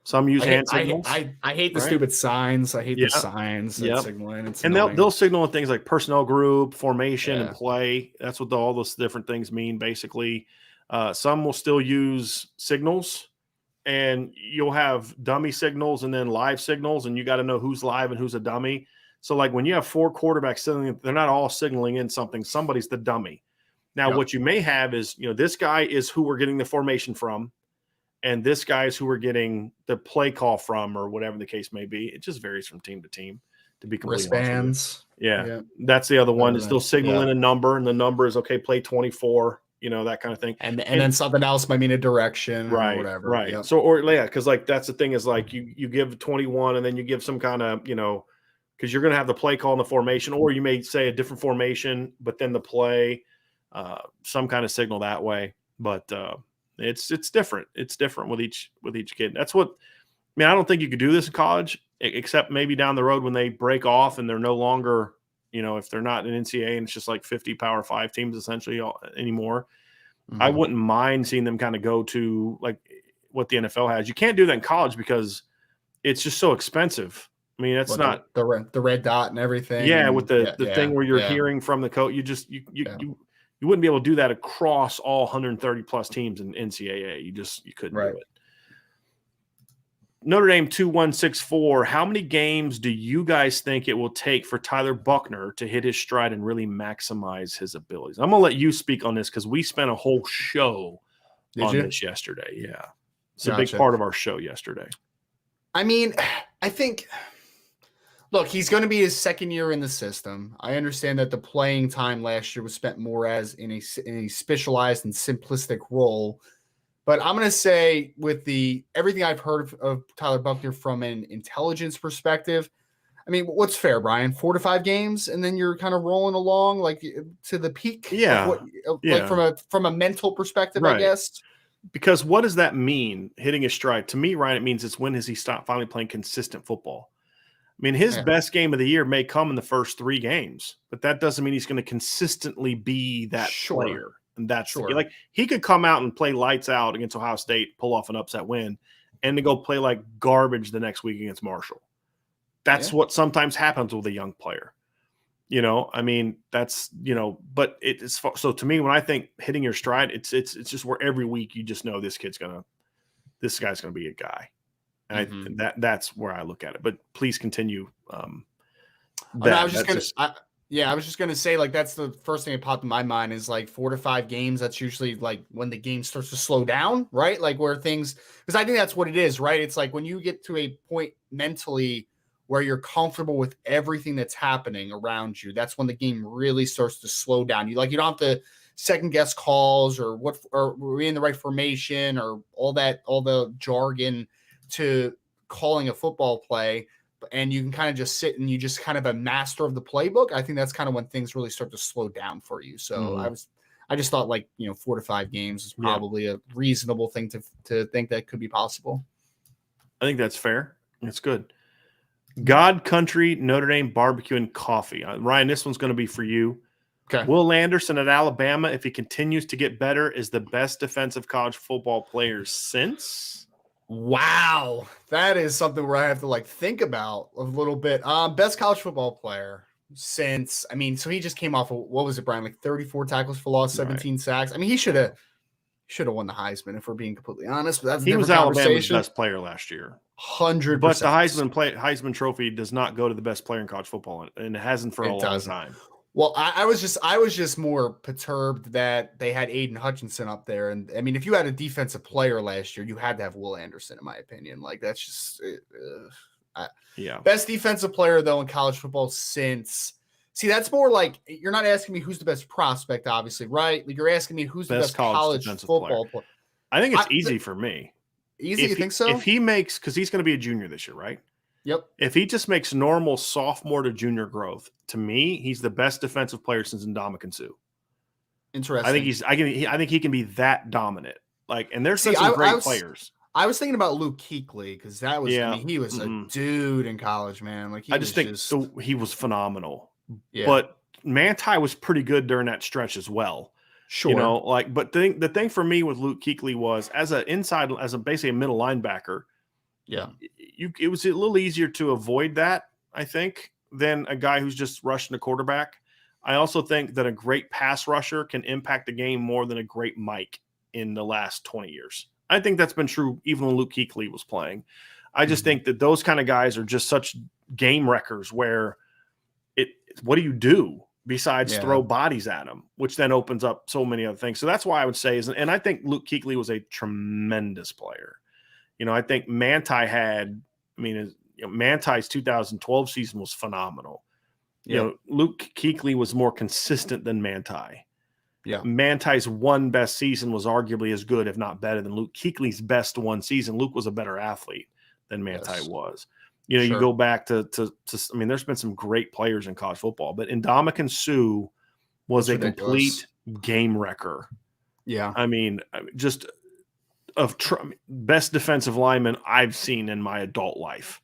Some use hand signals. I hate the stupid signs. I hate the signs that signaling. And they'll signal in things like personnel group, formation, and play. That's what all those different things mean, basically. Some will still use signals, and you'll have dummy signals and then live signals, and you got to know who's live and who's a dummy. So, like when you have four quarterbacks signaling, they're not all signaling in something. Somebody's the dummy. Now, what you may have is, this guy is who we're getting the formation from, and this guy is who we're getting the play call from, or whatever the case may be. It just varies from team to team, to be completely honest with you. Yeah. That's the other one. Is they'll signal in a number, and the number is, okay, play 24, that kind of thing. And then something else might mean a direction or whatever. Right. Yep. So, because like that's the thing is like you give 21, and then you give some kind of, because you're going to have the play call in the formation, or you may say a different formation, but then the play – some kind of signal that way, but it's different. It's different with each kid. That's what I don't think you could do this in college, except maybe down the road when they break off and they're no longer, if they're not an NCAA and it's just like 50 Power 5 teams essentially anymore. I wouldn't mind seeing them kind of go to like what the NFL has. You can't do that in college because it's just so expensive. I mean, that's not the red dot and everything. Yeah, with the thing where you're hearing from the coach, you wouldn't be able to do that across all 130 plus teams in NCAA. You couldn't do it. Notre Dame 2164. How many games do you guys think it will take for Tyler Buckner to hit his stride and really maximize his abilities? I'm going to let you speak on this because we spent a whole show on this yesterday. Yeah. It's a big part of our show yesterday. I mean, I think – look, he's going to be his second year in the system. I understand that the playing time last year was spent more as in a specialized and simplistic role. But I'm going to say with everything I've heard of Tyler Buckner from an intelligence perspective, I mean, what's fair, Brian? 4 to 5 games, and then you're kind of rolling along like to the peak? Like from a mental perspective, I guess. Because what does that mean, hitting his stride? To me, Ryan, it means when has he stopped finally playing consistent football? I mean, his best game of the year may come in the first 3 games, but that doesn't mean he's going to consistently be that player. And that's like he could come out and play lights out against Ohio State, pull off an upset win, and to go play like garbage the next week against Marshall. That's what sometimes happens with a young player. I mean, that's, but it's so to me, when I think hitting your stride, it's just where every week you just know this guy's going to be a guy. And that's where I look at it. But please continue. I was just gonna say, like, that's the first thing that popped in my mind is like 4 to 5 games. That's usually like when the game starts to slow down, right? Like where things, because I think that's what it is, right? It's like when you get to a point mentally where you're comfortable with everything that's happening around you, that's when the game really starts to slow down. You don't have to second guess calls or we're in the right formation or all the jargon to calling a football play. And you can kind of just sit and you just kind of a master of the playbook. I think that's kind of when things really start to slow down for you. So I just thought 4 to 5 games is probably a reasonable thing to think that could be possible. I think that's fair. It's good. God Country, Notre Dame Barbecue and Coffee. Ryan, this one's going to be for you. Okay. Will Anderson at Alabama, if he continues to get better, is the best defensive college football player since? Wow. That is something where I have to think about a little bit. Best college football player since, so he just came off of, what was it, Brian? 34 tackles for loss, 17 sacks. He should have won the Heisman if we're being completely honest, but he was Alabama's best player last year. 100%. But the Heisman Trophy does not go to the best player in college football, and it hasn't for a long time. Well, I was just more perturbed that they had Aiden Hutchinson up there, and if you had a defensive player last year, you had to have Will Anderson, in my opinion. That's just best defensive player though in college football since. See, that's more like you're not asking me who's the best prospect, obviously, right? You're asking me who's the best college football player. I think it's easy for me. Easy, you think so? If he makes, because he's going to be a junior this year, right? Yep. If he just makes normal sophomore to junior growth, to me, he's the best defensive player since Ndamukong Suh. Interesting. I think he can be that dominant. And there's some great players. I was thinking about Luke Kuechly because that was he was a dude in college, man. He was phenomenal. Yeah. But Manti was pretty good during that stretch as well. Sure. But the thing for me with Luke Kuechly was as basically a middle linebacker. Yeah. It was a little easier to avoid that, I think, than a guy who's just rushing the quarterback. I also think that a great pass rusher can impact the game more than a great Mike in the last 20 years. I think that's been true even when Luke Kuechly was playing. I just think that those kind of guys are just such game wreckers where what do you do besides throw bodies at them, which then opens up so many other things. So that's why I would say and I think Luke Kuechly was a tremendous player. I think Manti Manti's 2012 season was phenomenal. Luke Kuechly was more consistent than Manti. Yeah. Manti's one best season was arguably as good, if not better, than Luke Kuechly's best one season. Luke was a better athlete than Manti was. You go back to there's been some great players in college football, but Ndamukong Suh was a complete game wrecker. Yeah. Just best defensive lineman I've seen in my adult life.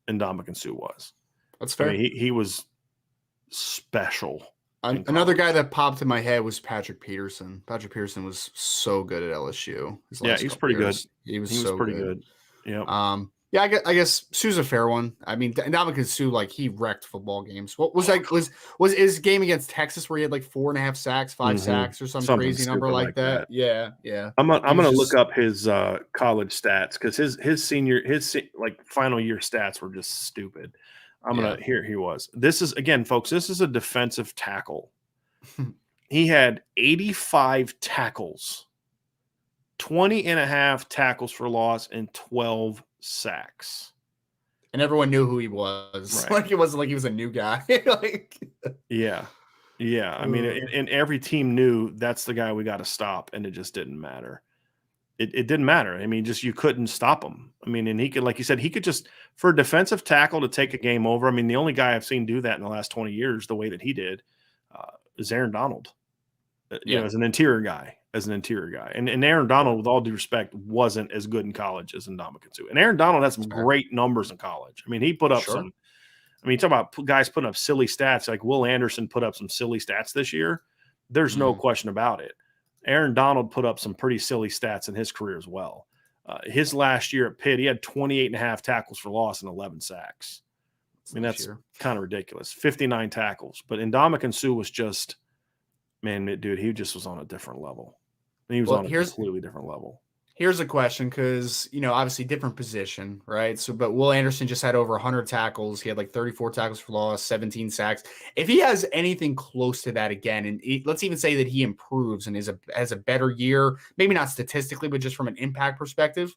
Ndamukong Suh was. That's fair. He was special. Another guy that popped in my head was Patrick Peterson. Patrick Peterson was so good at LSU. He's pretty good. He was so pretty good. Yeah. Yeah, I guess Suh's a fair one. Ndamukong Suh, he wrecked football games. What was that? Was his game against Texas where he had 4.5 sacks, 5 sacks, or something crazy number like that? Yeah. I'm gonna look up his college stats because his final year stats were just stupid. Here he was. This is again, folks. This is a defensive tackle. He had 85 tackles, 20.5 tackles for loss, and 12 sacks. And everyone knew who he was. Right. It wasn't like he was a new guy. Yeah. And every team knew that's the guy we got to stop, and it just didn't matter. It didn't matter. You couldn't stop him. And he could, like you said, he could just, for a defensive tackle to take a game over. The only guy I've seen do that in the last 20 years, the way that he did, is Aaron Donald. As an interior guy. And Aaron Donald, with all due respect, wasn't as good in college as Ndamukong Suh. And Aaron Donald had some great numbers in college. He put up some. You talk about guys putting up silly stats, like Will Anderson put up some silly stats this year. There's no question about it. Aaron Donald put up some pretty silly stats in his career as well. His last year at Pitt, he had 28.5 tackles for loss and 11 sacks. That's kind of ridiculous. 59 tackles. But Ndamukong Suh was just, he just was on a different level. He was on a completely different level. Here's a question, because, obviously different position, right? So, but Will Anderson just had over 100 tackles. He had like 34 tackles for loss, 17 sacks. If he has anything close to that again, and let's even say that he improves and has a better year, maybe not statistically, but just from an impact perspective,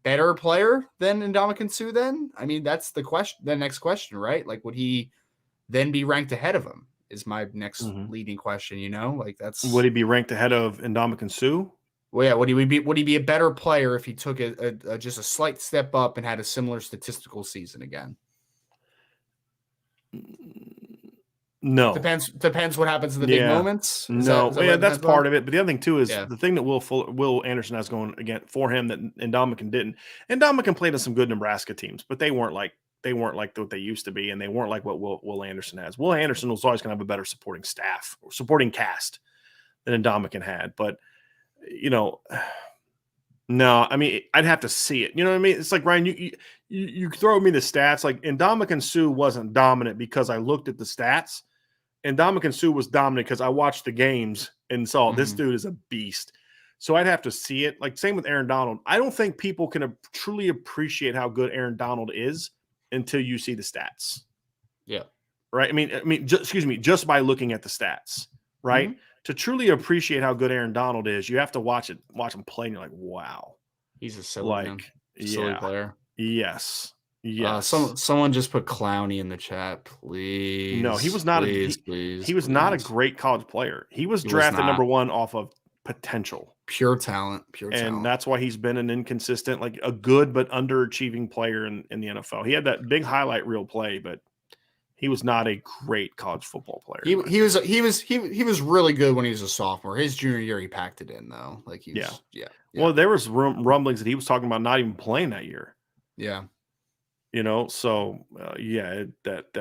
better player than Ndamukong Suh then? I mean, that's the question, the next question, right? Like, would he then be ranked ahead of him is my next leading question, Like, that's... Would he be ranked ahead of Ndamukong Suh? Well, yeah, would he be a better player if he took just a slight step up and had a similar statistical season again? No. Depends what happens in the big moments. That's part of it. But the other thing too is the thing that Will Anderson has going again for him that Ndamukong didn't. Ndamukong played on some good Nebraska teams, but they weren't like what they used to be, and they weren't like what Will Anderson has. Will Anderson was always going to have a better supporting cast than Ndamukong had, but no, I mean, I'd have to see it. You know what I mean? It's like, Ryan, you throw me the stats. Like, Ndamukong Suh wasn't dominant because I looked at the stats. Ndamukong Suh was dominant because I watched the games and saw this dude is a beast. So I'd have to see it. Like, same with Aaron Donald. I don't think people can truly appreciate how good Aaron Donald is until you see the stats. Yeah. Right? I mean, just by looking at the stats, right? To truly appreciate how good Aaron Donald is, you have to watch him play, and you're like, wow. He's a silly player. Yes. Someone just put Clowney in the chat, please. No, he was not. He was not a great college player. He was drafted number 1 off of potential, pure talent, and that's why he's been an inconsistent, like a good but underachieving player in the NFL. He had that big highlight reel play, but he was not a great college football player. He was really good when he was a sophomore. His junior year, he packed it in though. Like yeah. Well, there was rumblings that he was talking about not even playing that year. Yeah. So that's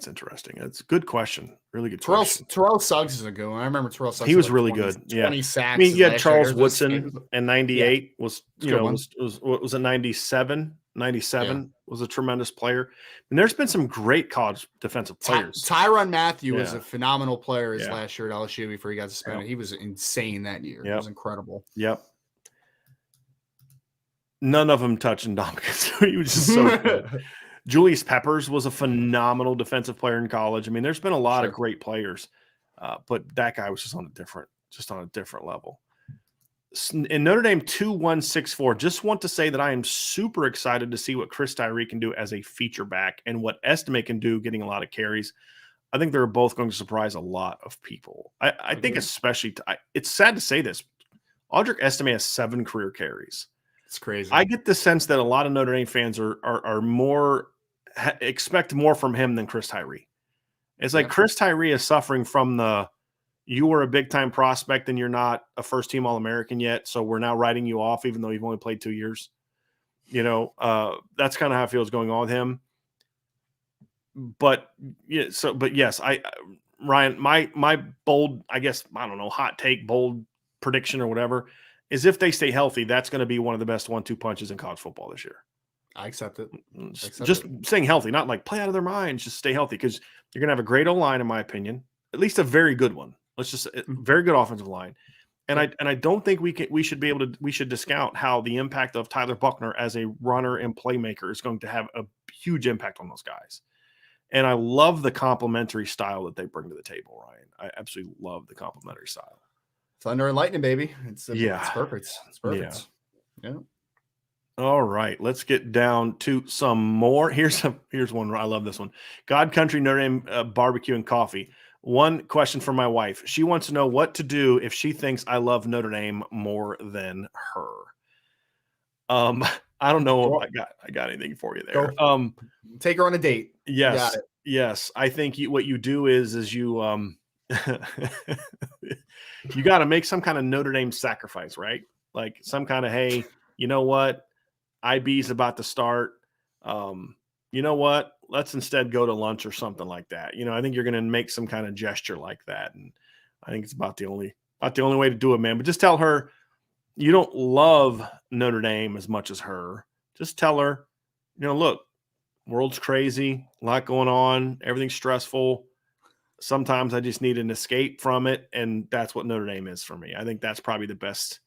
interesting. It's a good question. Really good question. Terrell Suggs is a good one. I remember Terrell Suggs. He was really good. 20 sacks. I mean, you had Charles Woodson in 98 was it 97? 97 was a tremendous player. And there's been some great college defensive players. Tyrann Mathieu was a phenomenal player his last year at LSU before he got suspended. He was insane that year. It was incredible. Yep. None of them touched Ndamukong. He was just so good. Julius Peppers was a phenomenal defensive player in college. I mean, there's been a lot of great players, but that guy was just on a different level. In Notre Dame 2164, just want to say that I am super excited to see what Chris Tyree can do as a feature back and what Estime can do getting a lot of carries. I think they're both going to surprise a lot of people. I think especially it's sad to say this. Audric Estime has 7 career carries. It's crazy. I get the sense that a lot of Notre Dame fans are more expect more from him than Chris Tyree. It's like Chris Tyree is suffering from you were a big time prospect and you're not a first team All-American yet, so we're now writing you off even though you've only played 2 years. That's kind of how I feel is going on with him. But yes, Ryan, my bold, I guess, I don't know, hot take, bold prediction or whatever, is if they stay healthy, that's going to be one of the best 1-2 punches in college football this year. I accept it. Staying healthy, not like play out of their minds, just stay healthy, because you're going to have a great O-line, in my opinion, at least a very good one. Very good offensive line. And I don't think we should discount how the impact of Tyler Buckner as a runner and playmaker is going to have a huge impact on those guys. And I love the complementary style that they bring to the table, Ryan. I absolutely love the complementary style. Thunder and lightning, baby. It's perfect. It's perfect. Yeah. All right, let's get down to some more. Here's one. I love this one. God Country Notre Dame barbecue and coffee. One question from my wife. She wants to know what to do if she thinks I love Notre Dame more than her. I don't know if I got anything for you there. Take her on a date. Yes. Yes. I think what you do is you you got to make some kind of Notre Dame sacrifice, right? Like some kind of, hey, you know what? IB's about to start. You know what? Let's instead go to lunch or something like that. I think you're going to make some kind of gesture like that. And I think it's about the only way to do it, man. But just tell her you don't love Notre Dame as much as her. Just tell her, look, world's crazy, a lot going on, everything's stressful. Sometimes I just need an escape from it, and that's what Notre Dame is for me. I think that's probably the best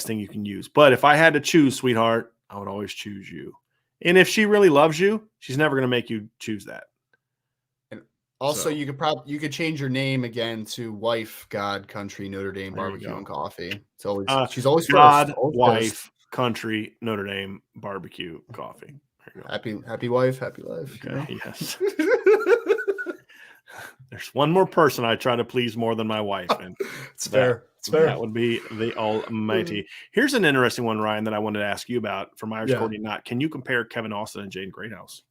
thing you can use. But if I had to choose, sweetheart, I would always choose you. And if she really loves you, she's never going to make you choose that. And also, you could change your name again to Wife, God, Country, Notre Dame Barbecue and Coffee. It's always she's always God, first. Always Wife, first. Country, Notre Dame Barbecue Coffee. Happy wife, happy life. Okay, yes. There's one more person I try to please more than my wife, and it's fair. It's fair. That would be the Almighty. Here's an interesting one, Ryan, that I wanted to ask you about from Irish Cordy Knott. Can you compare Kevin Austin and Jaden Greathouse?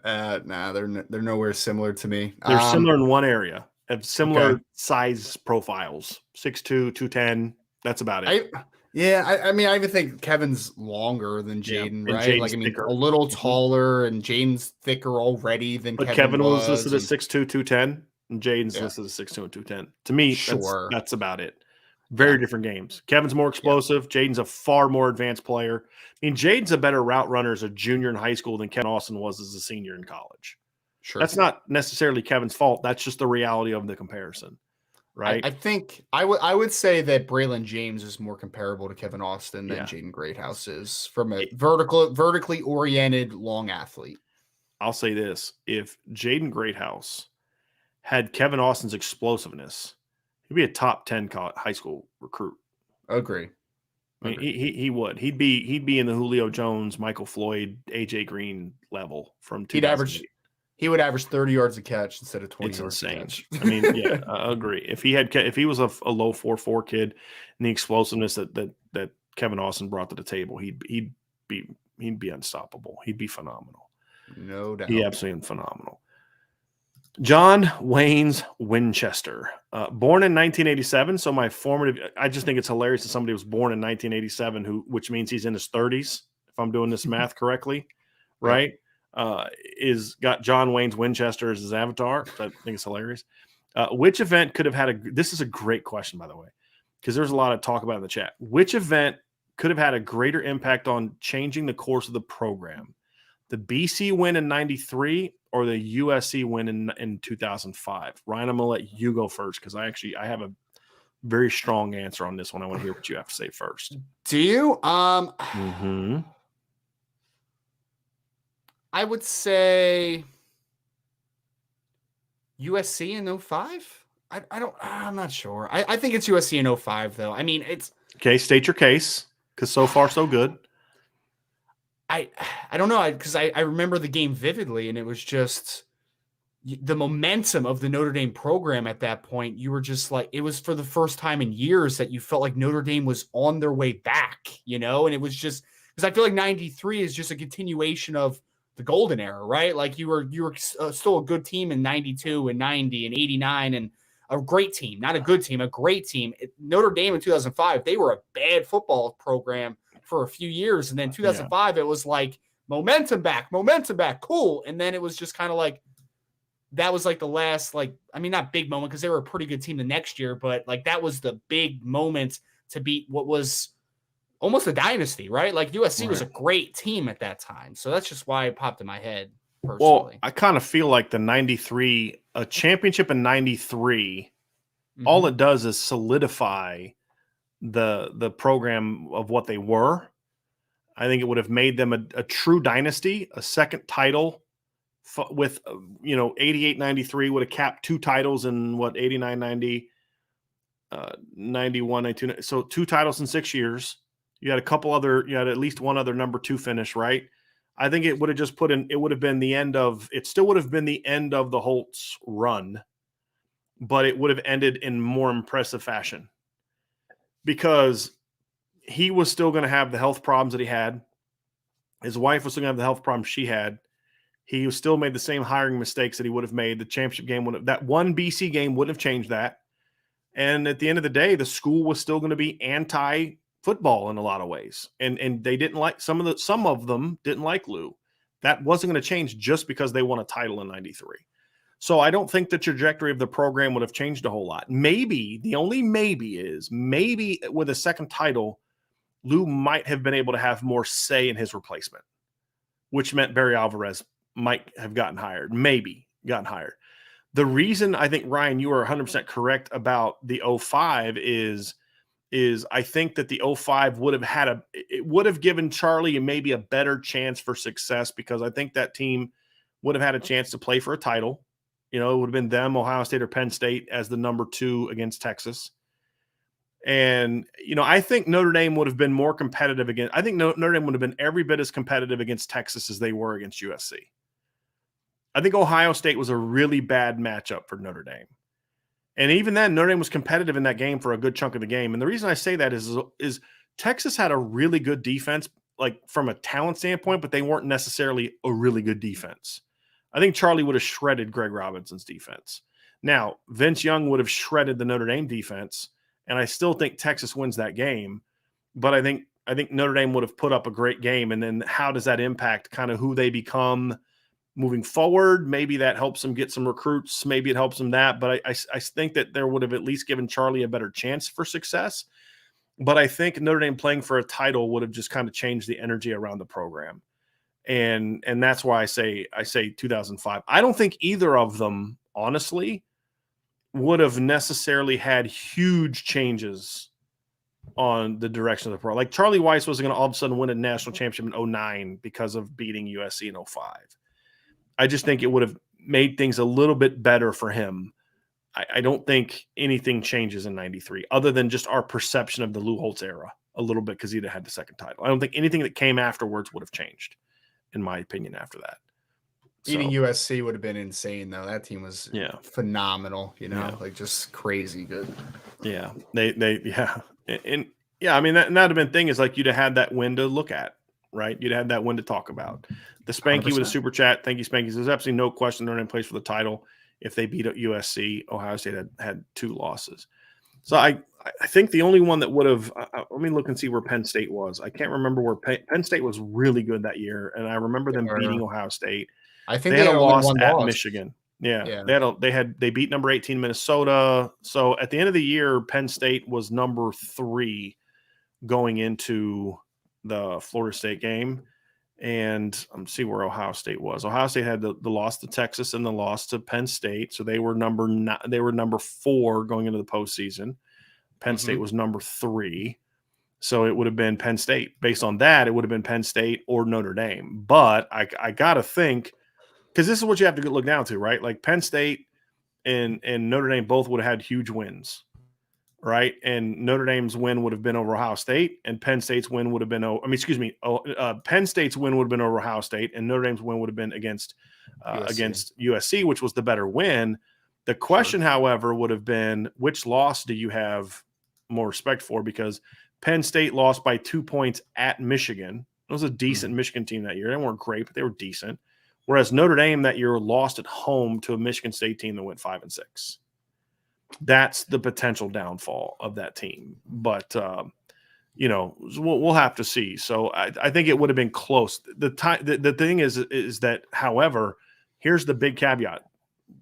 Nah, they're nowhere similar to me. They're similar in one area, have similar size profiles, 6'2", 210. That's about it. I mean, I even think Kevin's longer than Jaden, right? Jaden's like, I mean, thicker. A little taller, and Jaden's thicker already than Kevin. But Kevin was listed as 6'2", 210, and Jaden's listed as 6'2", and 210. To me, that's about it. Very different games. Kevin's more explosive. Jaden's a far more advanced player. I mean, Jaden's a better route runner as a junior in high school than Kevin Austin was as a senior in college. Sure. That's not necessarily Kevin's fault. That's just the reality of the comparison. Right. I think I would say that Braylon James is more comparable to Kevin Austin than Jaden Greathouse is from a vertically oriented long athlete. I'll say this. If Jaden Greathouse had Kevin Austin's explosiveness, he'd be a top 10 high school recruit. Agree. I mean, he would. He'd be in the Julio Jones, Michael Floyd, AJ Green level from 2008. He would average 30 yards a catch instead of 20 yards insane. a catch. I mean, I agree. If he was a low 4.4 kid and the explosiveness that Kevin Austin brought to the table, he'd be unstoppable. He'd be phenomenal. No doubt. He absolutely phenomenal. John Waynes Winchester, born in 1987. So I just think it's hilarious that somebody was born in 1987, which means he's in his 30s, if I'm doing this math correctly, right? Yeah. Is got John Waynes Winchester as his avatar. I think it's hilarious. Which event could have had this is a great question, by the way, because there's a lot of talk about it in the chat. Which event could have had a greater impact on changing the course of the program? The BC win in 93 or the USC win in 2005? Ryan, I'm going to let you go first because I have a very strong answer on this one. I want to hear what you have to say first. Do you? Mm-hmm. I would say USC in 05. I'm not sure. I think it's USC in 05 though. I mean, it's okay. State your case because so far so good. I don't know because I remember the game vividly, and it was just the momentum of the Notre Dame program at that point. You were just like, it was for the first time in years that you felt like Notre Dame was on their way back, and it was just because I feel like 93 is just a continuation of the golden era, right? Like you were still a good team in 92 and 90 and 89 and a great team, not a good team, a great team. Notre Dame in 2005, they were a bad football program for a few years. And then 2005, it was like momentum back, cool. And then it was just kind of like, that was like the last, not big moment because they were a pretty good team the next year, but like that was the big moment to beat what was almost a dynasty, right? Like USC was a great team at that time. So that's just why it popped in my head personally. Well, I kind of feel like a championship in 93, all it does is solidify the program of what they were. I think it would have made them a true dynasty, a second title with, 88, 93 would have capped two titles in 89, 90, 91, 92. So 2 titles in 6 years. You had at least one other number 2 finish, right? I think it would have just it would have been it still would have been the end of the Holtz run, but it would have ended in more impressive fashion because he was still going to have the health problems that he had. His wife was still going to have the health problems she had. He still made the same hiring mistakes that he would have made. The championship game that one BC game wouldn't have changed that. And at the end of the day, the school was still going to be anti-football in a lot of ways. And they didn't like some of them didn't like Lou. That wasn't going to change just because they won a title in 93. So I don't think the trajectory of the program would have changed a whole lot. Maybe the only maybe with a second title, Lou might have been able to have more say in his replacement, which meant Barry Alvarez might have gotten hired, The reason I think, Ryan, you are 100% correct about the 05 is I think that the 05 would have given Charlie maybe a better chance for success, because I think that team would have had a chance to play for a title. It would have been them, Ohio State or Penn State, as the number 2 against Texas. And, I think Notre Dame would have been more competitive against – I think Notre Dame would have been every bit as competitive against Texas as they were against USC. I think Ohio State was a really bad matchup for Notre Dame. And even then, Notre Dame was competitive in that game for a good chunk of the game. And the reason I say that is Texas had a really good defense, like from a talent standpoint, but they weren't necessarily a really good defense. I think Charlie would have shredded Greg Robinson's defense. Now, Vince Young would have shredded the Notre Dame defense, and I still think Texas wins that game. But I think Notre Dame would have put up a great game. And then how does that impact kind of who they become moving forward? Maybe that helps them get some recruits. Maybe it helps them that. But I think that there would have at least given Charlie a better chance for success. But I think Notre Dame playing for a title would have just kind of changed the energy around the program. And that's why I say 2005. I don't think either of them, honestly, would have necessarily had huge changes on the direction of the program. Like Charlie Weiss wasn't going to all of a sudden win a national championship in 2009 because of beating USC in 2005. I just think it would have made things a little bit better for him. I don't think anything changes in 93 other than just our perception of the Lou Holtz era a little bit, because he'd have had the second title. I don't think anything that came afterwards would have changed, in my opinion, after that. Beating USC would have been insane, though. That team was phenomenal, like just crazy good. Yeah. And I mean, that would have been thing is like you'd have had that win to look at, right? You'd have had that win to talk about. The Spanky 100%. With a super chat. Thank you, Spanky. There's absolutely no question Notre Dame plays for the title. If they beat USC, Ohio State had 2 losses. So I think the only one that would have let me look and see where Penn State was. I can't remember where Penn State was really good that year, and I remember them beating Ohio State. I think they had a loss at Michigan. Yeah. They beat number 18 Minnesota. So at the end of the year, Penn State was number 3 going into the Florida State game. And I'm see where Ohio State was. Ohio State had the loss to Texas and the loss to Penn State. So they were number 4 going into the postseason. Penn State was number 3. So it would have been Penn State. Based on that, it would have been Penn State or Notre Dame. But I got to think, because this is what you have to look down to, right? Like Penn State and Notre Dame both would have had huge wins, right? And Notre Dame's win would have been over Ohio State, and Penn State's win would have been Penn State's win would have been over Ohio State, and Notre Dame's win would have been against USC, which was the better win. The question, however, would have been, which loss do you have more respect for? Because Penn State lost by 2 points at Michigan. It was a decent Michigan team that year. They weren't great, but they were decent. Whereas Notre Dame that year lost at home to a Michigan State team that went 5-6. That's the potential downfall of that team. But, we'll have to see. So I think it would have been close. The thing is that, however, here's the big caveat.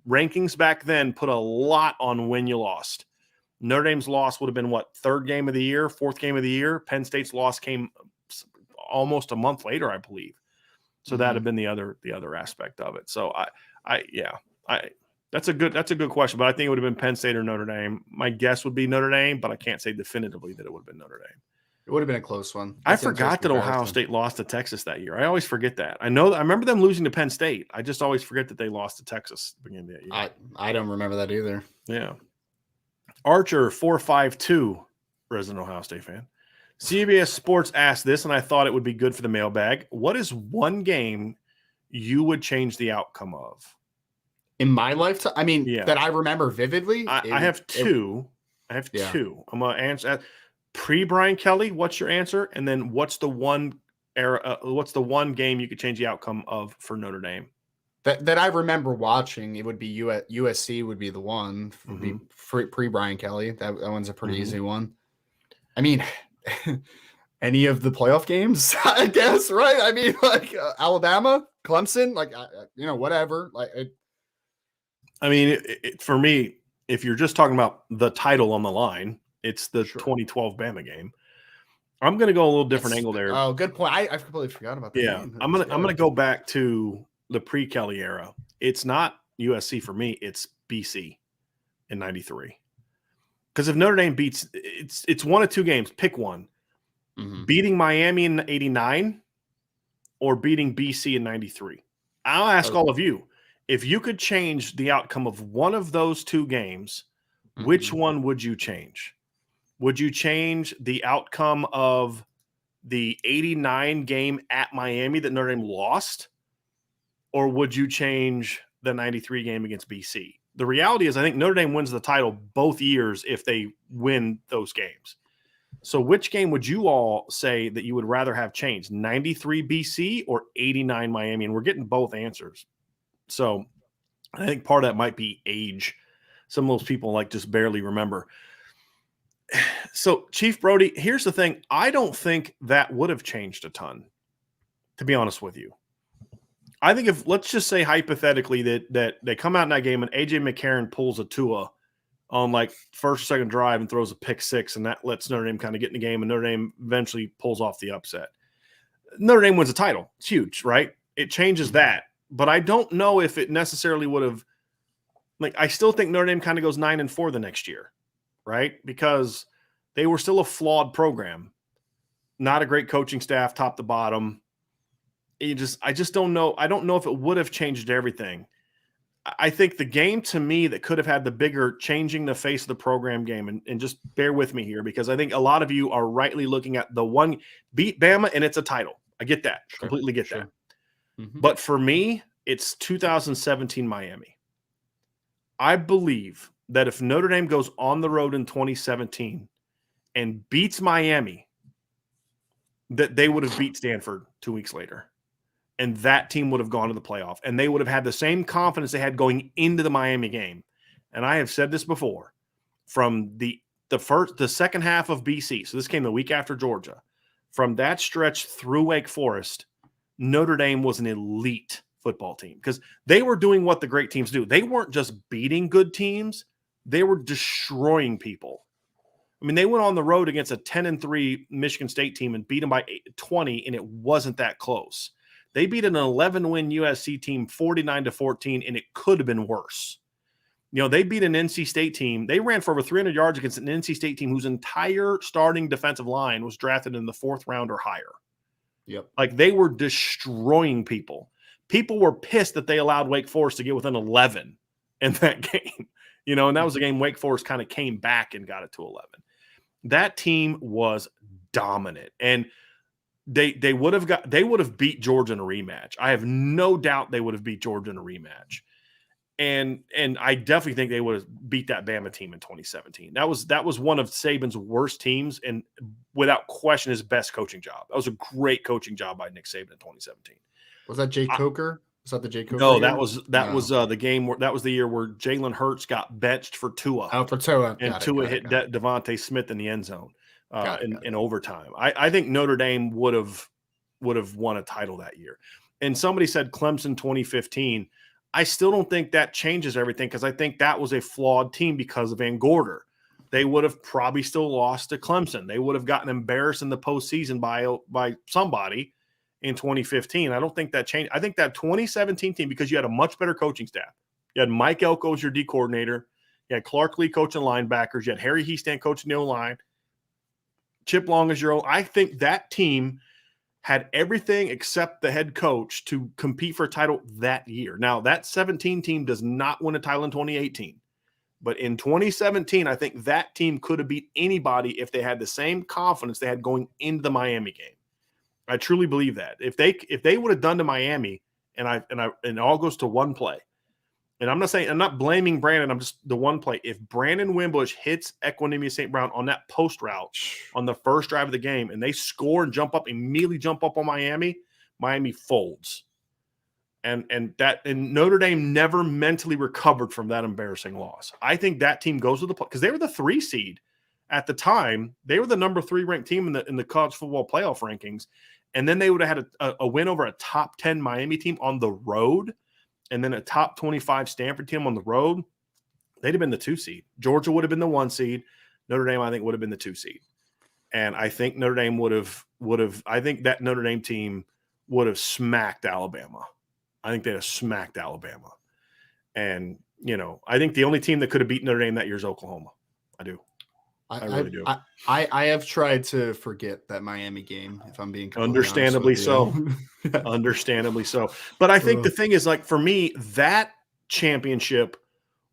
Rankings back then put a lot on when you lost. Notre Dame's loss would have been, third game of the year, fourth game of the year. Penn State's loss came almost a month later, I believe. So that'd have been the other aspect of it. So that's a good question, but I think it would have been Penn State or Notre Dame. My guess would be Notre Dame, but I can't say definitively that it would have been Notre Dame. It would have been a close one. I forgot that Ohio State lost to Texas that year. I always forget that. I remember them losing to Penn State. I just always forget that they lost to Texas at the beginning of that year. I don't remember that either. Yeah. Archer 452, resident Ohio State fan. CBS Sports asked this, and I thought it would be good for the mailbag. What is one game you would change the outcome of? In my lifetime? I mean, that I remember vividly? I have two. I'm going to answer pre-Brian Kelly. What's your answer? And then what's the one game you could change the outcome of for Notre Dame? That I remember watching, it would be USC would be the one. Be pre-Brian Kelly. That one's a pretty easy one. I mean, any of the playoff games, I guess, right? I mean, like Alabama, Clemson, like whatever. I mean, for me, if you're just talking about the title on the line, it's the 2012 Bama game. I'm going to go a little different angle there. Oh, good point. I completely forgot about that. Yeah, game. I'm going to go back to the pre-Kelly era. It's not USC for me. It's BC in 93. Because if Notre Dame beats, it's one of two games. Pick one. Mm-hmm. Beating Miami in 89 or beating BC in 93. I'll ask all of you, if you could change the outcome of one of those two games, which one would you change? Would you change the outcome of the 89 game at Miami that Notre Dame lost? Or would you change the 93 game against BC? The reality is I think Notre Dame wins the title both years if they win those games. So which game would you all say that you would rather have changed, 93 BC or 89 Miami? And we're getting both answers. So I think part of that might be age. Some of those people just barely remember. So Chief Brody, here's the thing. I don't think that would have changed a ton, to be honest with you. I think if, let's just say hypothetically that they come out in that game and A.J. McCarron pulls a Tua on first, second drive and throws a pick six, and that lets Notre Dame kind of get in the game, and Notre Dame eventually pulls off the upset. Notre Dame wins a title. It's huge, right? It changes that. But I don't know if it necessarily would have I still think Notre Dame kind of goes 9-4 the next year, right? Because they were still a flawed program. Not a great coaching staff, top to bottom. I just don't know. I don't know if it would have changed everything. I think the game to me that could have had the bigger changing the face of the program game, and just bear with me here because I think a lot of you are rightly looking at the one beat Bama and it's a title. I get that. Sure. Completely get Sure. that. Mm-hmm. But for me, it's 2017 Miami. I believe that if Notre Dame goes on the road in 2017 and beats Miami, that they would have beat Stanford 2 weeks later. And that team would have gone to the playoff. And they would have had the same confidence they had going into the Miami game. And I have said this before, from the second half of BC, so this came the week after Georgia, from that stretch through Wake Forest, Notre Dame was an elite football team because they were doing what the great teams do. They weren't just beating good teams. They were destroying people. I mean, they went on the road against a 10-3 Michigan State team and beat them by 20, and it wasn't that close. They beat an 11-win USC team 49-14, and it could have been worse. They beat an NC State team. They ran for over 300 yards against an NC State team whose entire starting defensive line was drafted in the 4th round or higher. Yep. They were destroying people. People were pissed that they allowed Wake Forest to get within 11 in that game. And that was the game Wake Forest kind of came back and got it to 11. That team was dominant. And they would have beat Georgia in a rematch. I have no doubt they would have beat Georgia in a rematch. And I definitely think they would have beat that Bama team in 2017. That was one of Saban's worst teams and without question his best coaching job. That was a great coaching job by Nick Saban in 2017. Was that Jay Coker? Was that the Jay Coker? No, year? that was the game where that was the year where Jalen Hurts got benched for Tua. Oh, for Tua. And Tua hit Devontae Smith in the end zone in overtime. I think Notre Dame would have won a title that year. And somebody said Clemson 2015. I still don't think that changes everything because I think that was a flawed team because of Van Gorder. They would have probably still lost to Clemson. They would have gotten embarrassed in the postseason by somebody in 2015. I don't think that changed. I think that 2017 team, because you had a much better coaching staff. You had Mike Elko as your D coordinator. You had Clark Lee coaching linebackers. You had Harry Heastand coaching the O-line. Chip Long as your own. I think that team had everything except the head coach to compete for a title that year. Now, that 17 team does not win a title in 2018. But in 2017, I think that team could have beat anybody if they had the same confidence they had going into the Miami game. I truly believe that. If they would have done to Miami, and it all goes to one play, and I'm not blaming Brandon, I'm just the one play. If Brandon Wimbush hits Equanimeous St. Brown on that post route on the first drive of the game, and they score and immediately jump up on Miami, Miami folds. And Notre Dame never mentally recovered from that embarrassing loss. I think that team goes to the play because they were the 3 seed at the time. They were the number 3 ranked team in the college football playoff rankings, and then they would have had a win over a top 10 Miami team on the road, and then a top 25 Stanford team on the road. They'd have been the 2 seed. Georgia would have been the 1 seed. Notre Dame, I think, would have been the 2 seed. And I think Notre Dame would have. I think that Notre Dame team would have smacked Alabama. I think they'd have smacked Alabama. And I think the only team that could have beaten Notre Dame that year is Oklahoma. I do. I really do. I have tried to forget that Miami game, if I'm being completely understandably so. Understandably so. But I think the thing is, like, for me, that championship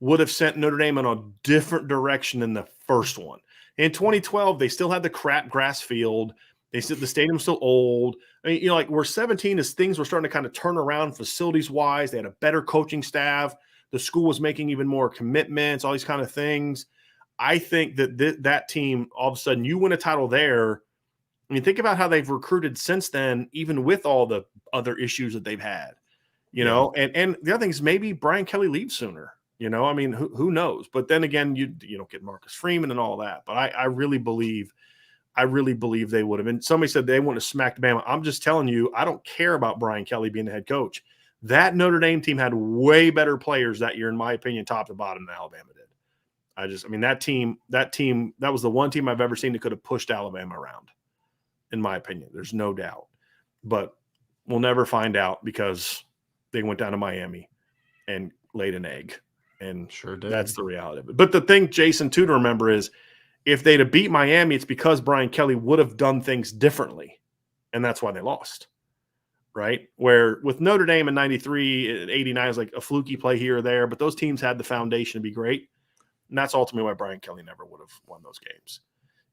would have sent Notre Dame in a different direction than the first one. In 2012, they still had the crap grass field. They said the stadium's still old. I mean, like, we're 17 as things were starting to kind of turn around facilities-wise. They had a better coaching staff. The school was making even more commitments, all these kind of things. I think that that team, all of a sudden, you win a title there. I mean, think about how they've recruited since then, even with all the other issues that they've had, know. And the other thing is maybe Brian Kelly leaves sooner. I mean, who knows? But then again, you don't get Marcus Freeman and all that. But I really believe they would have. And somebody said they want to smack Bama. I'm just telling you, I don't care about Brian Kelly being the head coach. That Notre Dame team had way better players that year, in my opinion, top to bottom, than Alabama did. That team, that was the one team I've ever seen that could have pushed Alabama around, in my opinion. There's no doubt. But we'll never find out because they went down to Miami and laid an egg. And sure did. That's the reality of it. But the thing, Jason, too, to remember is if they'd have beat Miami, it's because Brian Kelly would have done things differently. And that's why they lost. Right? Where with Notre Dame in 93 and 89 is like a fluky play here or there, but those teams had the foundation to be great. And that's ultimately why Brian Kelly never would have won those games,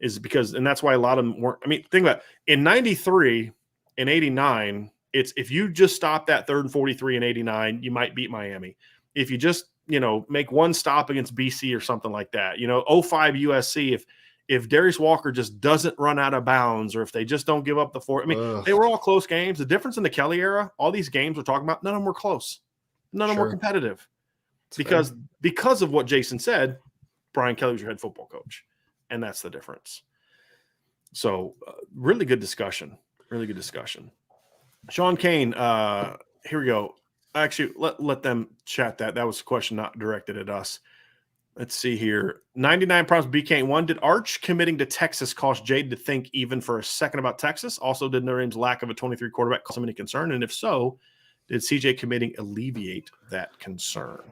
is because, and that's why a lot of them weren't. I mean, think about it. In 93 and 89, it's if you just stop that 3rd and 43 in 89, you might beat Miami. If you just, make one stop against BC or something like that, 05 USC, if Darius Walker just doesn't run out of bounds, or if they just don't give up the 4, I mean, they were all close games. The difference in the Kelly era, all these games we're talking about, none of them were close. None of them were competitive. That's because of what Jason said, Brian Kelly was your head football coach, and that's the difference. So really good discussion. Really good discussion. Sean Kane, here we go. Actually, let them chat that. That was a question not directed at us. Let's see here. 99 problems BK1. Did Arch committing to Texas cause Jade to think even for a second about Texas? Also, did Notre Dame's lack of a 23 quarterback cause him any concern? And if so, did CJ committing alleviate that concern?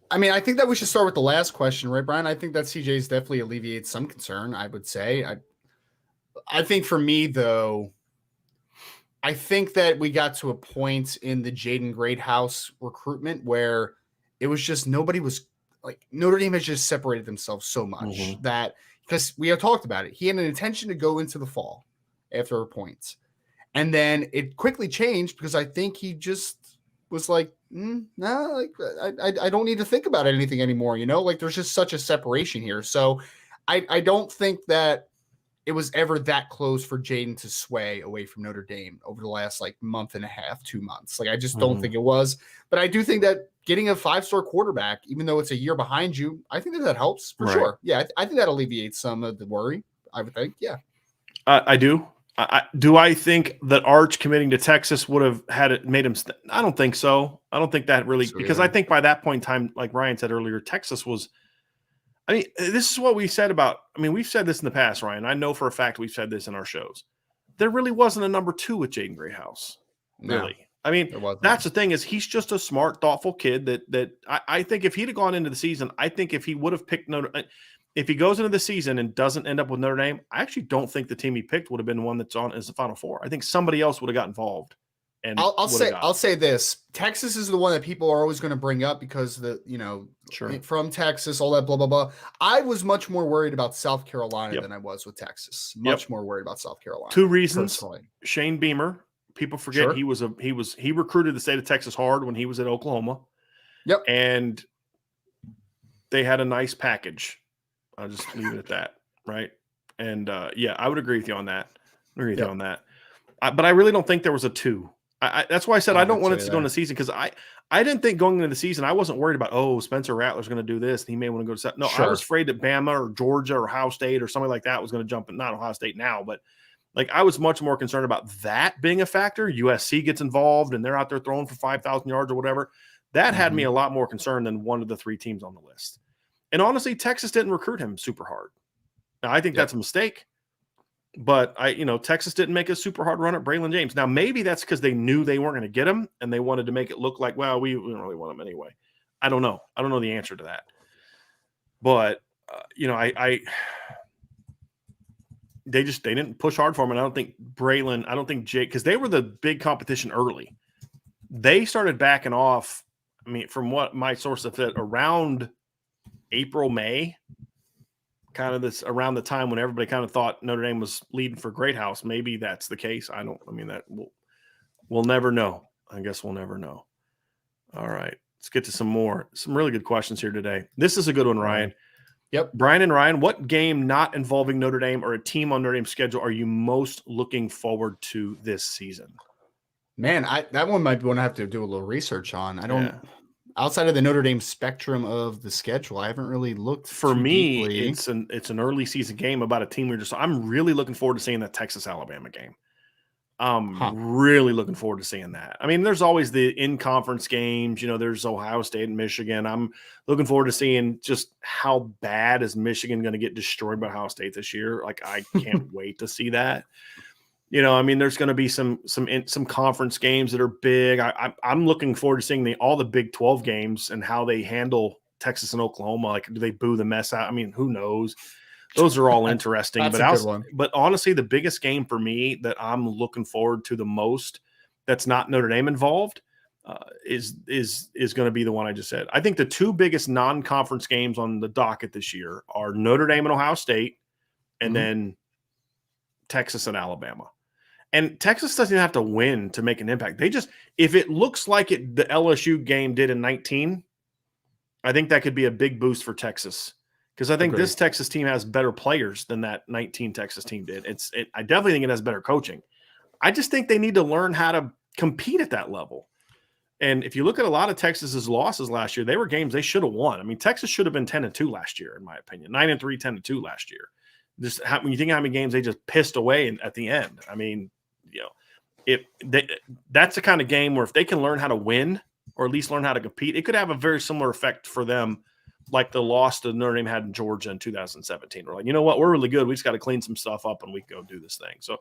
I mean, I think that we should start with the last question, right, Brian? I think that CJ's definitely alleviates some concern, I would say. I think for me, though, I think that we got to a point in the Jaden Greathouse recruitment where it was just nobody was like Notre Dame has just separated themselves so much that because we have talked about it, he had an intention to go into the fall after a point. And then it quickly changed because I think he just was like, I don't need to think about anything anymore. Like there's just such a separation here. So I don't think that it was ever that close for Jaden to sway away from Notre Dame over the last month and a half, 2 months. I just don't think it was. But I do think that getting a 5-star quarterback, even though it's a year behind you, I think that helps for sure. Yeah, I think that alleviates some of the worry, I would think. Yeah. I do. Do I think that Arch committing to Texas would have had it made him? I don't think so. I don't think that really, because I think by that point in time, like Ryan said earlier, Texas was. I mean, this is what we said about. I mean, we've said this in the past, Ryan. I know for a fact we've said this in our shows. There really wasn't a number 2 with Jaden Greathouse. Really, I mean, that's the thing is he's just a smart, thoughtful kid. That I think if he'd have gone into the season, I think if he would have picked if he goes into the season and doesn't end up with Notre Dame, I actually don't think the team he picked would have been one that's on as the Final Four. I think somebody else would have got involved. And I'll say this: Texas is the one that people are always going to bring up because from Texas, all that blah blah blah. I was much more worried about South Carolina than I was with Texas. Much more worried about South Carolina. 2 reasons: personally. Shane Beamer. People forget he recruited the state of Texas hard when he was at Oklahoma. Yep, and they had a nice package. I'll just leave it at that, right? And I would agree with you on that. But I really don't think there was a 2. That's why I said I don't want it to go in the season because I didn't think going into the season I wasn't worried about Spencer Rattler's going to do this and he may want to go to – no, I was afraid that Bama or Georgia or Ohio State or something like that was going to jump – not Ohio State now, but I was much more concerned about that being a factor. USC gets involved and they're out there throwing for 5,000 yards or whatever. That had me a lot more concerned than one of the 3 teams on the list. And honestly, Texas didn't recruit him super hard. Now, I think that's a mistake. But Texas didn't make a super hard run at Braylon James. Now, maybe that's because they knew they weren't going to get him and they wanted to make it look like, well, we don't really want him anyway. I don't know. I don't know the answer to that. But they didn't push hard for him, and I don't think Braylon, I don't think Jake, because they were the big competition early. They started backing off. I mean, from what my sources said, around April, May, kind of this around the time when everybody kind of thought Notre Dame was leading for Greathouse. Maybe that's the case. We'll never know. I guess we'll never know. All right. Let's get to some really good questions here today. This is a good one, Ryan. Yep. Brian and Ryan, what game not involving Notre Dame or a team on Notre Dame's schedule are you most looking forward to this season? Man, that one might be one I have to do a little research on. Outside of the Notre Dame spectrum of the schedule, I haven't really looked. For me, deeply. it's an early season game about a team I'm really looking forward to seeing that Texas-Alabama game. Really looking forward to seeing that. I mean, there's always the in-conference games. There's Ohio State and Michigan. I'm looking forward to seeing just how bad is Michigan going to get destroyed by Ohio State this year. Like, I can't wait to see that. I mean, there's going to be some conference games that are big. I'm looking forward to seeing all the Big 12 games and how they handle Texas and Oklahoma. Like, do they boo the mess out? I mean, who knows? Those are all interesting. That's a good one. But honestly, the biggest game for me that I'm looking forward to the most that's not Notre Dame involved is going to be the one I just said. I think the two biggest non-conference games on the docket this year are Notre Dame and Ohio State, and then Texas and Alabama. And Texas doesn't even have to win to make an impact. If it looks like the LSU game did in 19, I think that could be a big boost for Texas. Because I think this Texas team has better players than that 19 Texas team did. I definitely think it has better coaching. I just think they need to learn how to compete at that level. And if you look at a lot of Texas's losses last year, they were games they should have won. I mean, Texas should have been 10-2 last year, in my opinion. 9-3, 10-2 last year. When you think how many games they just pissed away at the end. I mean, that's the kind of game where if they can learn how to win or at least learn how to compete, it could have a very similar effect for them, like the loss that Notre Dame had in Georgia in 2017. We're like, you know what? We're really good. We just got to clean some stuff up and we can go do this thing. So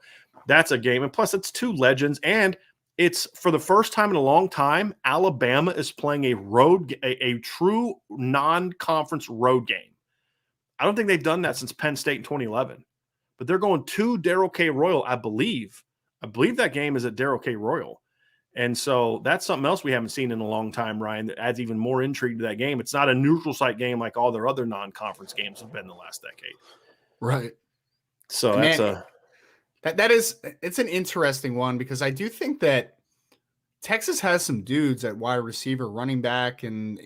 that's a game. And plus, it's two legends. And it's for the first time in a long time, Alabama is playing a true non-conference road game. I don't think they've done that since Penn State in 2011. But they're going to Darrell K. Royal, I believe. I believe that game is at Darrell K. Royal. And so that's something else we haven't seen in a long time, Ryan, that adds even more intrigue to that game. It's not a neutral site game like all their other non-conference games have been the last decade. Right. So it's an interesting one because I do think that Texas has some dudes at wide receiver, running back, and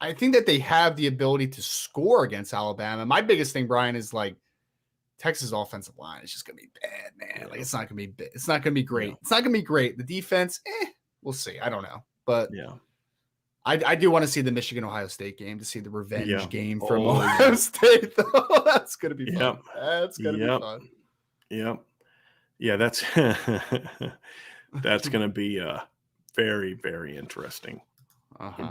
I think that they have the ability to score against Alabama. My biggest thing, Brian, is like Texas offensive line is just going to be bad, man. Like it's not going to be great. Yeah. It's not going to be great. The defense, we'll see. I don't know, but yeah, I do want to see the Michigan-Ohio State game to see the revenge game from Ohio State, though. That's going to be fun. That's going to be fun. Yep. Yeah, that's going to be very, very interesting.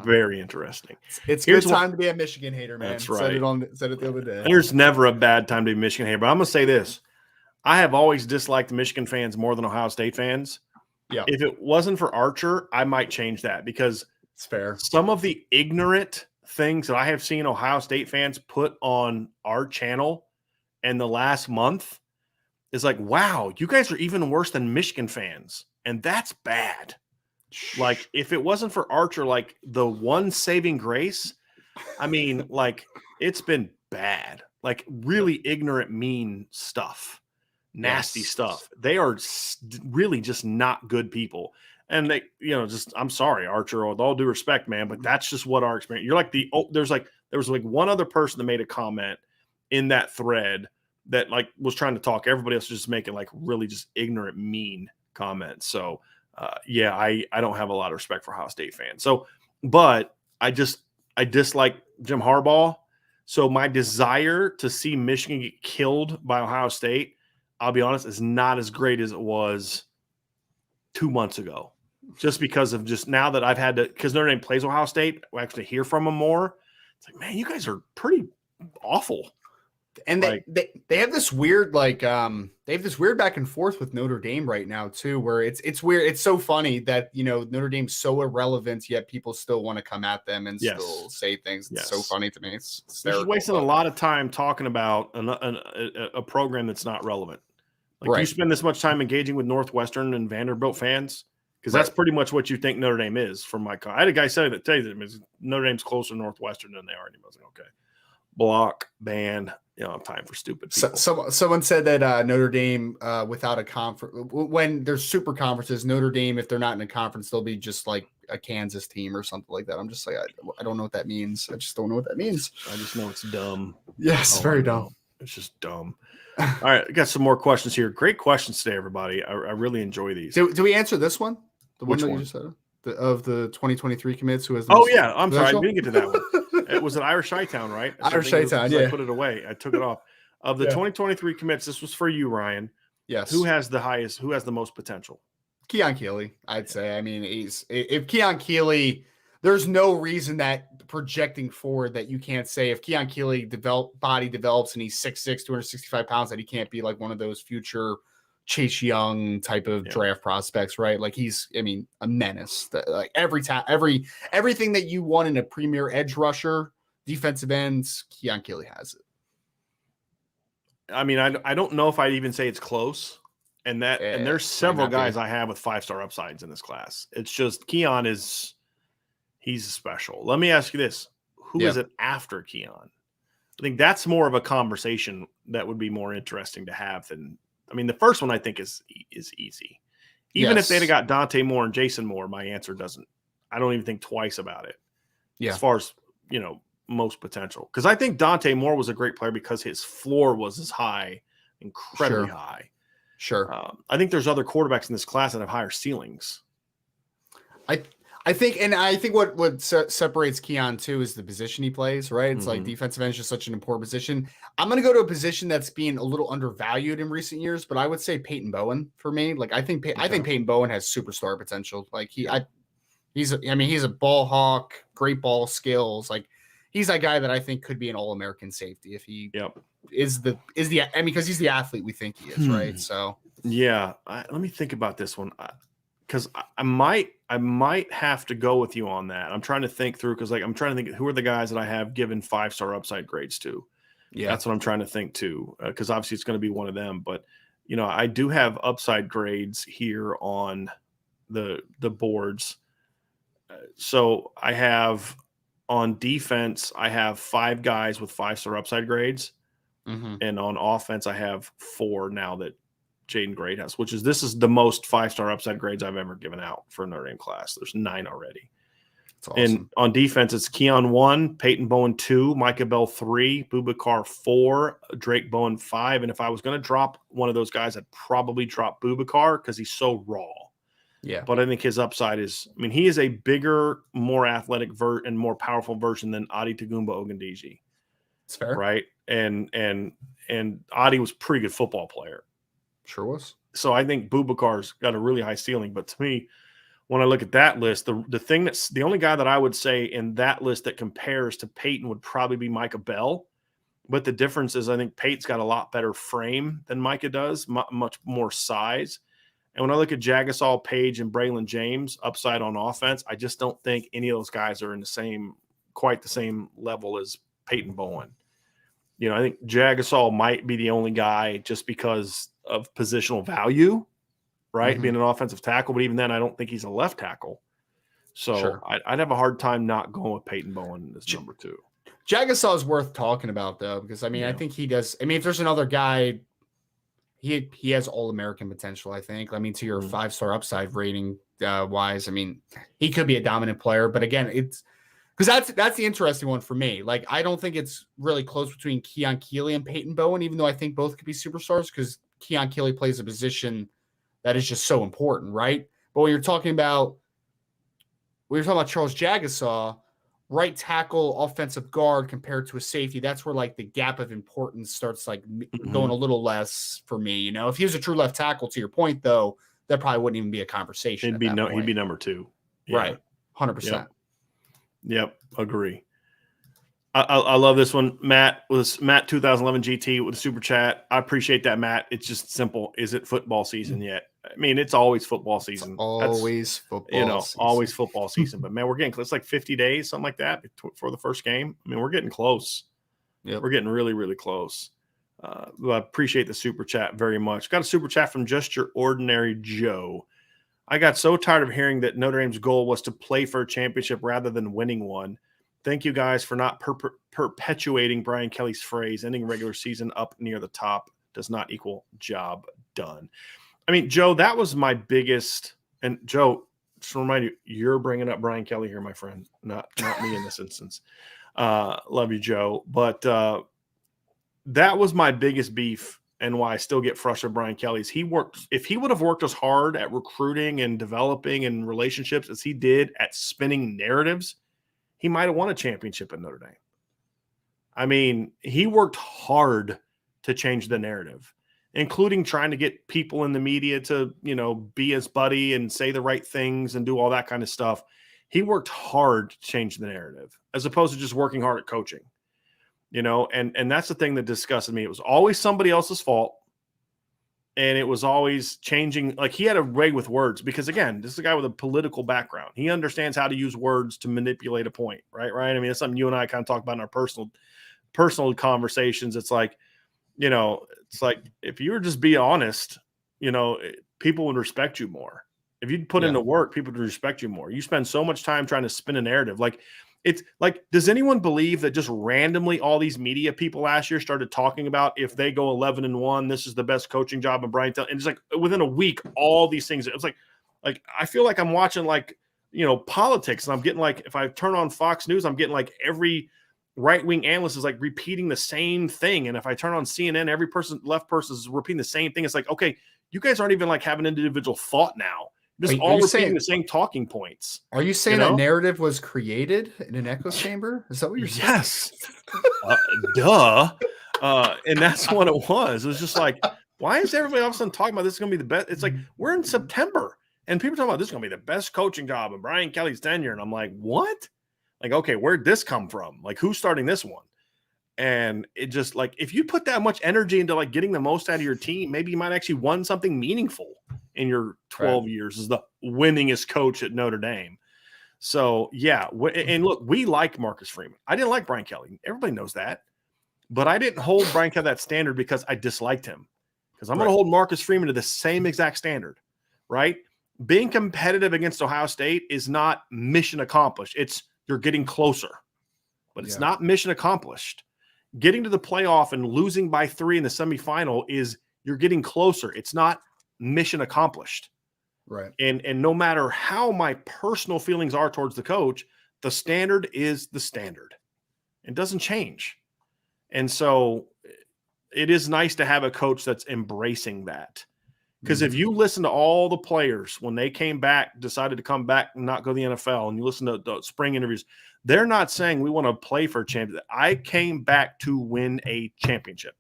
Very interesting. It's good time to be a Michigan hater, man. That's right. Said it the other day. There's never a bad time to be a Michigan hater, but I'm going to say this. I have always disliked Michigan fans more than Ohio State fans. Yeah. If it wasn't for Archer, I might change that because it's fair. Some of the ignorant things that I have seen Ohio State fans put on our channel in the last month is like, wow, you guys are even worse than Michigan fans. And that's bad. Like, if it wasn't for Archer, like the one saving grace, I mean, like, it's been bad. Like, really ignorant, mean stuff, nasty stuff. They are really just not good people. And they, I'm sorry, Archer, with all due respect, man, but that's just what our experience. You're like there was one other person that made a comment in that thread that like was trying to talk. Everybody else was just making like really just ignorant, mean comments. So, I don't have a lot of respect for Ohio State fans. So, but I dislike Jim Harbaugh. So my desire to see Michigan get killed by Ohio State, I'll be honest, is not as great as it was 2 months ago. Just because of now that I've had to, because Notre Dame plays Ohio State, we actually hear from them more. It's like, man, you guys are pretty awful. And they have this weird they have this weird back and forth with Notre Dame right now too, where it's weird. It's so funny that Notre Dame's so irrelevant, yet people still want to come at them and still say things. It's so funny to me. It's they're just wasting a lot of time talking about a program that's not relevant. Like, do you spend this much time engaging with Northwestern and Vanderbilt fans? Because that's pretty much what you think Notre Dame is. From my, I had a guy say that Notre Dame's closer to Northwestern than they are, and he was like, okay, block, ban. Time for stupid people. Someone said that Notre Dame, without a conference, when there's super conferences, Notre Dame, if they're not in a conference, they'll be just like a Kansas team or something like that. I'm just like, I don't know what that means. I just don't know what that means. I just know it's dumb. Yes, very dumb. It's just dumb. All right, I got some more questions here. Great questions today, everybody. I really enjoy these. Do we answer this one? Which one? You just said? Of the 2023 commits who has the I'm sorry, I didn't get to that one. It was an Irish Chi-Town, right? Irish Chi-Town, I put it away. I took it off. Of the 2023 commits, this was for you, Ryan. Yes. Who has the most potential? Keon Keeley, I'd say. I mean, if Keon Keeley, there's no reason that projecting forward that you can't say if Keon Keeley body develops and he's 6'6", 265 pounds, that he can't be like one of those future Chase Young type of draft prospects, right? Like he's, a menace. Like everything that you want in a premier edge rusher, defensive ends, Keon Keeley has it. I mean, I don't know if I'd even say it's close. And there's several guys I have with 5-star upsides in this class. It's just Keon he's special. Let me ask you this. Who is it after Keon? I think that's more of a conversation that would be more interesting to have than, the first one I think is easy. Even if they'd have got Dante Moore and Jason Moore, my answer I don't even think twice about it. As far as, most potential. Because I think Dante Moore was a great player because his floor was as high, incredibly high. Sure. I think there's other quarterbacks in this class that have higher ceilings. I think what separates Keon too is the position he plays, right? It's like defensive end is just such an important position. I'm going to go to a position that's being a little undervalued in recent years, but I would say Peyton Bowen for me. Like I think Peyton Bowen has superstar potential. Like he's a ball hawk, great ball skills. Like he's that guy that I think could be an All-American safety if he is because he's the athlete we think he is, right? So let me think about this one. Because I might have to go with you on that. I'm trying to think through because I'm trying to think who are the guys that I have given 5-star upside grades to. Yeah, that's what I'm trying to think too. Because obviously it's going to be one of them. But I do have upside grades here on the boards. So I have on defense I have 5 guys with 5-star upside grades, and on offense I have 4 now that. Jaden Greathouse, this is the most 5-star upside grades I've ever given out for a Notre Dame class. There's 9 already. That's awesome. And on defense, it's Keon 1, Peyton Bowen 2, Micah Bell 3, Boubacar 4, Drake Bowen 5. And if I was going to drop one of those guys, I'd probably drop Boubacar because he's so raw. Yeah. But I think his upside is, he is a bigger, more athletic and more powerful version than Adi Tagumba Ogundiji. It's fair. Right. And Adi was a pretty good football player. Sure was. So I think Boubacar's got a really high ceiling. But to me, when I look at that list, the only guy that I would say in that list that compares to Peyton would probably be Micah Bell. But the difference is I think Peyton's got a lot better frame than Micah does, much more size. And when I look at Jagasol, Page, and Braylon James, upside on offense, I just don't think any of those guys are in quite the same level as Peyton Bowen. I think Jagasol might be the only guy just because of positional value, right? Being an offensive tackle, but even then, I don't think he's a left tackle. So I'd have a hard time not going with Peyton Bowen as number 2. Jagasol is worth talking about though, because I think he does. If there's another guy, he has All-American potential. I think. To your 5-star upside rating wise, he could be a dominant player. But again, it's. Because that's the interesting one for me. Like, I don't think it's really close between Keon Keeley and Peyton Bowen, even though I think both could be superstars because Keon Keeley plays a position that is just so important, right? But when you're talking about Charles Jagasaw, right tackle, offensive guard compared to a safety, that's where like the gap of importance starts like going a little less for me. If he was a true left tackle, to your point though, that probably wouldn't even be a conversation. He'd be number 2, right? 100%. Yep, agree. I love this one. Matt 2011 GT with a super chat. I appreciate that, Matt. It's just simple. Is it football season yet? I mean, it's always football season. Always football season. Always football season. But man, we're getting close. It's like 50 days, something like that, for the first game. I mean, we're getting close. Yep. We're getting really, really close. I appreciate the super chat very much. Got a super chat from Just Your Ordinary Joe. I got so tired of hearing that Notre Dame's goal was to play for a championship rather than winning one. Thank you guys for not perpetuating Brian Kelly's phrase, ending regular season up near the top does not equal job done. I mean, Joe, that was my biggest – and Joe, just to remind you, you're bringing up Brian Kelly here, my friend, not me in this instance. Love you, Joe. But that was my biggest beef and why I still get frustrated with Brian Kelly is if he would have worked as hard at recruiting and developing and relationships as he did at spinning narratives, he might have won a championship at Notre Dame. I mean, he worked hard to change the narrative, including trying to get people in the media to, be his buddy and say the right things and do all that kind of stuff. He worked hard to change the narrative as opposed to just working hard at coaching, and that's the thing that disgusted me. It was always somebody else's fault. And it was always changing. Like, he had a way with words because, again, this is a guy with a political background. He understands how to use words to manipulate a point, right? I mean, it's something you and I kind of talk about in our personal conversations. It's like, if you were just be honest, people would respect you more. If you'd put into work, people would respect you more. You spend so much time trying to spin a narrative. Like, it's like, does anyone believe that just randomly all these media people last year started talking about if they go 11-1, this is the best coaching job of Brian Kelly? And it's like within a week, all these things. It's like I feel like I'm watching politics, and I'm getting if I turn on Fox News, I'm getting every right-wing analyst is repeating the same thing. And if I turn on CNN, every left person is repeating the same thing. It's like, okay, you guys aren't even having individual thought now. Just all repeating the same talking points. Are you saying that narrative was created in an echo chamber? Is that what you're saying? Yes. Duh. And that's what it was. It was just why is everybody all of a sudden talking about this is going to be the best? It's we're in September and people talking about this is going to be the best coaching job in Brian Kelly's tenure. And I'm like, what? Okay, where'd this come from? Who's starting this one? And it just if you put that much energy into getting the most out of your team, maybe you might actually won something meaningful in your 12 years as the winningest coach at Notre Dame. So, yeah. And look, we like Marcus Freeman. I didn't like Brian Kelly. Everybody knows that. But I didn't hold Brian Kelly that standard because I disliked him. Because I'm going to hold Marcus Freeman to the same exact standard, right? Being competitive against Ohio State is not mission accomplished. It's you're getting closer. But it's not mission accomplished. Getting to the playoff and losing by 3 in the semifinal is you're getting closer. It's not mission accomplished. Right. And no matter how my personal feelings are towards the coach, the standard is the standard. It doesn't change. And so it is nice to have a coach that's embracing that. Because if you listen to all the players when they came back, decided to come back and not go to the NFL, and you listen to the spring interviews, they're not saying we want to play for a championship. I came back to win a championship.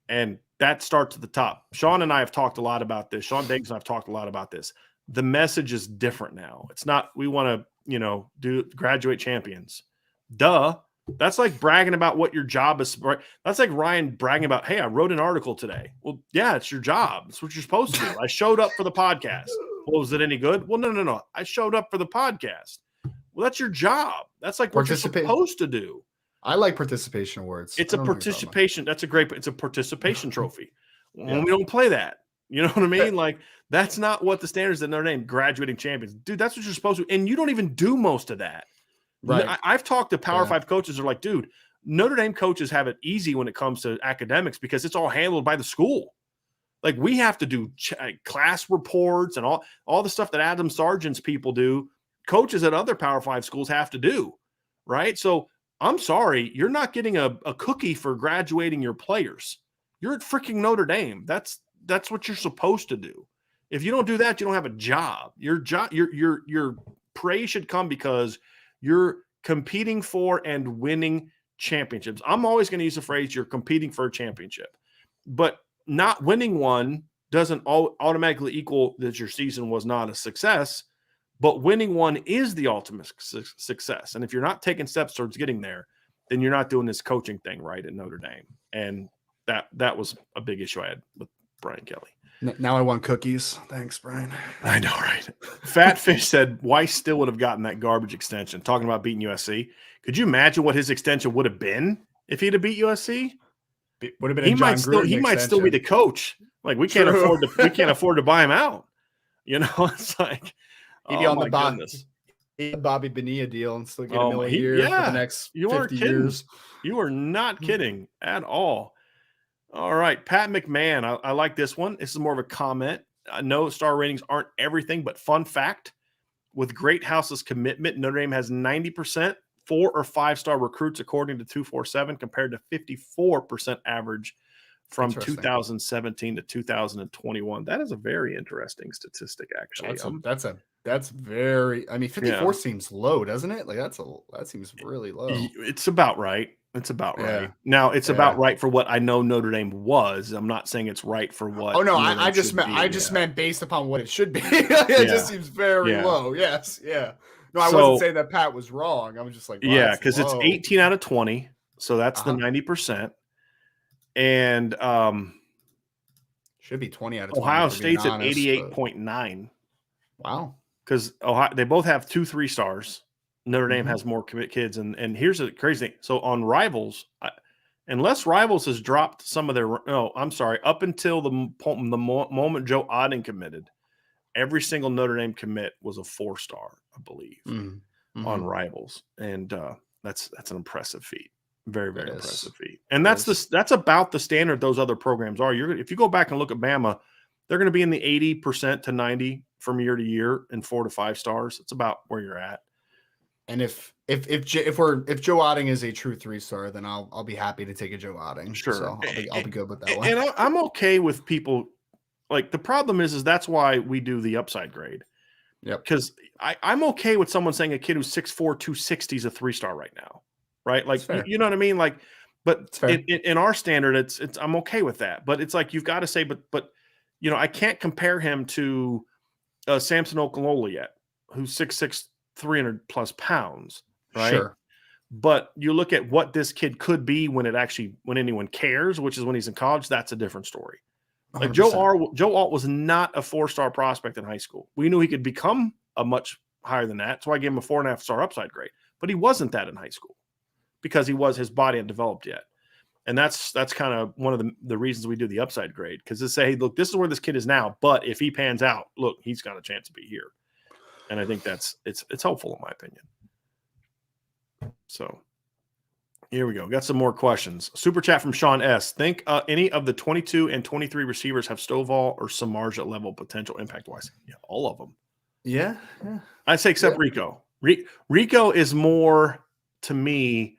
And that starts at the top. Sean and I have talked a lot about this. Sean Davis and I have talked a lot about this. The message is different now. It's not we want to, do graduate champions. Duh. That's like bragging about what your job is. Right? That's like Ryan bragging about, hey, I wrote an article today. Well, yeah, it's your job. It's what you're supposed to do. I showed up for the podcast. Well, was it any good? Well, no. I showed up for the podcast. Well, that's your job. That's what you're supposed to do. I like participation awards. It's a participation. It's a participation trophy. When we don't play that, you know what I mean? That's not what the standards at Notre Dame graduating champions. Dude, that's what you're supposed to. And you don't even do most of that. Right. I've talked to Power 5 coaches. They're like, dude, Notre Dame coaches have it easy when it comes to academics because it's all handled by the school. We have to do class reports and all the stuff that Adam Sargent's people do. Coaches at other Power 5 schools have to do, right? So I'm sorry, you're not getting a cookie for graduating your players. You're at freaking Notre Dame. That's what you're supposed to do. If you don't do that, you don't have a job. Your praise should come because you're competing for and winning championships. I'm always going to use the phrase you're competing for a championship, but not winning one doesn't automatically equal that your season was not a success. but winning one is the ultimate success. And if you're not taking steps towards getting there, then you're not doing this coaching thing right at Notre Dame. And that was a big issue I had with Brian Kelly. Now I want cookies. Thanks, Brian. I know, right? Fat Fish said Weiss still would have gotten that garbage extension. Talking about beating USC. Could you imagine what his extension would have been if he'd have beat USC? Would have been. He might still be the coach. Like we can't afford to buy him out. You know, it's like he'd be on the Bobby Bonilla deal and still get $1 million a year for the next 50 years. You are not kidding at all. All right, Pat McMahon. I like this one. This is more of a comment. I know star ratings aren't everything, but fun fact: with Greathouse's commitment, Notre Dame has 90% 4 or 5-star recruits, according to 247, compared to 54% average from 2017 to 2021. That is a very interesting statistic, actually. That's very. I mean, 54 seems low, doesn't it? Like that seems really low. It's about right. It's about right. Now it's about right for what I know Notre Dame was. I'm not saying it's right for what. Oh no, I just meant based upon what it should be. It just seems very low. Yes, yeah. No, I wasn't saying that Pat was wrong. I was just like, wow, because it's 18 out of 20, so that's the 90%, and should be 20 out of 20. Ohio State's at 88.9. Wow, because they both have 2 3-stars. Notre Dame has more commit kids, and here's the crazy thing. So on Rivals, unless Rivals has dropped some of their up until the moment Joe Otting committed, every single Notre Dame commit was a 4-star, I believe, on Rivals, and that's an impressive feat. Very, very impressive feat. And that's about the standard those other programs are. If you go back and look at Bama, they're going to be in the 80% to 90 from year to year in 4 to 5 stars. It's about where you're at. And if Joe Otting is a true 3-star, then I'll be happy to take a Joe Otting. Sure, so I'll be good with that one. And I'm okay with people. Like the problem is that's why we do the upside grade. Yep. Because I'm okay with someone saying a kid who's 6'4", 260 is a 3-star right now, right? Like you know what I mean? Like, but in our standard, it's I'm okay with that. But it's like you've got to say, but you know, I can't compare him to Samson Okunlola yet, who's 6'6", 300 plus pounds, right? Sure. But you look at what this kid could be when anyone cares, which is when he's in college. That's a different story. Like 100%. Joe Alt was not a 4-star prospect in high school. We knew he could become a much higher than that. So I gave him a 4.5-star upside grade, but he wasn't that in his school because his body hadn't developed yet. And that's kind of one of the reasons we do the upside grade. Cause to say, hey, look, this is where this kid is now, but if he pans out, look, he's got a chance to be here. And I think it's helpful in my opinion. So here we go. Got some more questions. Super chat from Sean S. Think any of the 22 and 23 receivers have Stovall or Samardzija level potential impact wise? Yeah, all of them. Yeah. I'd say except Rico. Rico is more to me.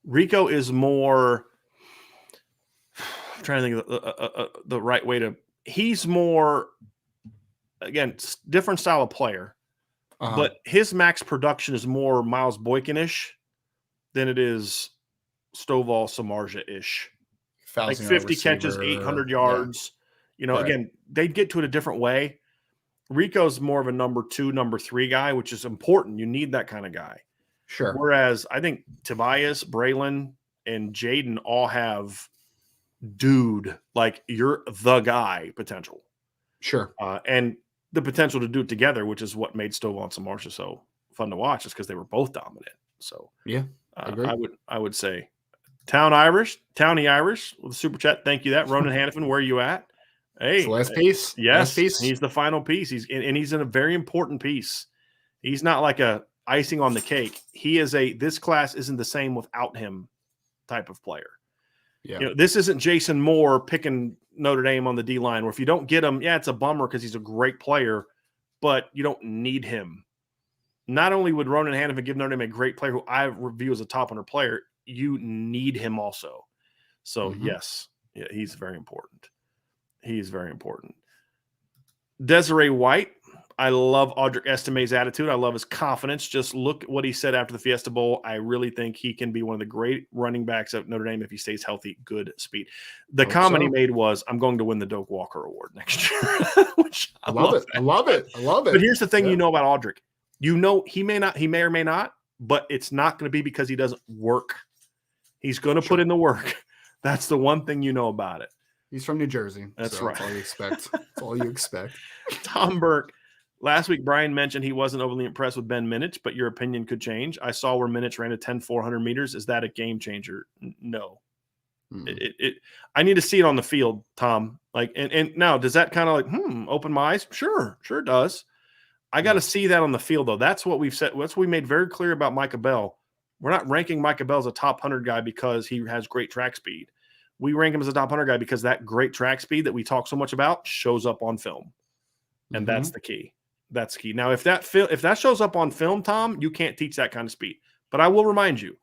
Rico is more. I'm trying to think of the right way to. He's more. Again, different style of player. But his max production is more Miles Boykin-ish than it is Stovall Samardzija-ish. Like 50 catches, 800 yards. Yeah. You know, again, they'd get to it a different way. Rico's more of a number 2, number 3 guy, which is important. You need that kind of guy. Sure. Whereas I think Tobias, Braylon, and Jaden all have dude, like you're the guy potential. Sure. And the potential to do it together, which is what made Stovall and Samardzija so fun to watch, is because they were both dominant. So yeah, I would say Townie Irish with a super chat. Thank you. That Ronan Hannafin, where are you at? Hey, last piece. Yes, last piece. He's the final piece. He's in a very important piece. He's not like a icing on the cake. He is this class isn't the same without him type of player. Yeah. You know, this isn't Jason Moore picking Notre Dame on the D-line, where if you don't get him, it's a bummer because he's a great player, but you don't need him. Not only would Ronan Hannafin give Notre Dame a great player who I view as a top 100 player, you need him also. So, yes, he's very important. He's very important. Desiree White. I love Audric Estime's attitude. I love his confidence. Just look at what he said after the Fiesta Bowl. I really think he can be one of the great running backs at Notre Dame if he stays healthy. Good speed. The comment he made was, I'm going to win the Doak Walker Award next year. Which I love it. I love it. But here's the thing you know about Audric. He may or may not, but it's not going to be because he doesn't work. He's going to put in the work. That's the one thing you know about it. He's from New Jersey. That's so right. That's all you expect. That's all you expect. Tom Burke. Last week, Brian mentioned he wasn't overly impressed with Ben Minich, but your opinion could change. I saw where Minich ran a 10-400 meters. Is that a game changer? No. I need to see it on the field, Tom. Like, and now, does that kind of like, open my eyes? Sure does. I got to see that on the field, though. That's what we've said. That's what we made very clear about Micah Bell. We're not ranking Micah Bell as a top 100 guy because he has great track speed. We rank him as a top 100 guy because that great track speed that we talk so much about shows up on film. And that's the key. That's key. Now, if that shows up on film, Tom, you can't teach that kind of speed. But I will remind you,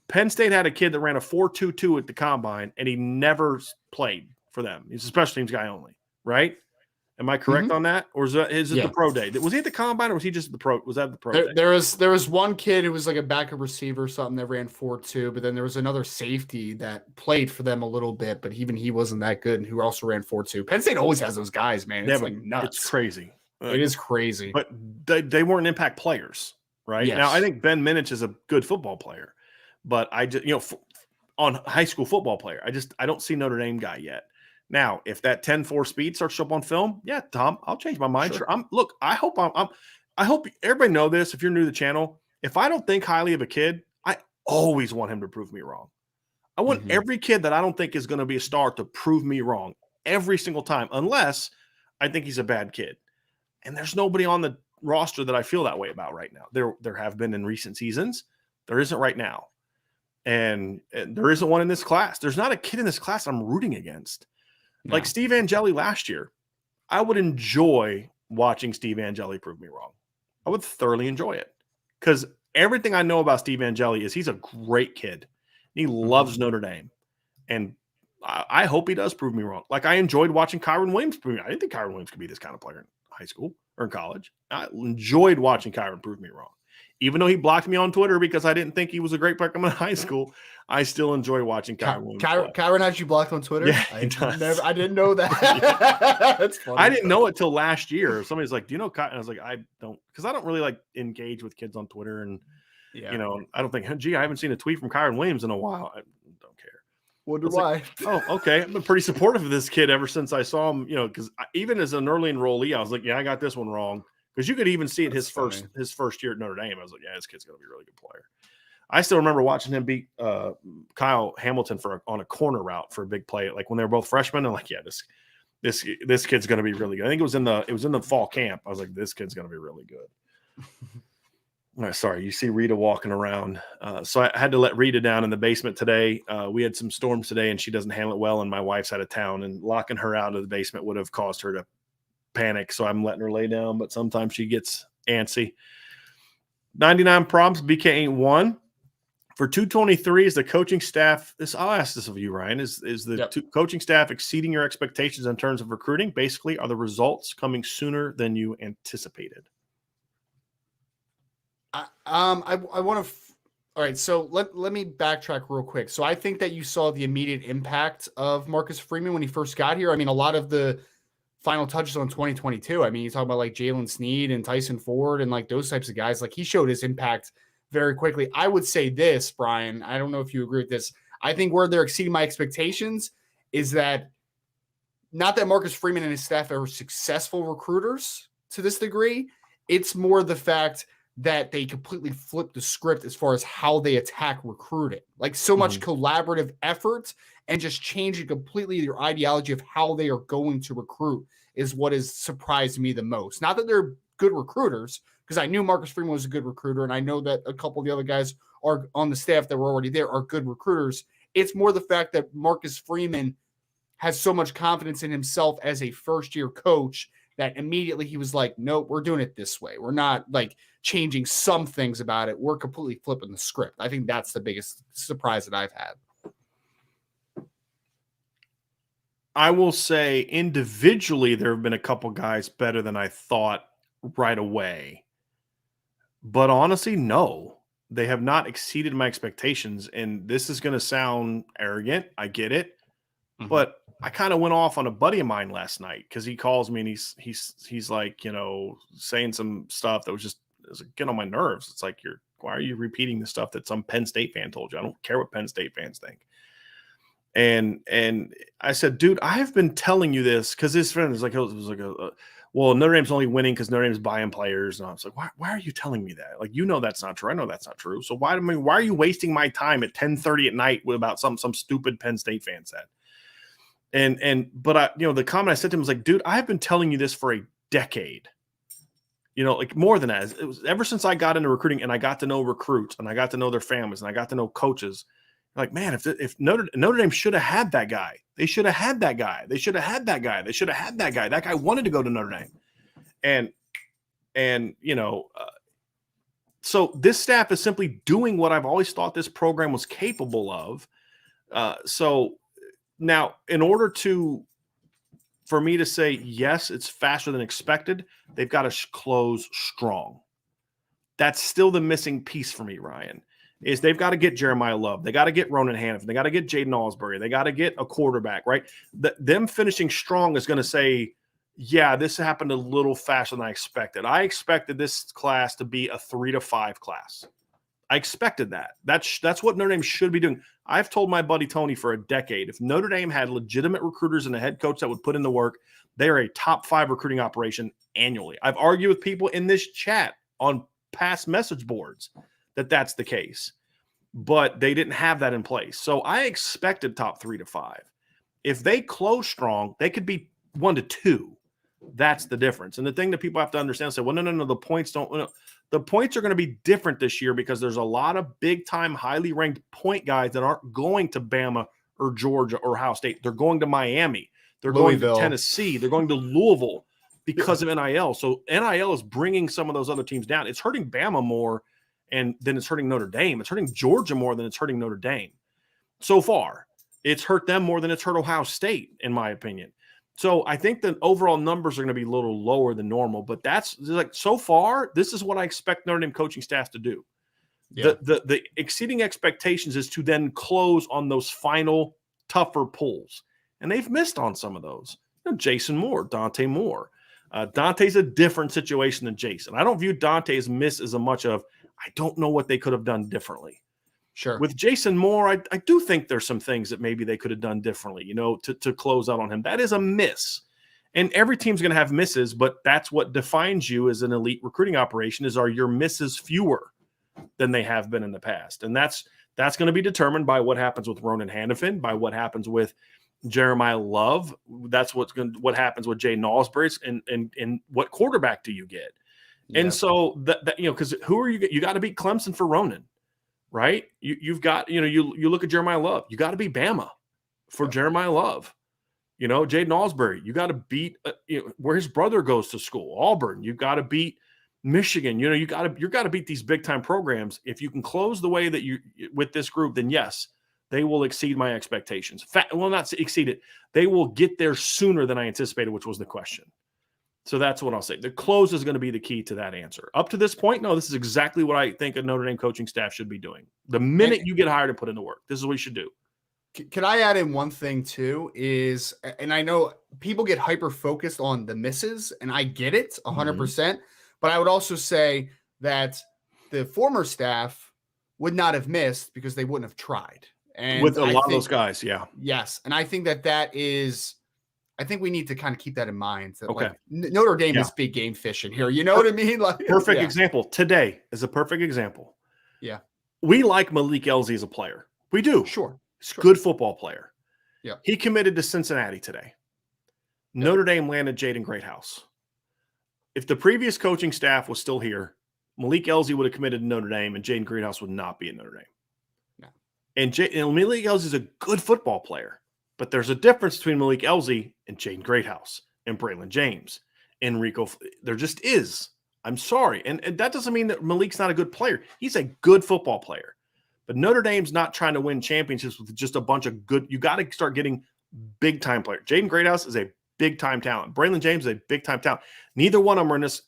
Penn State had a kid that ran a 4.22 at the combine, and he never played for them. He's a special teams guy only, right? Am I correct on that, or is it the pro day? Was he at the combine, or was he just the pro? Was that the pro day? There was one kid who was like a backup receiver or something that ran 4.2, but then there was another safety that played for them a little bit, but even he wasn't that good, and who also ran 4.2. Penn State always has those guys, man. It's like nuts. It's crazy. It is crazy. But they weren't impact players, right? Yes. Now, I think Ben Minich is a good football player, but I just, on high school football player, I don't see Notre Dame guy yet. Now, if that 10-4 speed starts to show up on film, yeah, Tom, I'll change my mind. Sure. Look, I hope everybody know this. If you're new to the channel, if I don't think highly of a kid, I always want him to prove me wrong. I want every kid that I don't think is going to be a star to prove me wrong every single time, unless I think he's a bad kid. And there's nobody on the roster that I feel that way about right now. There have been in recent seasons. There isn't right now. And there isn't one in this class. There's not a kid in this class I'm rooting against. No. Like Steve Angeli last year, I would enjoy watching Steve Angeli prove me wrong. I would thoroughly enjoy it because everything I know about Steve Angeli is he's a great kid. He loves Notre Dame. And I hope he does prove me wrong. Like I enjoyed watching Kyron Williams prove me. I didn't think Kyron Williams could be this kind of player in high school or in college. I enjoyed watching Kyron prove me wrong. Even though he blocked me on Twitter because I didn't think he was a great player coming in high school, I still enjoy watching Kyron Williams. Kyron has you blocked on Twitter? Yeah, I didn't know that. That's funny. I didn't know it till last year. Somebody's like, "Do you know Kyron?" And I was like, "I don't," because I don't really like engage with kids on Twitter, and I don't think, "Gee, I haven't seen a tweet from Kyron Williams in a while." I don't care. Wonder why? Like, oh, okay. I've been pretty supportive of this kid ever since I saw him. Because even as an early enrollee, I was like, "Yeah, I got this one wrong." Because you could even see it his first year at Notre Dame. I was like, yeah, this kid's going to be a really good player. I still remember watching him beat Kyle Hamilton on a corner route for a big play. Like when they were both freshmen, I'm like, yeah, this kid's going to be really good. I think it was in the fall camp. I was like, this kid's going to be really good. Sorry, you see Rita walking around. So I had to let Rita down in the basement today. We had some storms today, and she doesn't handle it well. And my wife's out of town, and locking her out of the basement would have caused her to panic, so I'm letting her lay down, but sometimes she gets antsy. 99 problems, BK ain't one. For 223, is the coaching staff, I'll ask this of you, Ryan, is the coaching staff exceeding your expectations in terms of recruiting? Basically, are the results coming sooner than you anticipated? I want to all right, so let me backtrack real quick. So I think that you saw the immediate impact of Marcus Freeman when he first got here. I mean, a lot of the final touches on 2022. I mean, you talk about like Jalen Sneed and Tyson Ford and like those types of guys. Like he showed his impact very quickly. I would say this, Brian, I don't know if you agree with this. I think where they're exceeding my expectations is that not that Marcus Freeman and his staff are successful recruiters to this degree. It's more the fact that they completely flip the script as far as how they attack recruiting. Like so much collaborative effort and just changing completely their ideology of how they are going to recruit is what has surprised me the most. Not that they're good recruiters, because I knew Marcus Freeman was a good recruiter, and I know that a couple of the other guys are on the staff that were already there are good recruiters. It's more the fact that Marcus Freeman has so much confidence in himself as a first-year coach that immediately he was like, no, we're doing it this way. We're not like changing some things about it. We're completely flipping the script. I think that's the biggest surprise that I've had. I will say individually, there have been a couple guys better than I thought right away. But honestly, no, they have not exceeded my expectations. And this is going to sound arrogant. I get it. But I kind of went off on a buddy of mine last night because he calls me and he's like, saying some stuff that was just It's like, get on my nerves. It's like, why are you repeating the stuff that some Penn State fan told you? I don't care what Penn State fans think. And I said, dude, I have been telling you this, because his friend was like, well, Notre Dame's only winning because Notre Dame's buying players. And I was like, why are you telling me that? Like, that's not true. I know that's not true. So why are you wasting my time at 10:30 at night about some stupid Penn State fan said? But the comment I said to him was like, dude, I've been telling you this for a decade. Like more than that. It was ever since I got into recruiting and I got to know recruits and I got to know their families and I got to know coaches. Like, man, if Notre Dame should have had that guy, they should have had that guy. They should have had that guy. They should have had that guy. That guy wanted to go to Notre Dame. And so this staff is simply doing what I've always thought this program was capable of. So now, in order for me to say, yes, it's faster than expected, they've got to close strong. That's still the missing piece for me, Ryan. Is they've got to get Jeremiah Love. They got to get Ronan Hannafin. They got to get Jaden Alsbury. They got to get a quarterback, right? Them finishing strong is going to say, yeah, this happened a little faster than I expected. I expected this class to be a 3 to 5 class. I expected that. That's what Notre Dame should be doing. I've told my buddy Tony for a decade, if Notre Dame had legitimate recruiters and a head coach that would put in the work, they are a top 5 recruiting operation annually. I've argued with people in this chat on past message boards that that's the case, but they didn't have that in place. So I expected top 3 to 5. If they close strong, they could be 1 to 2. That's the difference. And the thing that people have to understand, say, well, no, the points don't. No. The points are going to be different this year because there's a lot of big-time, highly ranked point guys that aren't going to Bama or Georgia or Ohio State. They're going to Miami. They're Louisville. going to Tennessee. They're going to Louisville because of NIL. So NIL is bringing some of those other teams down. It's hurting Bama more than it's hurting Notre Dame. It's hurting Georgia more than it's hurting Notre Dame. So far, it's hurt them more than it's hurt Ohio State, in my opinion. So I think the overall numbers are going to be a little lower than normal, but that's like, so far, this is what I expect Notre Dame coaching staff to do. Yeah. The exceeding expectations is to then close on those final tougher pulls. And they've missed on some of those. Jason Moore, Dante Moore. Dante's a different situation than Jason. I don't view Dante's miss as much of, I don't know what they could have done differently. Sure. With Jason Moore, I do think there's some things that maybe they could have done differently, to close out on him. That is a miss. And every team's going to have misses, but that's what defines you as an elite recruiting operation are your misses fewer than they have been in the past. And that's going to be determined by what happens with Ronan Hannafin, by what happens with Jeremiah Love. That's what happens with Jaden Alsbury, and what quarterback do you get? Yeah. And so because who are you got to beat Clemson for Ronan. Right? You've got, you look at Jeremiah Love, you got to beat Bama for Jeremiah Love. Jaden Alsbury, you got to beat where his brother goes to school, Auburn. You got to beat Michigan. You got to beat these big time programs. If you can close the way that you with this group, then yes, they will exceed my expectations. Well, not exceed it. They will get there sooner than I anticipated, which was the question. So that's what I'll say. The close is going to be the key to that answer. Up to this point, no, this is exactly what I think a Notre Dame coaching staff should be doing. The minute you get hired and put into work, this is what you should do. Can I add in one thing too is, and I know people get hyper-focused on the misses, and I get it 100%, but I would also say that the former staff would not have missed because they wouldn't have tried. And with a lot of those guys, yeah. Yes, and I think that is – I think we need to kind of keep that in mind. That like Notre Dame is big game fishing here. You know what I mean? Like, perfect example. Today is a perfect example. Yeah. We like Malik Elzy as a player. We do. Sure. He's a good football player. Yeah. He committed to Cincinnati today. Notre Dame landed Jaden Greathouse. If the previous coaching staff was still here, Malik Elzy would have committed to Notre Dame and Jaden Greathouse would not be in Notre Dame. No. And Malik Elzy is a good football player. But there's a difference between Malik Elzy and Jaden Greathouse and Braylon James, Enrico. There just is. I'm sorry. And that doesn't mean that Malik's not a good player. He's a good football player. But Notre Dame's not trying to win championships with just a bunch of good. You got to start getting big-time players. Jaden Greathouse is a big-time talent. Braylon James is a big-time talent. Neither one of them are in this.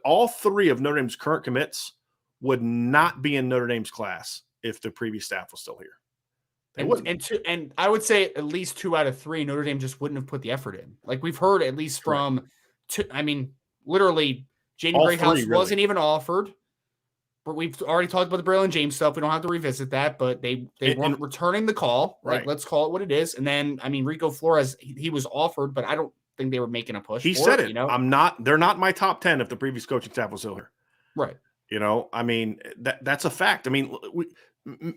All three of Notre Dame's current commits would not be in Notre Dame's class if the previous staff was still here. And I would say at least 2 out of 3, Notre Dame just wouldn't have put the effort in. Like we've heard at least from, literally, Jaden Greathouse wasn't even offered. we've already talked about the Braylon James stuff. We don't have to revisit that, but they weren't returning the call. Right. Let's call it what it is. And then, I mean, Rico Flores, he was offered, but I don't think they were making a push. He said it. They're not my top 10 if the previous coaching staff was still here. Right. I mean, that's a fact. I mean,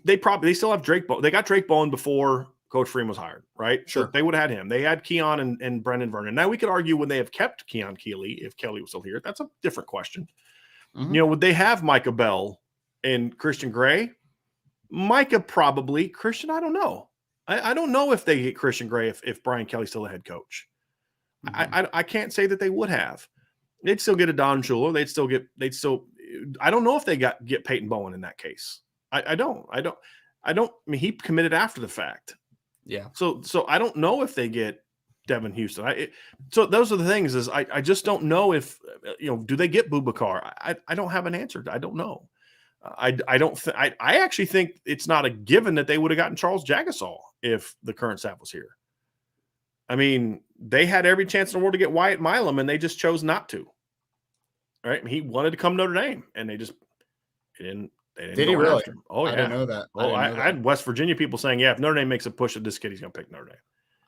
they still have Drake Bowen. They got Drake Bowen before Coach Freeman was hired, right? Sure. So they would have had him. They had Keon and Brendan Vernon. Now we could argue when they have kept Keon Keeley, if Kelly was still here. That's a different question. Mm-hmm. Would they have Micah Bell and Christian Gray? Micah probably. Christian, I don't know. I don't know if they get Christian Gray if Brian Kelly's still a head coach. Mm-hmm. I can't say that they would have. They'd still get a Don Shula. I don't know if they get Peyton Bowen in that case. I don't. I mean, he committed after the fact. Yeah. So I don't know if they get Devin Houston. So those are the things is I just don't know if, do they get Boubacar? I don't have an answer. I don't know. I actually think it's not a given that they would have gotten Charles Jagasaw if the current staff was here. I mean, they had every chance in the world to get Wyatt Milam, and they just chose not to. All right. He wanted to come to Notre Dame, and they didn't. Did he really? Oh, yeah. I didn't know that. I had West Virginia people saying, if Notre Dame makes a push at this kid, he's going to pick Notre Dame.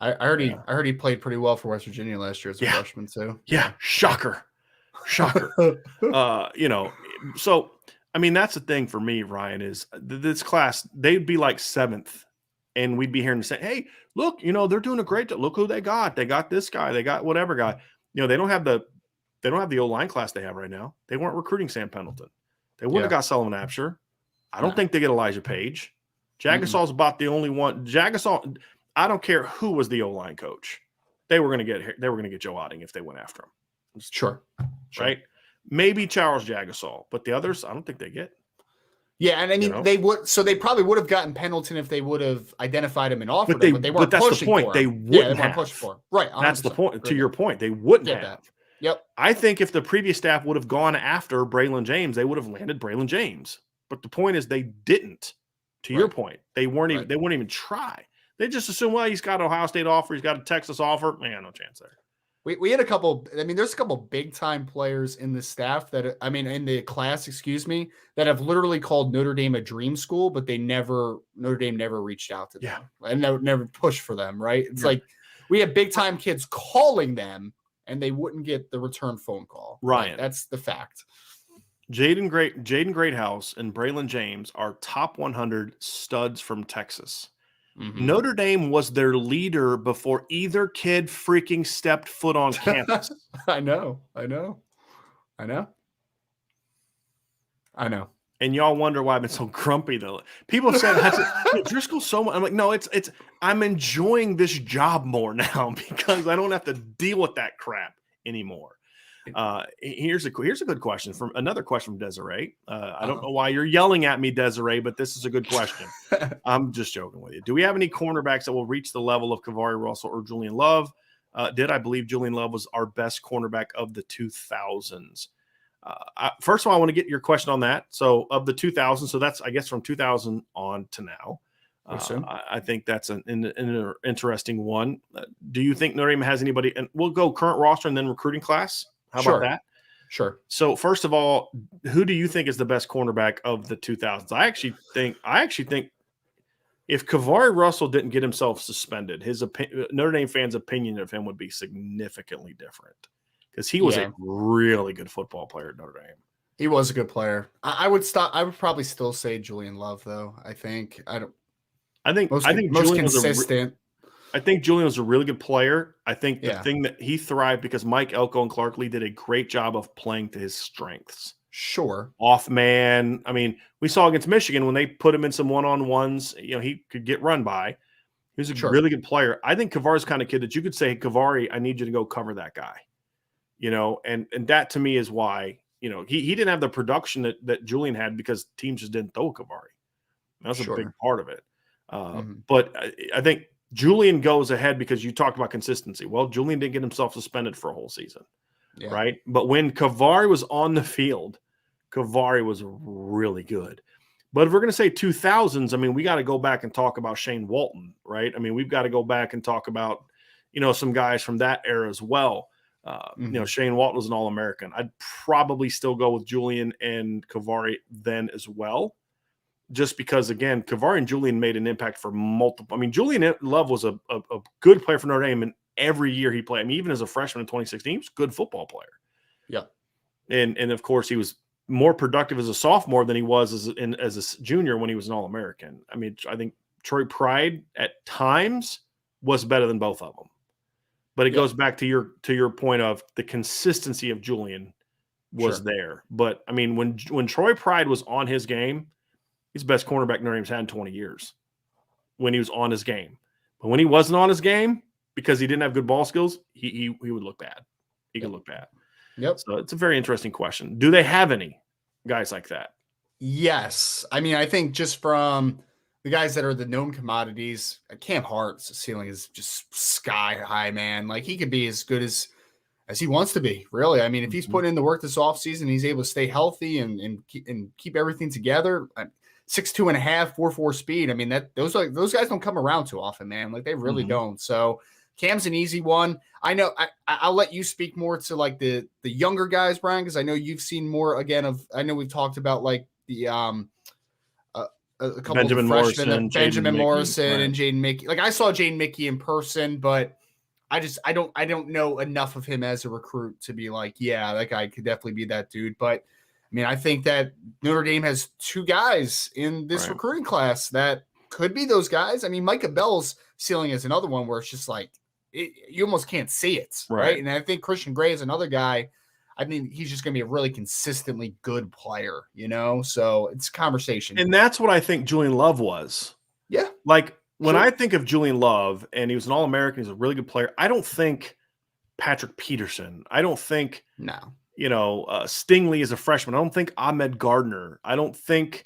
I heard he played pretty well for West Virginia last year as a freshman too. Yeah. Shocker. So, I mean, that's the thing for me, Ryan, is this class, they'd be like 7th, and we'd be hearing them say, hey, look, they're doing a great job. Look who they got. They got this guy. They got whatever guy. They don't have the O-line class they have right now. They weren't recruiting Sam Pendleton. They would have got Sullivan Absher. I don't think they get Elijah Page. Jagasaw's about the only one. Jagasaw, I don't care who was the O-line coach. They were going to get Joe Otting if they went after him. Sure. Right? Maybe Charles Jagasaw, but the others, I don't think they get. Yeah, and I mean, they would. So they probably would have gotten Pendleton if they would have identified him and offered him, but they weren't. But that's pushing the point. For They him. wouldn't have have. For him. Right. That's the point. To your point, they wouldn't have. That. Yep. I think if the previous staff would have gone after Braylon James, they would have landed Braylon James. But the point is, they didn't. To your point, they weren't even. They wouldn't even try. They just assume, well, he's got an Ohio State offer, he's got a Texas offer. Man, no chance there. We had a couple. I mean, there's a couple big time players in the staff in the class, that have literally called Notre Dame a dream school, but Notre Dame never reached out to them and never pushed for them. Right? It's like we have big time kids calling them, and they wouldn't get the return phone call. Ryan, that's the fact. Jaden Greathouse and Braylon James are top 100 studs from Texas. Mm-hmm. Notre Dame was their leader before either kid freaking stepped foot on campus. I know. And y'all wonder why I've been so grumpy, though. People have said, Driscoll's so much. I'm like, no, I'm enjoying this job more now because I don't have to deal with that crap anymore. Here's a good question another question from Desiree. I don't know why you're yelling at me, Desiree, but this is a good question. I'm just joking with you. Do we have any cornerbacks that will reach the level of Kavari Russell or Julian Love? I believe Julian Love was our best cornerback of the 2000s. First of all, I want to get your question on that. So of the 2000s, so that's, I guess, from 2000 on to now. I think that's an interesting one. Do you think Notre Dame has anybody? And we'll go current roster and then recruiting class. How about that? Sure. So first of all, who do you think is the best cornerback of the 2000s? I actually think if Kavari Russell didn't get himself suspended, Notre Dame fans' opinion of him would be significantly different because he was a really good football player at Notre Dame. He was a good player. I would probably still say Julian Love, though. I think most consistent. I think Julian was a really good player. I think the thing that he thrived because Mike Elko and Clark Lee did a great job of playing to his strengths. Sure. Off man. I mean, we saw against Michigan when they put him in some one-on-ones, he could get run by. He was a really good player. I think Kavari's the kind of kid that you could say, hey, Kavari, I need you to go cover that guy. And that to me is why, he didn't have the production that Julian had because teams just didn't throw Kavari. That's a big part of it. But I think Julian goes ahead because you talked about consistency. Well, Julian didn't get himself suspended for a whole season, right? But when Kavari was on the field, Kavari was really good. But if we're going to say 2000s, I mean, we got to go back and talk about Shane Walton, right? I mean, we've got to go back and talk about, some guys from that era as well. Shane Walton was an All-American. I'd probably still go with Julian and Kavari then as well, just because, again, Kavari and Julian made an impact for multiple. I mean, Julian Love was a good player for Notre Dame, and every year he played. I mean, even as a freshman in 2016, he was a good football player. Yeah. And of course, he was more productive as a sophomore than he was as a junior when he was an All-American. I mean, I think Troy Pride at times was better than both of them. But it goes back to your point of the consistency of Julian was there. But, I mean, when Troy Pride was on his game, he's the best cornerback Notre Dame's had in 20 years when he was on his game. But when he wasn't on his game, because he didn't have good ball skills, he would look bad. He could look bad. Yep. So it's a very interesting question. Do they have any guys like that? Yes. I mean, I think just from the guys that are the known commodities, Cam Hart's ceiling is just sky high, man. Like, he could be as good as he wants to be, really. I mean, if he's putting in the work this offseason, he's able to stay healthy and keep everything together. 6'2.5", 4.4 speed. I mean, those guys don't come around too often, man. Like, they really don't. So Cam's an easy one. I know I'll let you speak more to like the younger guys, Brian, because I know you've seen more again of. I know we've talked about like the a couple Benjamin of the freshmen, Benjamin Morrison right. and Jaden Mickey. Like, I saw Jaden Mickey in person, but I don't know enough of him as a recruit to be like, yeah, that guy could definitely be that dude. But I mean, I think that Notre Dame has two guys in this recruiting class that could be those guys. I mean, Micah Bell's ceiling is another one where it's just like you almost can't see it, right? And I think Christian Gray is another guy. I mean, he's just going to be a really consistently good player, So it's a conversation. And that's what I think Julian Love was. Yeah. Like, when I think of Julian Love, and he was an All-American, he's a really good player, I don't think Patrick Peterson. I don't think Stingley is a freshman. I don't think Ahmed Gardner. I don't think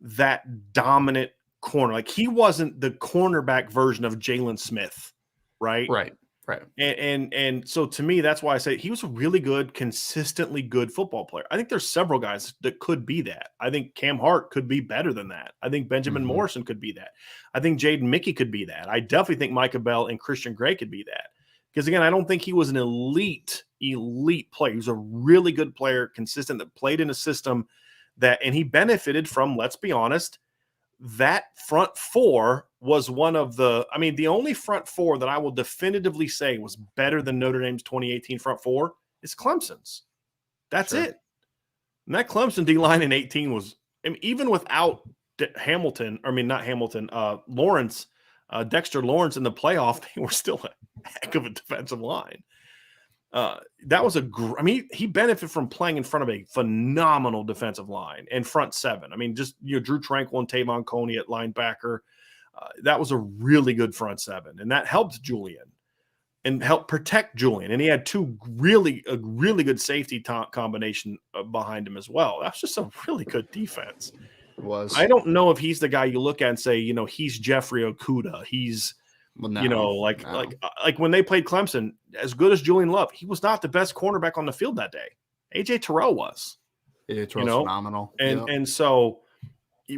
that dominant corner. Like, he wasn't the cornerback version of Jalen Smith, right? Right. And so to me, that's why I say he was a really good, consistently good football player. I think there's several guys that could be that. I think Cam Hart could be better than that. I think Benjamin Morrison could be that. I think Jaden Mickey could be that. I definitely think Micah Bell and Christian Gray could be that. Because, again, I don't think he was an elite player. He was a really good player, consistent, that played in a system and he benefited from, let's be honest, that front four was one of the only front four that I will definitively say was better than Notre Dame's 2018 front four is Clemson's. That's it. And that Clemson D-line in 18 was, even without Lawrence, Dexter Lawrence in the playoff, they were still a heck of a defensive line. That was he benefited from playing in front of a phenomenal defensive line and front seven. I mean, just, Drew Tranquil and Tavon Coney at linebacker. That was a really good front seven, and that helped Julian and helped protect Julian. And he had a really good safety combination behind him as well. That's just a really good defense. It was. I don't know if he's the guy you look at and say, he's Jeffrey Okudah. He's, like when they played Clemson, as good as Julian Love, he was not the best cornerback on the field that day. AJ Terrell was. AJ Terrell's phenomenal. And so,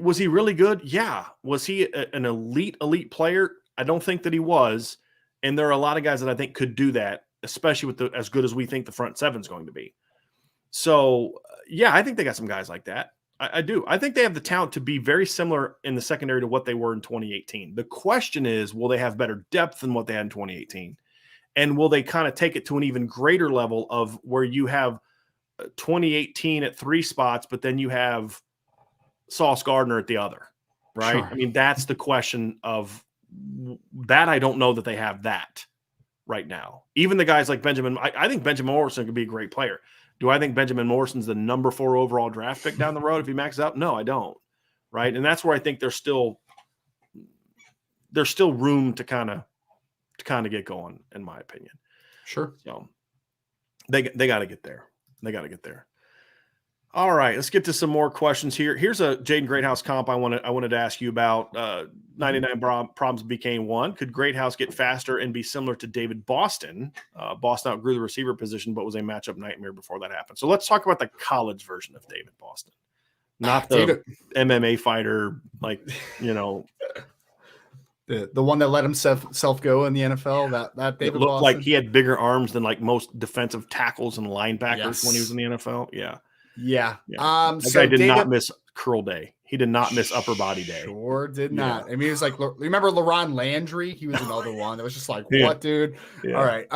was he really good? Yeah. Was he an elite player? I don't think that he was. And there are a lot of guys that I think could do that, especially with as good as we think the front seven is going to be. So, yeah, I think they got some guys like that. I do. I think they have the talent to be very similar in the secondary to what they were in 2018. The question is, will they have better depth than what they had in 2018? And will they kind of take it to an even greater level of where you have 2018 at 3 spots, but then you have Sauce Gardner at the other, right? Sure. I mean, that's the question of that. I don't know that they have that right now. Even the guys like Benjamin, I think Benjamin Morrison could be a great player. Do I think Benjamin Morrison's the number 4 overall draft pick down the road if he maxes out? No, I don't. Right. And that's where I think there's still room to kind of get going, in my opinion. Sure. So they got to get there. They got to get there. All right, let's get to some more questions here. Here's a Jaden Greathouse comp I wanted to ask you about. 99 problems became 1. Could Greathouse get faster and be similar to David Boston? Boston outgrew the receiver position, but was a matchup nightmare before that happened. So let's talk about the college version of David Boston, not the MMA fighter. The one that let himself go in the NFL, that David It looked Boston? like he had bigger arms than like most defensive tackles and linebackers when he was Yes. in the NFL. Yeah. Yeah. That So guy did David not miss curl day. He did not miss upper body day. Sure did Yeah. not. I mean, it was like, remember LaRon Landry? He was another one that was just like, Yeah. what, dude? Yeah. All right.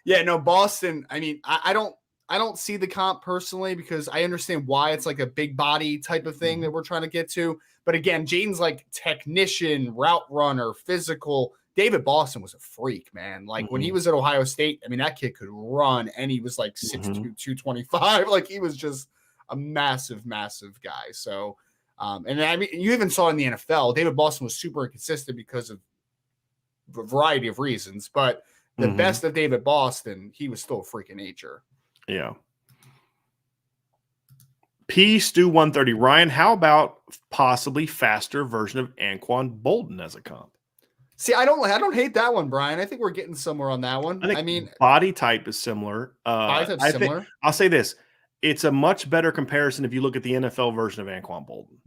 Yeah, no, Boston. I mean, I don't see the comp personally because I understand why it's like a big body type of thing that we're trying to get to. But again, Jaden's like technician, route runner, physical. David Boston was a freak, man. Like when he was at Ohio State, I mean, that kid could run and he was like 6'2", 225. Like he was just a massive, massive guy. So, and I mean, you even saw in the NFL, David Boston was super inconsistent because of a variety of reasons. But the best of David Boston, he was still a freak of nature. Yeah. P Stu 130. Ryan, how about possibly faster version of Anquan Bolden as a comp? See, I don't hate that one, Brian. I think we're getting somewhere on that one. I mean, body type is similar. Body type's similar. I'll say this. It's a much better comparison if you look at the NFL version of Anquan Bolden.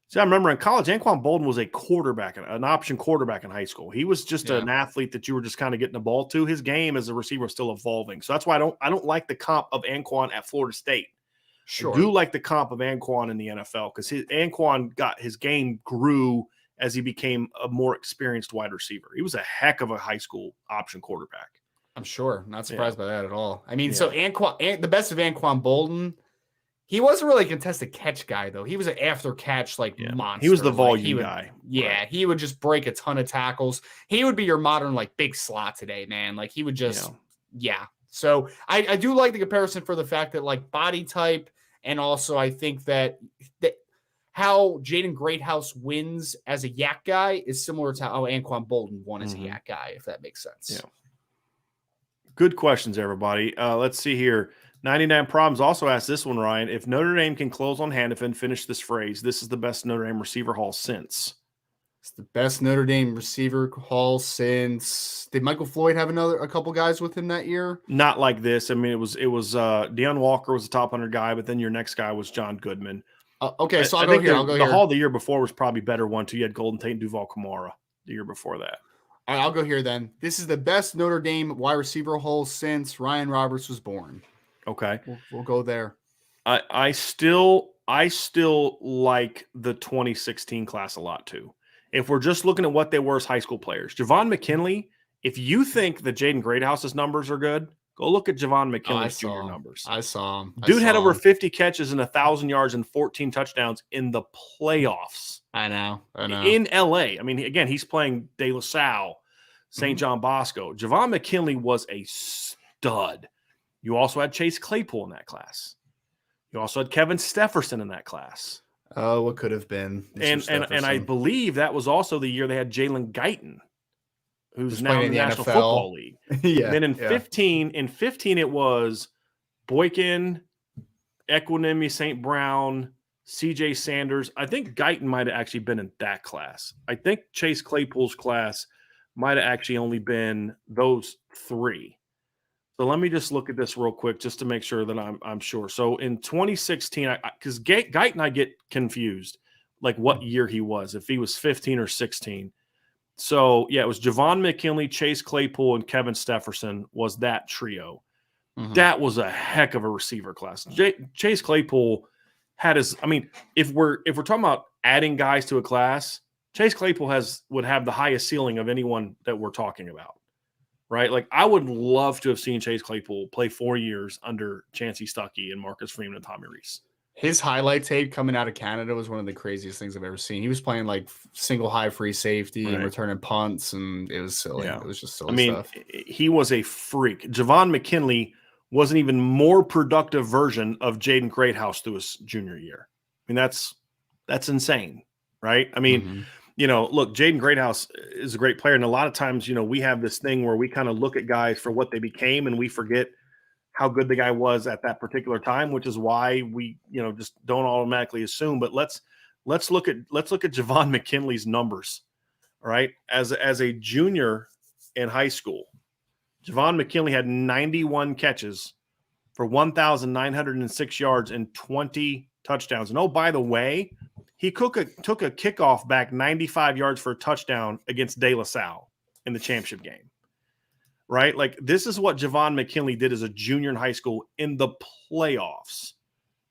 See, I remember in college, Anquan Bolden was a quarterback, an option quarterback in high school. He was just an athlete that you were just kind of getting the ball to. His game as a receiver was still evolving. So that's why I don't like the comp of Anquan at Florida State. Sure. I do like the comp of Anquan in the NFL because Anquan got his game grew as he became a more experienced wide receiver. He was a heck of a high school option quarterback. I'm sure. Not surprised by that at all. I mean, so Anquan, the best of Anquan Bolden, he wasn't really a contested catch guy, though. He was an after catch monster. He was the volume guy. Yeah, right. He would just break a ton of tackles. He would be your modern big slot today, man. Like he would just So I do like the comparison for the fact that body type, and also I think that how Jaden Greathouse wins as a yak guy is similar to how Anquan Bolden won as a yak guy, if that makes sense. Yeah. Good questions, everybody. Let's see here. 99 Problems also asked this one, Ryan. If Notre Dame can close on Hannafin, finish this phrase, this is the best Notre Dame receiver haul since. It's the best Notre Dame receiver haul since. Did Michael Floyd have a couple guys with him that year? Not like this. I mean, it was Deion Walker was the top 100 guy, but then your next guy was John Goodman. Okay, so I'll go here. The haul the year before was probably better one too. You had Golden Tate and Duval Kamara the year before that. All right, I'll go here then. This is the best Notre Dame wide receiver haul since Ryan Roberts was born. Okay, we'll go there. I still like the 2016 class a lot too. If we're just looking at what they were as high school players, Javon McKinley. If you think that Jaden Greathouse's numbers are good, go look at Javon McKinley's junior numbers. I saw him. Dude had over 50 catches and 1,000 yards and 14 touchdowns in the playoffs. I know. In LA. I mean, again, he's playing De La Salle, St. John Bosco. Javon McKinley was a stud. You also had Chase Claypool in that class. You also had Kevin Stefferson in that class. Oh, what could have been. And I believe that was also the year they had Jalen Guyton, who's now in the National Football League. Yeah. And then in 15 it was Boykin, Equinemi St. Brown, CJ Sanders. I think Guyton might have actually been in that class. I think Chase Claypool's class might have actually only been those three. So let me just look at this real quick just to make sure that I'm sure. So in 2016, because Guyton, I get confused, like what year he was, if he was 15 or 16. So, yeah, it was Javon McKinley, Chase Claypool, and Kevin Stefferson was that trio. That was a heck of a receiver class. Chase Claypool had his – I mean, if we're talking about adding guys to a class, Chase Claypool would have the highest ceiling of anyone that we're talking about, right? Like, I would love to have seen Chase Claypool play 4 years under Chancey Stuckey and Marcus Freeman and Tommy Rees. His highlight tape coming out of Canada was one of the craziest things I've ever seen. He was playing single high free safety and returning punts, and it was silly. Yeah. It was just silly stuff. He was a freak. Javon McKinley was an even more productive version of Jaden Greathouse through his junior year. I mean, that's insane, right? I mean, look, Jaden Greathouse is a great player, and a lot of times, we have this thing where we kind of look at guys for what they became, and we forget how good the guy was at that particular time, which is why we, just don't automatically assume. But let's look at Javon McKinley's numbers. All right. As a junior in high school, Javon McKinley had 91 catches for 1,906 yards and 20 touchdowns. And by the way, He took a kickoff back 95 yards for a touchdown against De La Salle in the championship game, right? Like, this is what Javon McKinley did as a junior in high school in the playoffs.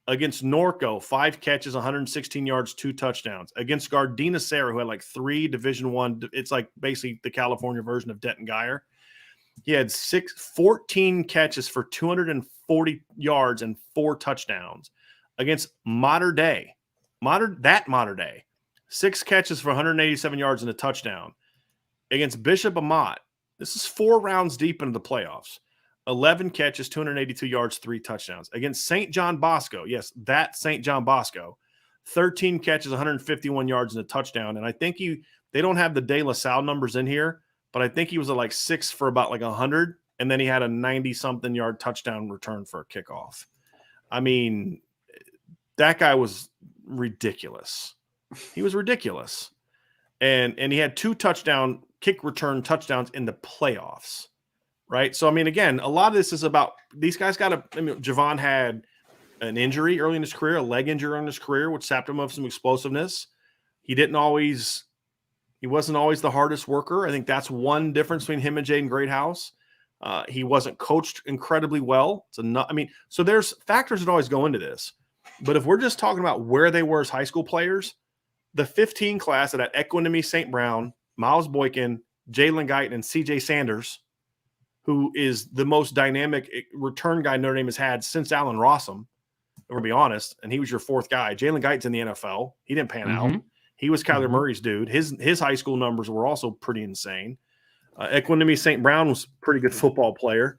Against Norco, 5 catches, 116 yards, 2 touchdowns. Against Gardena Serra, who had like 3 Division I, it's like basically the California version of Denton Geyer. He had 14 catches for 240 yards and 4 touchdowns. Against Mater Dei, 6 catches for 187 yards and a touchdown. Against Bishop Amat, this is 4 rounds deep into the playoffs. 11 catches, 282 yards, 3 touchdowns. Against St. John Bosco, yes, that St. John Bosco, 13 catches, 151 yards, and a touchdown. And I think they don't have the De La Salle numbers in here, but I think he was at like 6 for about like 100, and then he had a 90-something yard touchdown return for a kickoff. I mean, that guy was ridiculous. He was ridiculous. And he had 2 kick return touchdowns in the playoffs. Right. So, I mean, again, a lot of this is about these guys Javon had an injury early in his career, a leg injury in his career, which sapped him of some explosiveness. He wasn't always the hardest worker. I think that's one difference between him and Jaden Greathouse. He wasn't coached incredibly well. So there's factors that always go into this. But if we're just talking about where they were as high school players, the 15 class that had Equanimity St. Brown, Miles Boykin, Jalen Guyton, and CJ Sanders, who is the most dynamic return guy Notre Dame has had since Allen Rossum, to be honest, and he was your 4th guy. Jalen Guyton's in the NFL. He didn't pan out. He was Kyler Murray's dude. His high school numbers were also pretty insane. Equanimity St. Brown was a pretty good football player,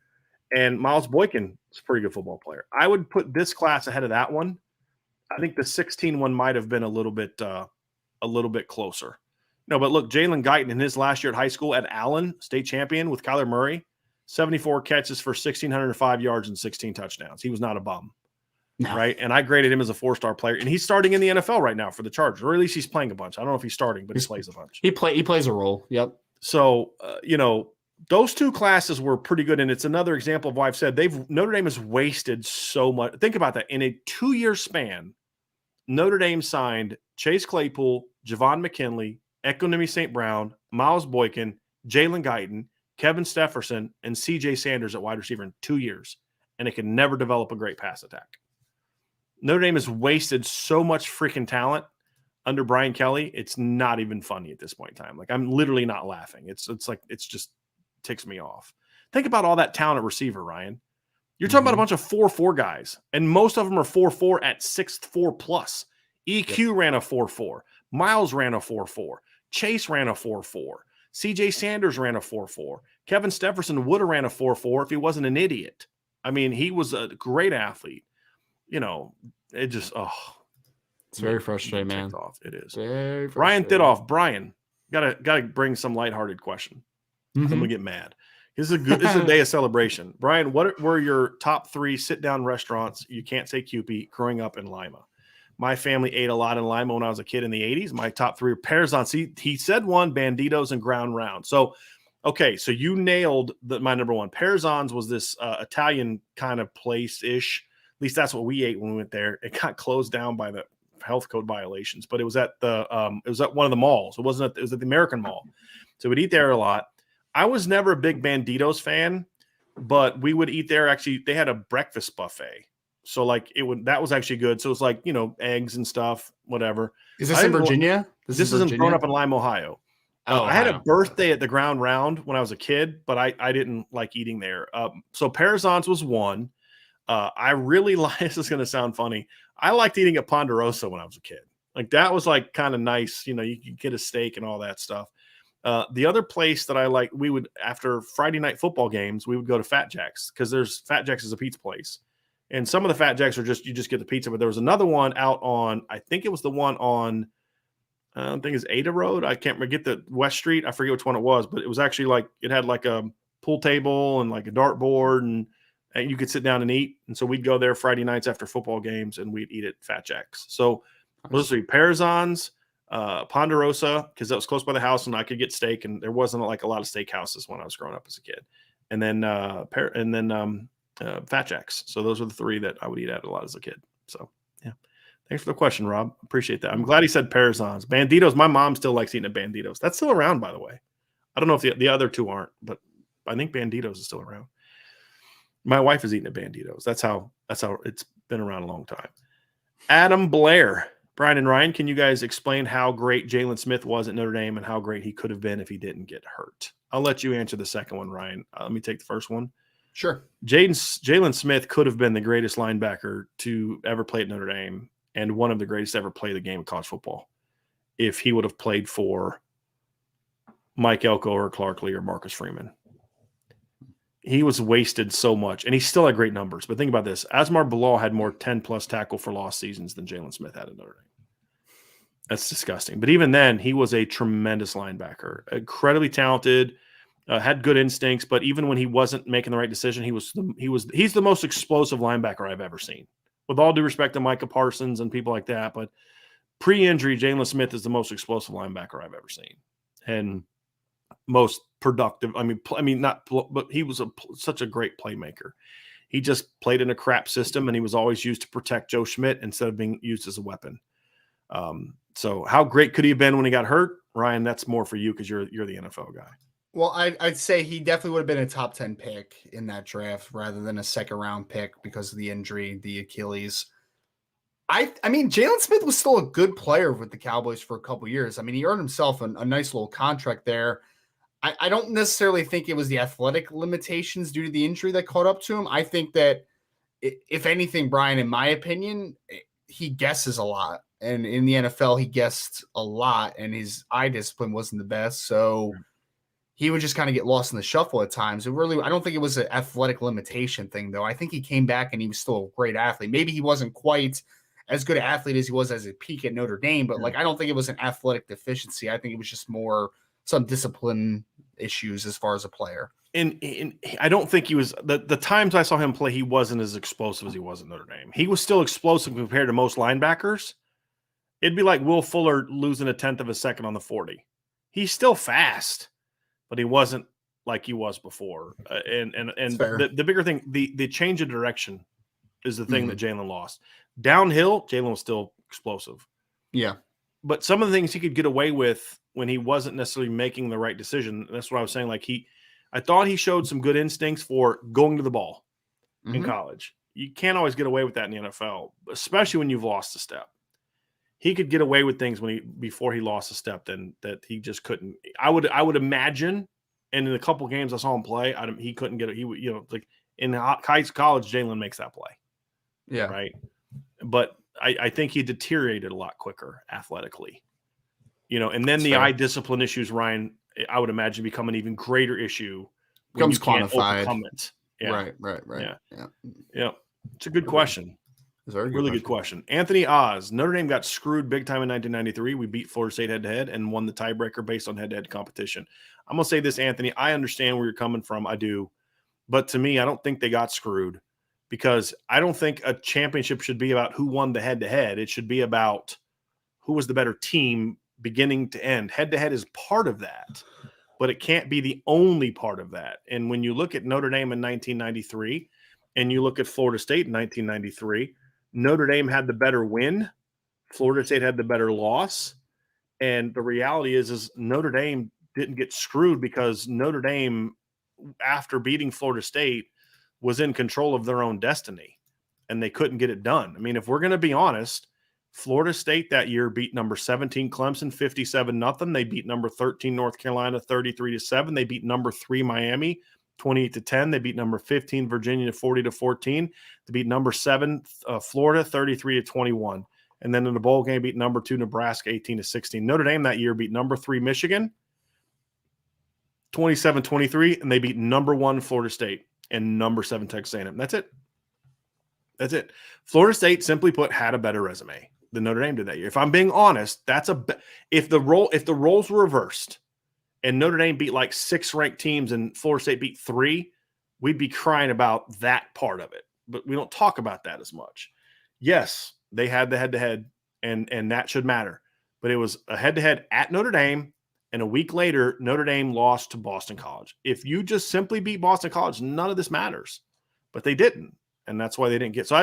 and Miles Boykin was a pretty good football player. I would put this class ahead of that one. I think the 16 one might have been a little bit closer. No, but look, Jalen Guyton in his last year at high school at Allen, state champion with Kyler Murray, 74 catches for 1,605 yards and 16 touchdowns. He was not a bum, right? And I graded him as a 4-star player, and he's starting in the NFL right now for the Chargers, or at least he's playing a bunch. I don't know if he's starting, but he plays a bunch. He plays a role. Yep. So, those 2 classes were pretty good, and it's another example of why I've said Notre Dame has wasted so much. Think about that. In a 2-year span, Notre Dame signed Chase Claypool, Javon McKinley, Equanimity St. Brown, Miles Boykin, Jalen Guyton, Kevin Stefferson, and CJ Sanders at wide receiver in 2 years, and it can never develop a great pass attack. Notre Dame has wasted so much freaking talent under Brian Kelly. It's not even funny at this point in time. Like, I'm literally not laughing. It's just ticks me off. Think about all that talent at receiver, Ryan. You're talking about a bunch of 4.4 guys, and most of them are 4.4 at 6'4 plus. EQ ran a 4.4. Miles ran a 4.4. Chase ran a 4.4. CJ Sanders ran a 4.4. Kevin Stefferson would have ran a 4.4 if he wasn't an idiot. I mean, he was a great athlete. It just, it's very frustrating, man. It is. Very Brian Thidoff. Brian, gotta bring some lighthearted question. I'm gonna get mad. This is a day of celebration. Brian, what were your top 3 sit-down restaurants? You can't say Cupid growing up in Lima. My family ate a lot in Lima when I was a kid in the 80s. My top 3 are Perzans. He said one, Banditos and Ground Round. So, okay, so you nailed my number 1. Perzans was this Italian kind of place-ish. At least that's what we ate when we went there. It got closed down by the health code violations, but it was at one of the malls. It was at the American Mall. So we'd eat there a lot. I was never a big Banditos fan, but we would eat there. Actually, they had a breakfast buffet. So that was actually good. So it was like, eggs and stuff, whatever. Is this in Virginia? This isn't growing up in Lima, Ohio. I had a birthday at the Ground Round when I was a kid, but I didn't like eating there. So Perzans was one. I really like, this is going to sound funny. I liked eating at Ponderosa when I was a kid. Like, that was like kind of nice. You could get a steak and all that stuff. The other place that I like, we would, after Friday night football games, we would go to Fat Jack's, because Fat Jack's is a pizza place. And some of the Fat Jacks are you just get the pizza, but there was another one out on, I think it was the one on, I don't think it's Ada Road. I can't get the West Street. I forget which one it was, but it was actually it had like a pool table and like a dart board, and you could sit down and eat. And so we'd go there Friday nights after football games, and we'd eat at Fat Jack's. So those 3: Perzans, Ponderosa, because that was close by the house and I could get steak, and there wasn't like a lot of steakhouses when I was growing up as a kid. And then Fat Jack's. So those are the 3 that I would eat at a lot as a kid. So yeah, Thanks for the question, Rob. Appreciate that. I'm glad he said Parazons. Banditos, my mom still likes eating at Banditos. That's still around, by the way. I don't know if the other two aren't, but I think Banditos is still around. My wife is eating at Banditos. That's how it's been around a long time. Adam Blair. Brian and Ryan, can you guys explain how great Jalen Smith was at Notre Dame and how great he could have been if he didn't get hurt? I'll let you answer the second one, Ryan. Let me take the first one. Sure. Jalen Smith could have been the greatest linebacker to ever play at Notre Dame and one of the greatest to ever play the game of college football if he would have played for Mike Elko or Clark Lee or Marcus Freeman. He was wasted so much, and he still had great numbers. But think about this. Asmar Bilal had more 10-plus tackle for loss seasons than Jalen Smith had at Notre Dame. That's disgusting. But even then, he was a tremendous linebacker, incredibly talented, had good instincts. But even when he wasn't making the right decision, he's the most explosive linebacker I've ever seen. With all due respect to Micah Parsons and people like that, but pre-injury, Jalen Smith is the most explosive linebacker I've ever seen, and most productive. I mean, not, but he was such a great playmaker. He just played in a crap system, and he was always used to protect Joe Schmidt instead of being used as a weapon. So how great could he have been when he got hurt? Ryan, that's more for you because you're the NFL guy. Well, I'd say he definitely would have been a top 10 pick in that draft rather than a second round pick because of the injury, the Achilles. I mean, Jalen Smith was still a good player with the Cowboys for a couple years. I mean, he earned himself a nice little contract there. I don't necessarily think it was the athletic limitations due to the injury that caught up to him. I think that, if anything, Brian, in my opinion, he guesses a lot. And in the NFL, he guessed a lot, and his eye discipline wasn't the best. So he would just kind of get lost in the shuffle at times. I don't think it was an athletic limitation thing, though. I think he came back and he was still a great athlete. Maybe he wasn't quite as good an athlete as he was as a peak at Notre Dame, but I don't think it was an athletic deficiency. I think it was just more some discipline issues as far as a player. And I don't think he was the times I saw him play, he wasn't as explosive as he was at Notre Dame. He was still explosive compared to most linebackers. It'd be like Will Fuller losing a 10th of a second on the 40. He's still fast, but he wasn't like he was before. And the bigger thing, the change of direction is the thing that Jalen lost. Downhill, Jalen was still explosive. Yeah. But some of the things he could get away with when he wasn't necessarily making the right decision, that's what I was saying. Like I thought he showed some good instincts for going to the ball in college. You can't always get away with that in the NFL, especially when you've lost a step. He could get away with things before he lost a step that he just couldn't. I would imagine, and in a couple games I saw him play, he couldn't get it. He would, like in college, Jalen makes that play. Yeah. Right. But I think he deteriorated a lot quicker athletically. And then the eye discipline issues, Ryan, I would imagine become an even greater issue. Becomes quantified. Yeah. Right. Yeah. It's a good question. It's a really good question. Anthony Oz, Notre Dame got screwed big time in 1993. We beat Florida State head-to-head and won the tiebreaker based on head-to-head competition. I'm going to say this, Anthony. I understand where you're coming from. I do. But to me, I don't think they got screwed because I don't think a championship should be about who won the head-to-head. It should be about who was the better team beginning to end. Head-to-head is part of that, but it can't be the only part of that. And when you look at Notre Dame in 1993 and you look at Florida State in 1993, Notre Dame had the better win. Florida State had the better loss. And the reality is Notre Dame didn't get screwed because Notre Dame, after beating Florida State, was in control of their own destiny, and they couldn't get it done. I mean, if we're going to be honest, Florida State that year beat number 17 Clemson 57-0. They beat number 13 North Carolina 33-7. They beat number 3 Miami 28-10. They beat number 15 Virginia 40-14. They beat number 7 Florida 33-21. And then in the bowl game, beat number 2 Nebraska 18-16. Notre Dame that year beat number 3 Michigan 27-23, and they beat number 1 Florida State and number 7 Texas A&M. That's it. Florida State, simply put, had a better resume than Notre Dame did that year. If I'm being honest, if the roles were reversed and Notre Dame beat like 6 ranked teams and Florida State beat 3, we'd be crying about that part of it. But we don't talk about that as much. Yes, they had the head-to-head, and that should matter. But it was a head-to-head at Notre Dame, and a week later, Notre Dame lost to Boston College. If you just simply beat Boston College, none of this matters. But they didn't, and that's why they didn't get. So,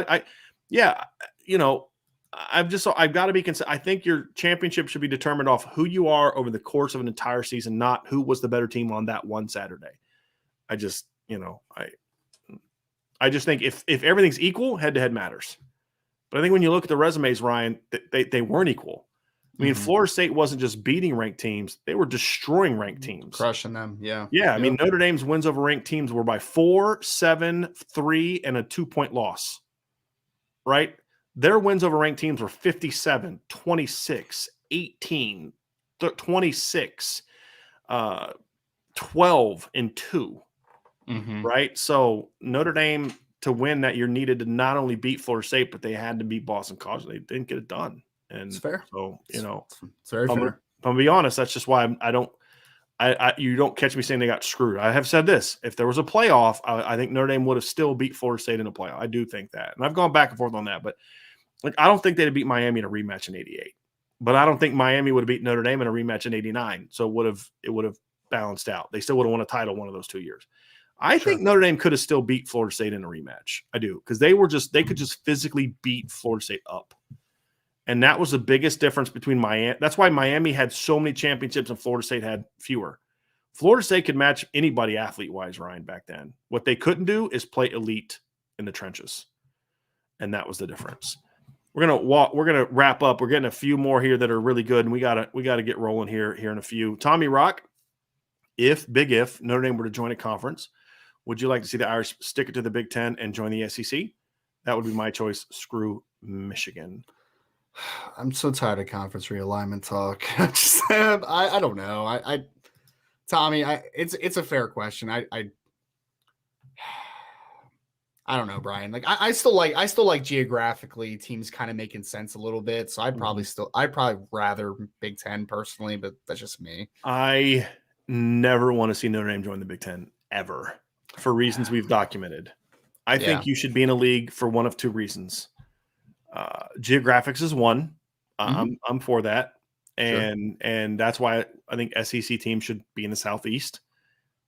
I've got to be I think your championship should be determined off who you are over the course of an entire season, not who was the better team on that one Saturday. I just, I just think if everything's equal, head-to-head matters. But I think when you look at the resumes, Ryan, they weren't equal. I mean, Florida State wasn't just beating ranked teams. They were destroying ranked teams. Crushing them, yeah. Yeah, I mean, Notre Dame's wins over ranked teams were by 4, 7, 3, and a 2-point loss, right? Their wins over ranked teams were 57, 26, 18, 26, 12, and 2, right? So Notre Dame, to win that year, needed to not only beat Florida State, but they had to beat Boston College. They didn't get it done. And it's fair. So, it's very fair. I'm going to be honest, that's just why you don't catch me saying they got screwed. I have said this. If there was a playoff, I think Notre Dame would have still beat Florida State in a playoff. I do think that. And I've gone back and forth on that. But I don't think they'd have beat Miami in a rematch in 88. But I don't think Miami would have beat Notre Dame in a rematch in 89. So it would have balanced out. They still would have won a title one of those 2 years. I think Notre Dame could have still beat Florida State in a rematch. I do. Because they could just physically beat Florida State up. And that was the biggest difference between Miami. That's why Miami had so many championships and Florida State had fewer. Florida State could match anybody athlete-wise, Ryan, back then. What they couldn't do is play elite in the trenches. And that was the difference. We're gonna wrap up. We're getting a few more here that are really good, and we gotta get rolling here in a few. Tommy Rock, if Notre Dame were to join a conference, would you like to see the Irish stick it to the Big Ten and join the SEC? That would be my choice. Screw Michigan. I'm so tired of conference realignment talk. I don't know. Tommy, it's a fair question. I don't know, Brian. Like I still like geographically teams kind of making sense a little bit. So I'd probably rather Big Ten personally, but that's just me. I never want to see Notre Dame join the Big Ten ever for reasons we've documented. I think you should be in a league for one of two reasons. Geographics is one. I'm for that. And that's why I think SEC teams should be in the Southeast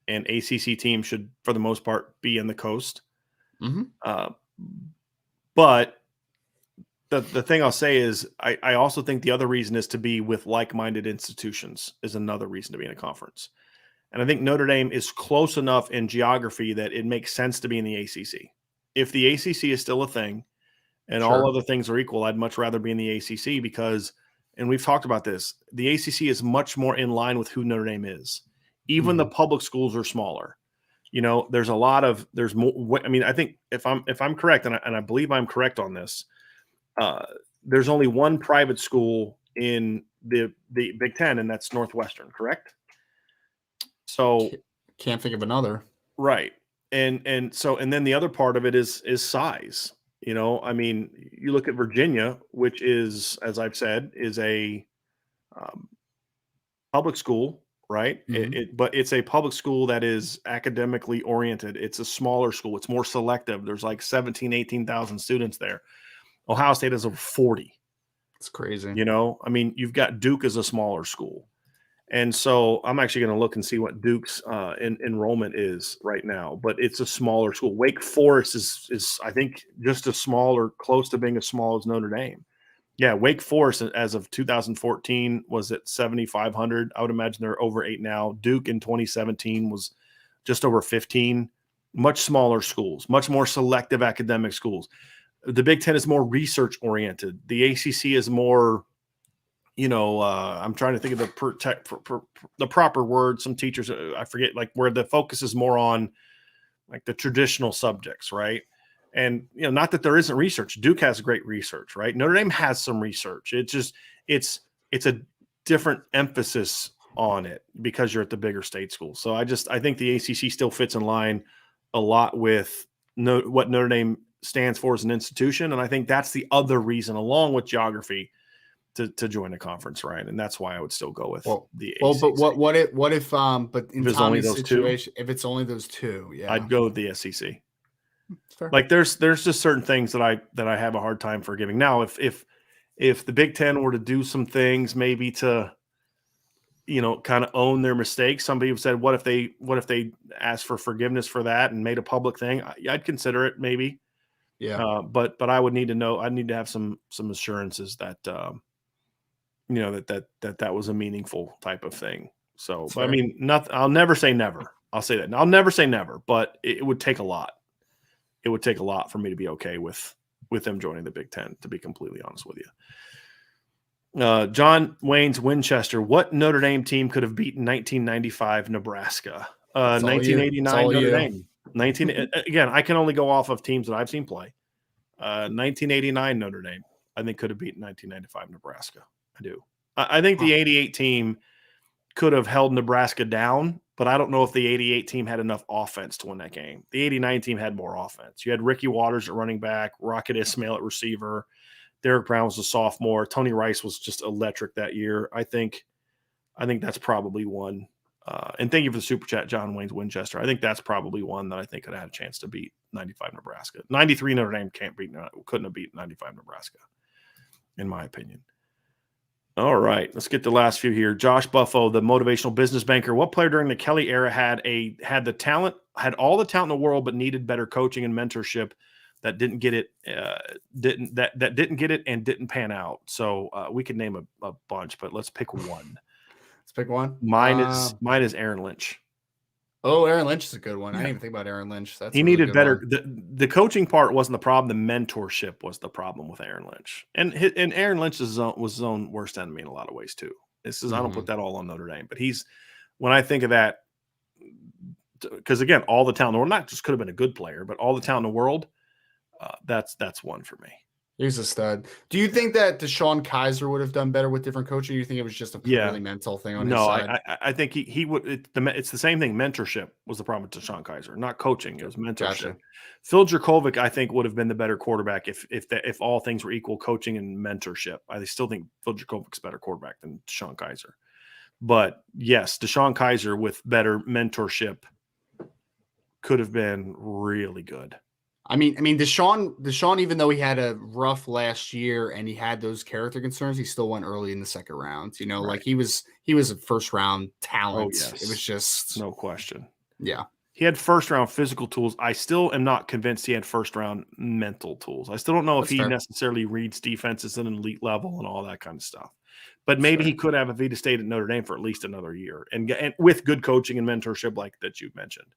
and ACC teams should, for the most part, be in the coast. But the thing I'll say is I also think the other reason is to be with like-minded institutions is another reason to be in a conference. And I think Notre Dame is close enough in geography that it makes sense to be in the ACC. If the ACC is still a thing and all other things are equal, I'd much rather be in the ACC because, and we've talked about this, the ACC is much more in line with who Notre Dame is. Even the public schools are smaller. There's more. I mean, I think if I'm correct, and I believe I'm correct on this, there's only one private school in the Big Ten, and that's Northwestern, correct? So can't think of another. Right. And then the other part of it is size. I mean, you look at Virginia, which is, as I've said, is a public school, right? But it's a public school that is academically oriented. It's a smaller school. It's more selective. There's like 18,000 students there. Ohio State has over 40. It's crazy. I mean, you've got Duke as a smaller school. And so I'm actually going to look and see what Duke's enrollment is right now, but it's a smaller school. Wake Forest is I think just as small or close to being as small as Notre Dame. Yeah, Wake Forest as of 2014 was at 7,500. I would imagine they're over 8 now. Duke in 2017 was just over 15. Much smaller schools, much more selective academic schools. The Big Ten is more research oriented. The ACC is more, I'm trying to think of the proper word. Some teachers, I forget, like where the focus is more on like the traditional subjects, right? And, not that there isn't research. Duke has great research, right? Notre Dame has some research. It's a different emphasis on it because you're at the bigger state school. So I think the ACC still fits in line a lot with what Notre Dame stands for as an institution. And I think that's the other reason, along with geography, to join a conference, right? And that's why I would still go with the ACC. But what if but in Tommy's situation, if it's only those two, I'd go with the SEC. Fair. Like there's just certain things that I have a hard time forgiving. Now, if the Big Ten were to do some things, maybe to, kind of own their mistakes. Some people said, what if they asked for forgiveness for that and made a public thing? I'd consider it maybe. Yeah. But I would need to know. I need to have some assurances that that was a meaningful type of thing. So, but I mean, nothing. I'll never say never. I'll say that. I'll never say never, but it would take a lot. It would take a lot for me to be okay with them joining the Big Ten, to be completely honest with you. John Wayne's Winchester. What Notre Dame team could have beaten 1995 Nebraska? 1989 Notre Dame. Again, I can only go off of teams that I've seen play. 1989 Notre Dame, I think, could have beaten 1995 Nebraska. I do. I think the 88 team could have held Nebraska down, but I don't know if the 88 team had enough offense to win that game. The 89 team had more offense. You had Ricky Waters at running back, Rocket Ismail at receiver. Derek Brown was a sophomore. Tony Rice was just electric that year. I think that's probably one. And thank you for the super chat, John Wayne's Winchester. I think that's probably one that I think could have had a chance to beat 95 Nebraska. 93 Notre Dame couldn't have beat 95 Nebraska, in my opinion. All right, let's get the last few here. Josh Buffo, the motivational business banker. What player during the Kelly era had the talent, had all the talent in the world, but needed better coaching and mentorship that didn't get it, didn't get it and didn't pan out? So we could name a bunch, but let's pick one. Let's pick one. Mine is Aaron Lynch. Oh, Aaron Lynch is a good one. Yeah. I didn't even think about Aaron Lynch. He needed better. The coaching part wasn't the problem. The mentorship was the problem with Aaron Lynch. And Aaron Lynch was his own worst enemy in a lot of ways too. This is I don't put that all on Notre Dame, but when I think of that, because again, all the talent in the world, not just could have been a good player, but all the talent in the world, that's one for me. He's a stud. Do you think that DeShone Kizer would have done better with different coaching? Or you think it was just a purely mental thing on his side? No, I think he would. It's the same thing. Mentorship was the problem with DeShone Kizer, not coaching. It was mentorship. Gotcha. Phil Jurkovec, I think, would have been the better quarterback if all things were equal, coaching and mentorship. I still think Phil Jurkovec's a better quarterback than DeShone Kizer. But yes, DeShone Kizer with better mentorship could have been really good. I mean, DeShone, even though he had a rough last year and he had those character concerns, he still went early in the second round. You know, right. Like he was a first round talent. Oh, yes. It was just no question. Yeah. He had first round physical tools. I still am not convinced he had first round mental tools. I still don't know if he necessarily reads defenses at an elite level and all that kind of stuff. But maybe he could have if he'd stayed at Notre Dame for at least another year and with good coaching and mentorship like that you mentioned.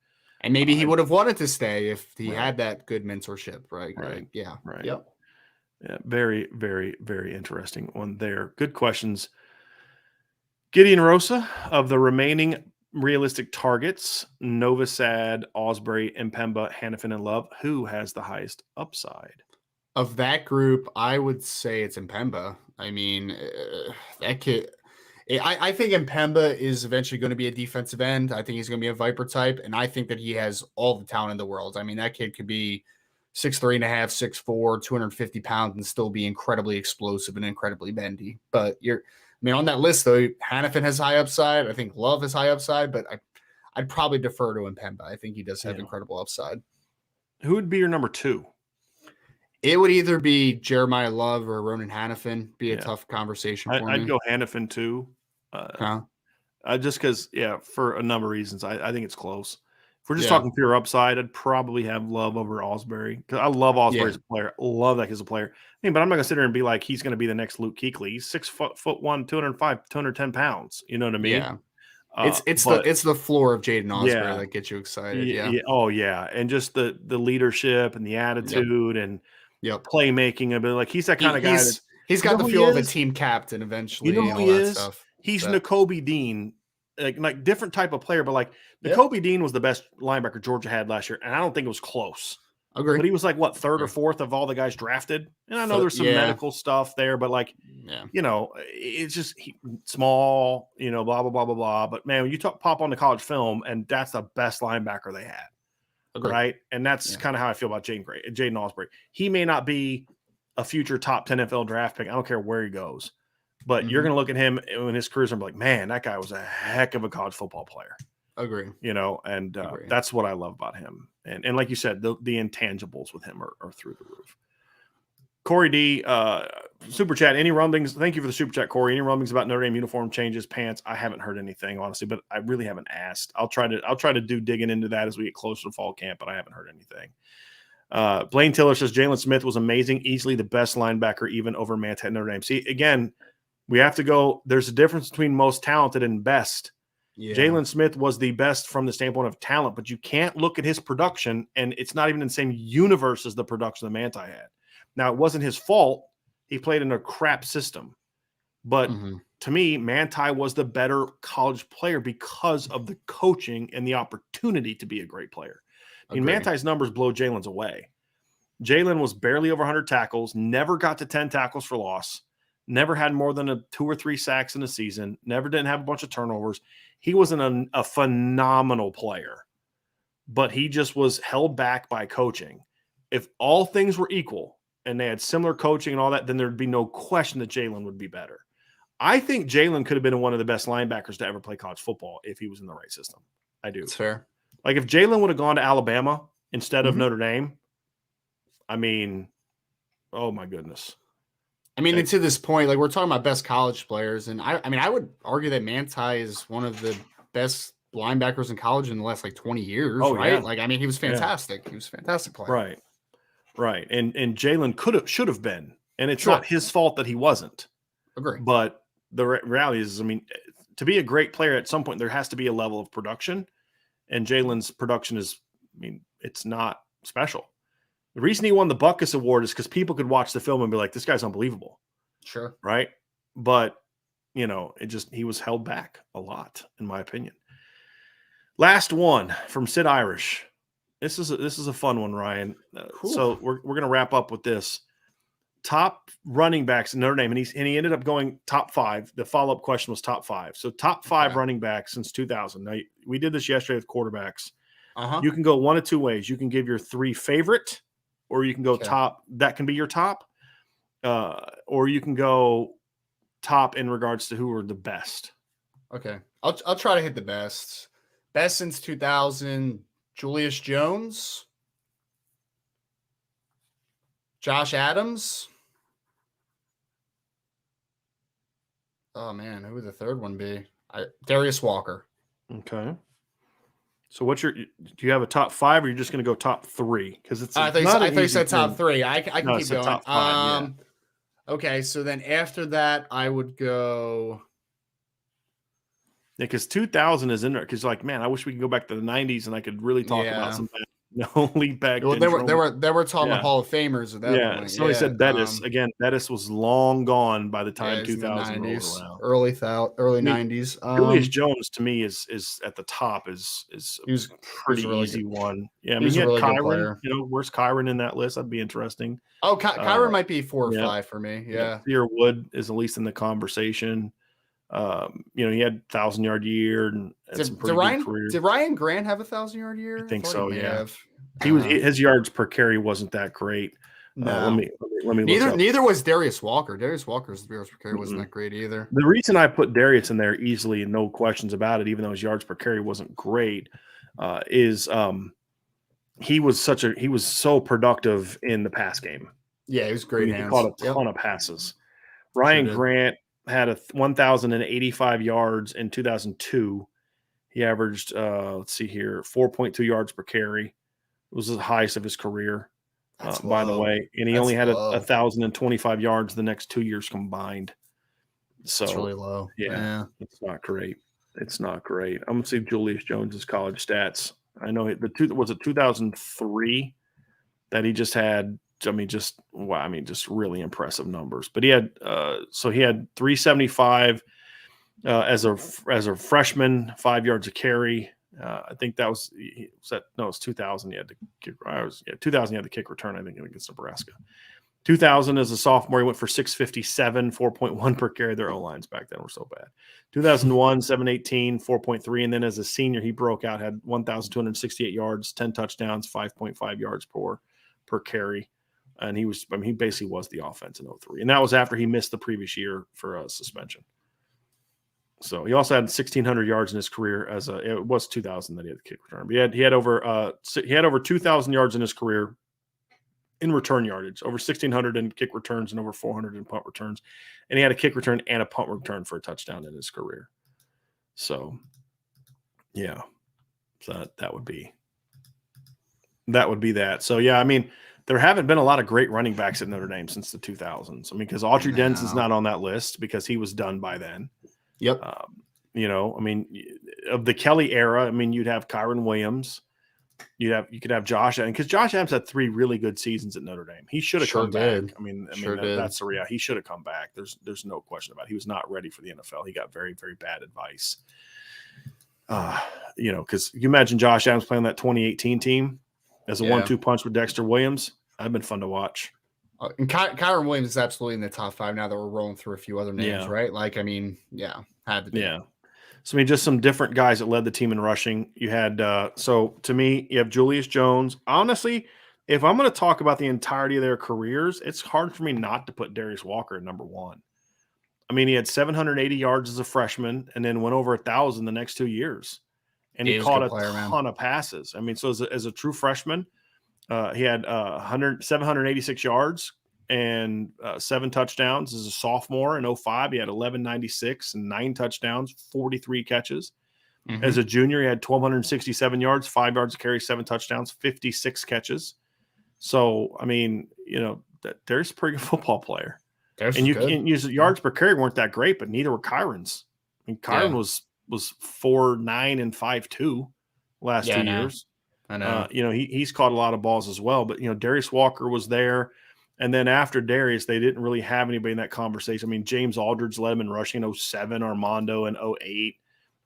And maybe he would have wanted to stay if he had that good mentorship, right? Yeah. Right. Yep. Yeah. Very, very, very interesting one there. Good questions. Gideon Rosa, of the remaining realistic targets, Novosad, Osbury, Mpemba, Hannafin, and Love, who has the highest upside? Of that group, I would say it's Mpemba. I mean, that kid. I think Mpemba is eventually going to be a defensive end. I think he's going to be a Viper type, and I think that he has all the talent in the world. I mean, that kid could be 6'3.5", 6'4", 250 pounds, and still be incredibly explosive and incredibly bendy. But on that list though, Hannafin has high upside. I think Love has high upside, but I'd probably defer to Mpemba. I think he does have incredible upside. Who would be your number two? It would either be Jeremiah Love or Ronan Hannafin. Be a tough conversation for me. I'd go Hannafin too. Just because, for a number of reasons. I think it's close. If we're just talking pure upside, I'd probably have Love over Osbury because I love Osbury as a player. I love that as a player. I mean, but I'm not going to sit there and be like he's going to be the next Luke Kuechly. He's 6'1", 205, 210 pounds. You know what I mean? Yeah. It's the floor of Jaden Osbury that gets you excited. Yeah. Oh yeah, and just the leadership and the attitude and playmaking. But like he's that kind of guy. He's got the feel of a team captain eventually. You know who he is? He's Nakobe Dean, like different type of player, but like Nakobe Dean was the best linebacker Georgia had last year, and I don't think it was close. Agree. But he was like third or fourth of all the guys drafted, and I know there's some medical stuff there, but like it's just small, blah blah blah blah blah. But man, when you pop on the college film, and that's the best linebacker they had, right? And that's kind of how I feel about Jaden Osbury. He may not be a future top 10 NFL draft pick. I don't care where he goes. But you're going to look at him in his career and be like, man, that guy was a heck of a college football player. Agree. And that's what I love about him. And like you said, the intangibles with him are through the roof. Corey D, super chat. Any rumblings? Thank you for the super chat, Corey. Any rumblings about Notre Dame uniform changes, pants? I haven't heard anything, honestly, but I really haven't asked. I'll try to do digging into that as we get closer to fall camp, but I haven't heard anything. Blaine Tiller says Jalen Smith was amazing, easily the best linebacker, even over Manti at Notre Dame. See, again, we have to go. There's a difference between most talented and best. Yeah. Jalen Smith was the best from the standpoint of talent, but you can't look at his production, and it's not even in the same universe as the production that Manti had. Now, it wasn't his fault. He played in a crap system. But to me, Manti was the better college player because of the coaching and the opportunity to be a great player. I mean, Manti's numbers blow Jalen's away. Jalen was barely over 100 tackles, never got to 10 tackles for loss, never had more than 2 or 3 sacks in a season, never didn't have a bunch of turnovers. He was a phenomenal player, but he just was held back by coaching. If all things were equal and they had similar coaching and all that, then there'd be no question that Jalen would be better. I think Jalen could have been one of the best linebackers to ever play college football if he was in the right system. I do. That's fair. Like if Jalen would have gone to Alabama instead of Notre Dame, I mean, oh my goodness. I mean, and to this point, like we're talking about best college players, and I would argue that Manti is one of the best linebackers in college in the last like 20 years, right? Yeah. Like, I mean, he was fantastic. Yeah. He was a fantastic player. Right. And Jalen should have been, and it's not his fault that he wasn't. Agree. But the reality is, I mean, to be a great player at some point, there has to be a level of production, and Jalen's production is, I mean, it's not special. The reason he won the Butkus Award is because people could watch the film and be like, this guy's unbelievable. Sure. Right. But, you know, he was held back a lot, in my opinion. Last one from Sid Irish. This is a fun one, Ryan. So we're going to wrap up with this. Top running backs in Notre Dame, and he ended up going top 5. The follow-up question was top 5. So top 5 running backs since 2000. Now, we did this yesterday with quarterbacks. You can go one of 2 ways. You can give your 3 favorite, or you can go top. That can be your top. Or you can go top in regards to who are the best. Okay. I'll try to hit the best. Best since 2000, Julius Jones, Josh Adams. Oh man, who would the third one be? Darius Walker. Okay. So do you have a top 5, or you're just going to go top 3? Because it's I thought you said top 3. I can keep going. Top 5, Okay, so then after that, I would go. Yeah, because 2000 is in there. Because like, man, I wish we could go back to the 90s and I could really talk about some lead back. Well, they were talking about Hall of Famers at that point. Somebody said Bettis. Again, Bettis was long gone by the time 2000 rolled around. Early 90s. Julius Jones to me is at the top. Is pretty really easy good. One. Yeah, I mean, he had really Kyron. You know, where's Kyron in that list? That'd be interesting. Oh, Kyron might be 4 or 5 for me. Yeah. Pierre Wood is at least in the conversation. You know, he had 1,000-yard year and some pretty good career. Did Ryan Grant have 1,000-yard year? I think so. Yeah, he was. His yards per carry wasn't that great. No. Let me. Neither was Darius Walker. Darius Walker's yards per carry wasn't that great either. The reason I put Darius in there easily and no questions about it, even though his yards per carry wasn't great, is he was so productive in the pass game. Yeah, he was great. He caught a ton of passes. Ryan Grant had 1,085 yards in 2002. He averaged, 4.2 yards per carry. It was the highest of his career, by the way. And he only had 1,025 yards the next 2 years combined. So it's really low. Yeah, it's not great. It's not great. I'm going to see Julius Jones's college stats. I know was it 2003 that he just had. Just really impressive numbers. But he had 375 as a freshman, 5 yards a carry. I think that was it's 2000. He had to kick. 2000. He had the kick return. I think against Nebraska. 2000 as a sophomore, he went for 657, 4.1 per carry. Their O-lines back then were so bad. 2001, 718, 4.3, and then as a senior, he broke out, had 1,268 yards, 10 touchdowns, 5.5 yards per carry. And he basically was the offense in 2003. And that was after he missed the previous year for a suspension. So he also had 1,600 yards in his career it was 2000 that he had the kick return. But he had over 2,000 yards in his career in return yardage, over 1,600 in kick returns and over 400 in punt returns. And he had a kick return and a punt return for a touchdown in his career. So, yeah. So that would be That would be that. So, yeah, I mean, there haven't been a lot of great running backs at Notre Dame since the 2000s. I mean, because Autry Denson's not on that list because he was done by then. Yep. You know, I mean, of the Kelly era, I mean, you'd have Kyron Williams. You could have Josh Adams, because Josh Adams had 3 really good seasons at Notre Dame. He should have come back. I mean, that's the reality. He should have come back. There's no question about it. He was not ready for the NFL. He got very, very bad advice. You know, because you imagine Josh Adams playing that 2018 team as a 1-2 punch with Dexter Williams. That'd been fun to watch. And Kyron Williams is absolutely in the top 5 now that we're rolling through a few other names, right? Like, I mean, had to be. Yeah. So, I mean, just some different guys that led the team in rushing. You had, so to me, you have Julius Jones. Honestly, if I'm going to talk about the entirety of their careers, it's hard for me not to put Darius Walker at number 1. I mean, he had 780 yards as a freshman and then went over 1,000 the next 2 years. And he caught a ton of passes. I mean, so as a true freshman, he had 786 yards and 7 touchdowns. As a sophomore in 2005, he had 1196 and 9 touchdowns, 43 catches. Mm-hmm. As a junior, he had 1,267 yards, 5 yards a carry, 7 touchdowns, 56 catches. So, I mean, you know, there's a pretty good football player. And you can't use yards per carry weren't that great, but neither were Kyron's. I mean, Kyron was 4'9" and 5'2" last 2 years. I know. You know, he's caught a lot of balls as well. But, you know, Darius Walker was there. And then after Darius, they didn't really have anybody in that conversation. I mean, James Aldridge led him in rushing in 07, Armando in 08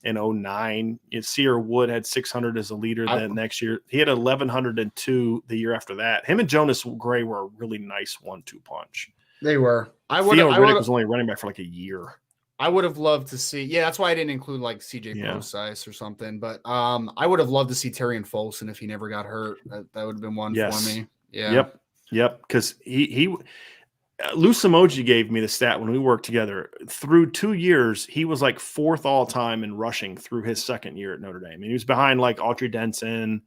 and 09. Sear Wood had 600 as a leader then next year. He had 1,102 the year after that. Him and Jonas Gray were a really nice 1-2 punch. They were. Theo Riddick was only running back for like a year. I would have loved to see. Yeah, that's why I didn't include like CJ Procise or something. But I would have loved to see Terrion Folson if he never got hurt. That would have been one for me. Yeah. Yep. Because he Lou Samoji gave me the stat when we worked together. Through 2 years, he was like 4th all time in rushing through his second year at Notre Dame. And he was behind like Autry Denson.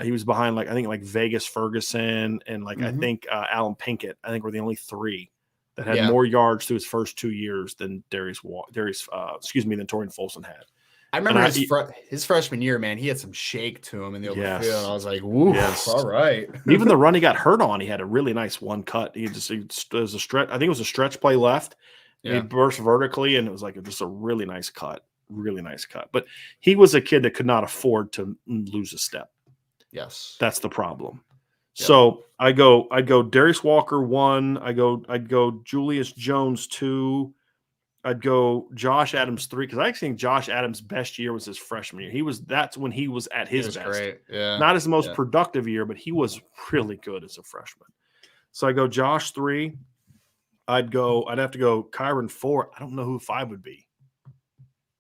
He was behind like I think like Vegas Ferguson and like I think Alan Pinkett. I think were the only 3 that had more yards through his first 2 years than than Torian Folson had. I remember his freshman year, man. He had some shake to him in the open field. I was like, "Woo, all right." Even the run he got hurt on, he had a really nice one cut. He was a stretch. I think it was a stretch play left. He burst vertically, and it was like just a really nice cut. But he was a kid that could not afford to lose a step. Yes, that's the problem. Yep. So I'd go Darius Walker 1. I'd go Julius Jones 2. I'd go Josh Adams 3 because I actually think Josh Adams' best year was his freshman year. That's when he was at his best. Great. Yeah. Not his most productive year, but he was really good as a freshman. So I go Josh 3. I'd have to go Kyron 4. I don't know who 5 would be.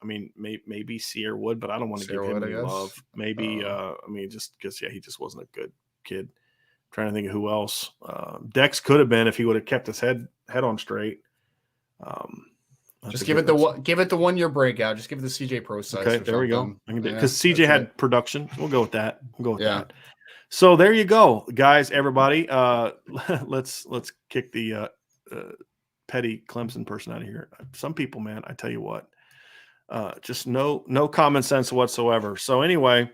I mean, maybe Sear Wood, but I don't want to give him any love. Maybe, I mean, just because, he just wasn't a good kid. I'm trying to think of who else. Dex could have been if he would have kept his head on straight. Just give it the 1 year breakout. Just give it the CJ Procise. Okay, there we go. Because CJ had production. We'll go with that. That. So there you go, guys. Everybody, let's kick the petty Clemson person out of here. Some people, man, I tell you what, just no common sense whatsoever. So anyway,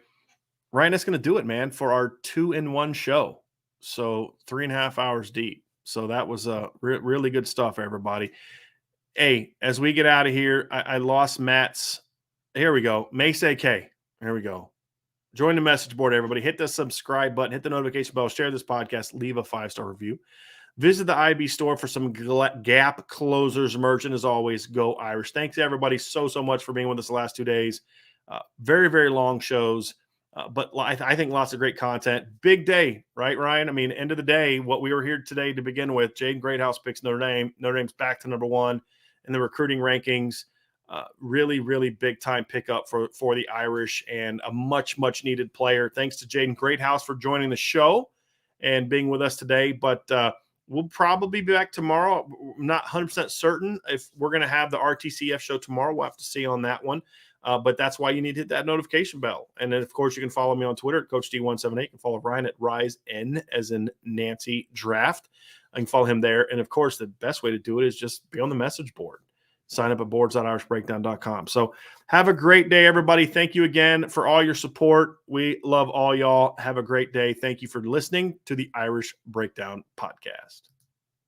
Ryan, that's going to do it, man, for our 2-in-1 show. So 3.5 hours deep. So that was really good stuff, everybody. Hey, as we get out of here, I lost Matt's. Here we go. Mesa K. Here we go. Join the message board, everybody. Hit the subscribe button. Hit the notification bell. Share this podcast. Leave a 5-star review. Visit the IB store for some Gap Closers merch. And as always, go Irish. Thanks, everybody, so much for being with us the last 2 days. Very, very long shows. But I think lots of great content. Big day, right, Ryan? I mean, end of the day, what we were here today to begin with, Jaden Greathouse picks Notre Dame. Notre Dame's back to number 1 in the recruiting rankings. Really, really big time pickup for the Irish and a much needed player. Thanks to Jaden Greathouse for joining the show and being with us today. But we'll probably be back tomorrow. I'm not 100% certain if we're going to have the RTCF show tomorrow. We'll have to see on that one. But that's why you need to hit that notification bell. And then, of course, you can follow me on Twitter at CoachD178. You can follow Ryan at RiseN, as in Nancy Draft. I can follow him there. And, of course, the best way to do it is just be on the message board. Sign up at boards.irishbreakdown.com. So have a great day, everybody. Thank you again for all your support. We love all y'all. Have a great day. Thank you for listening to the Irish Breakdown Podcast.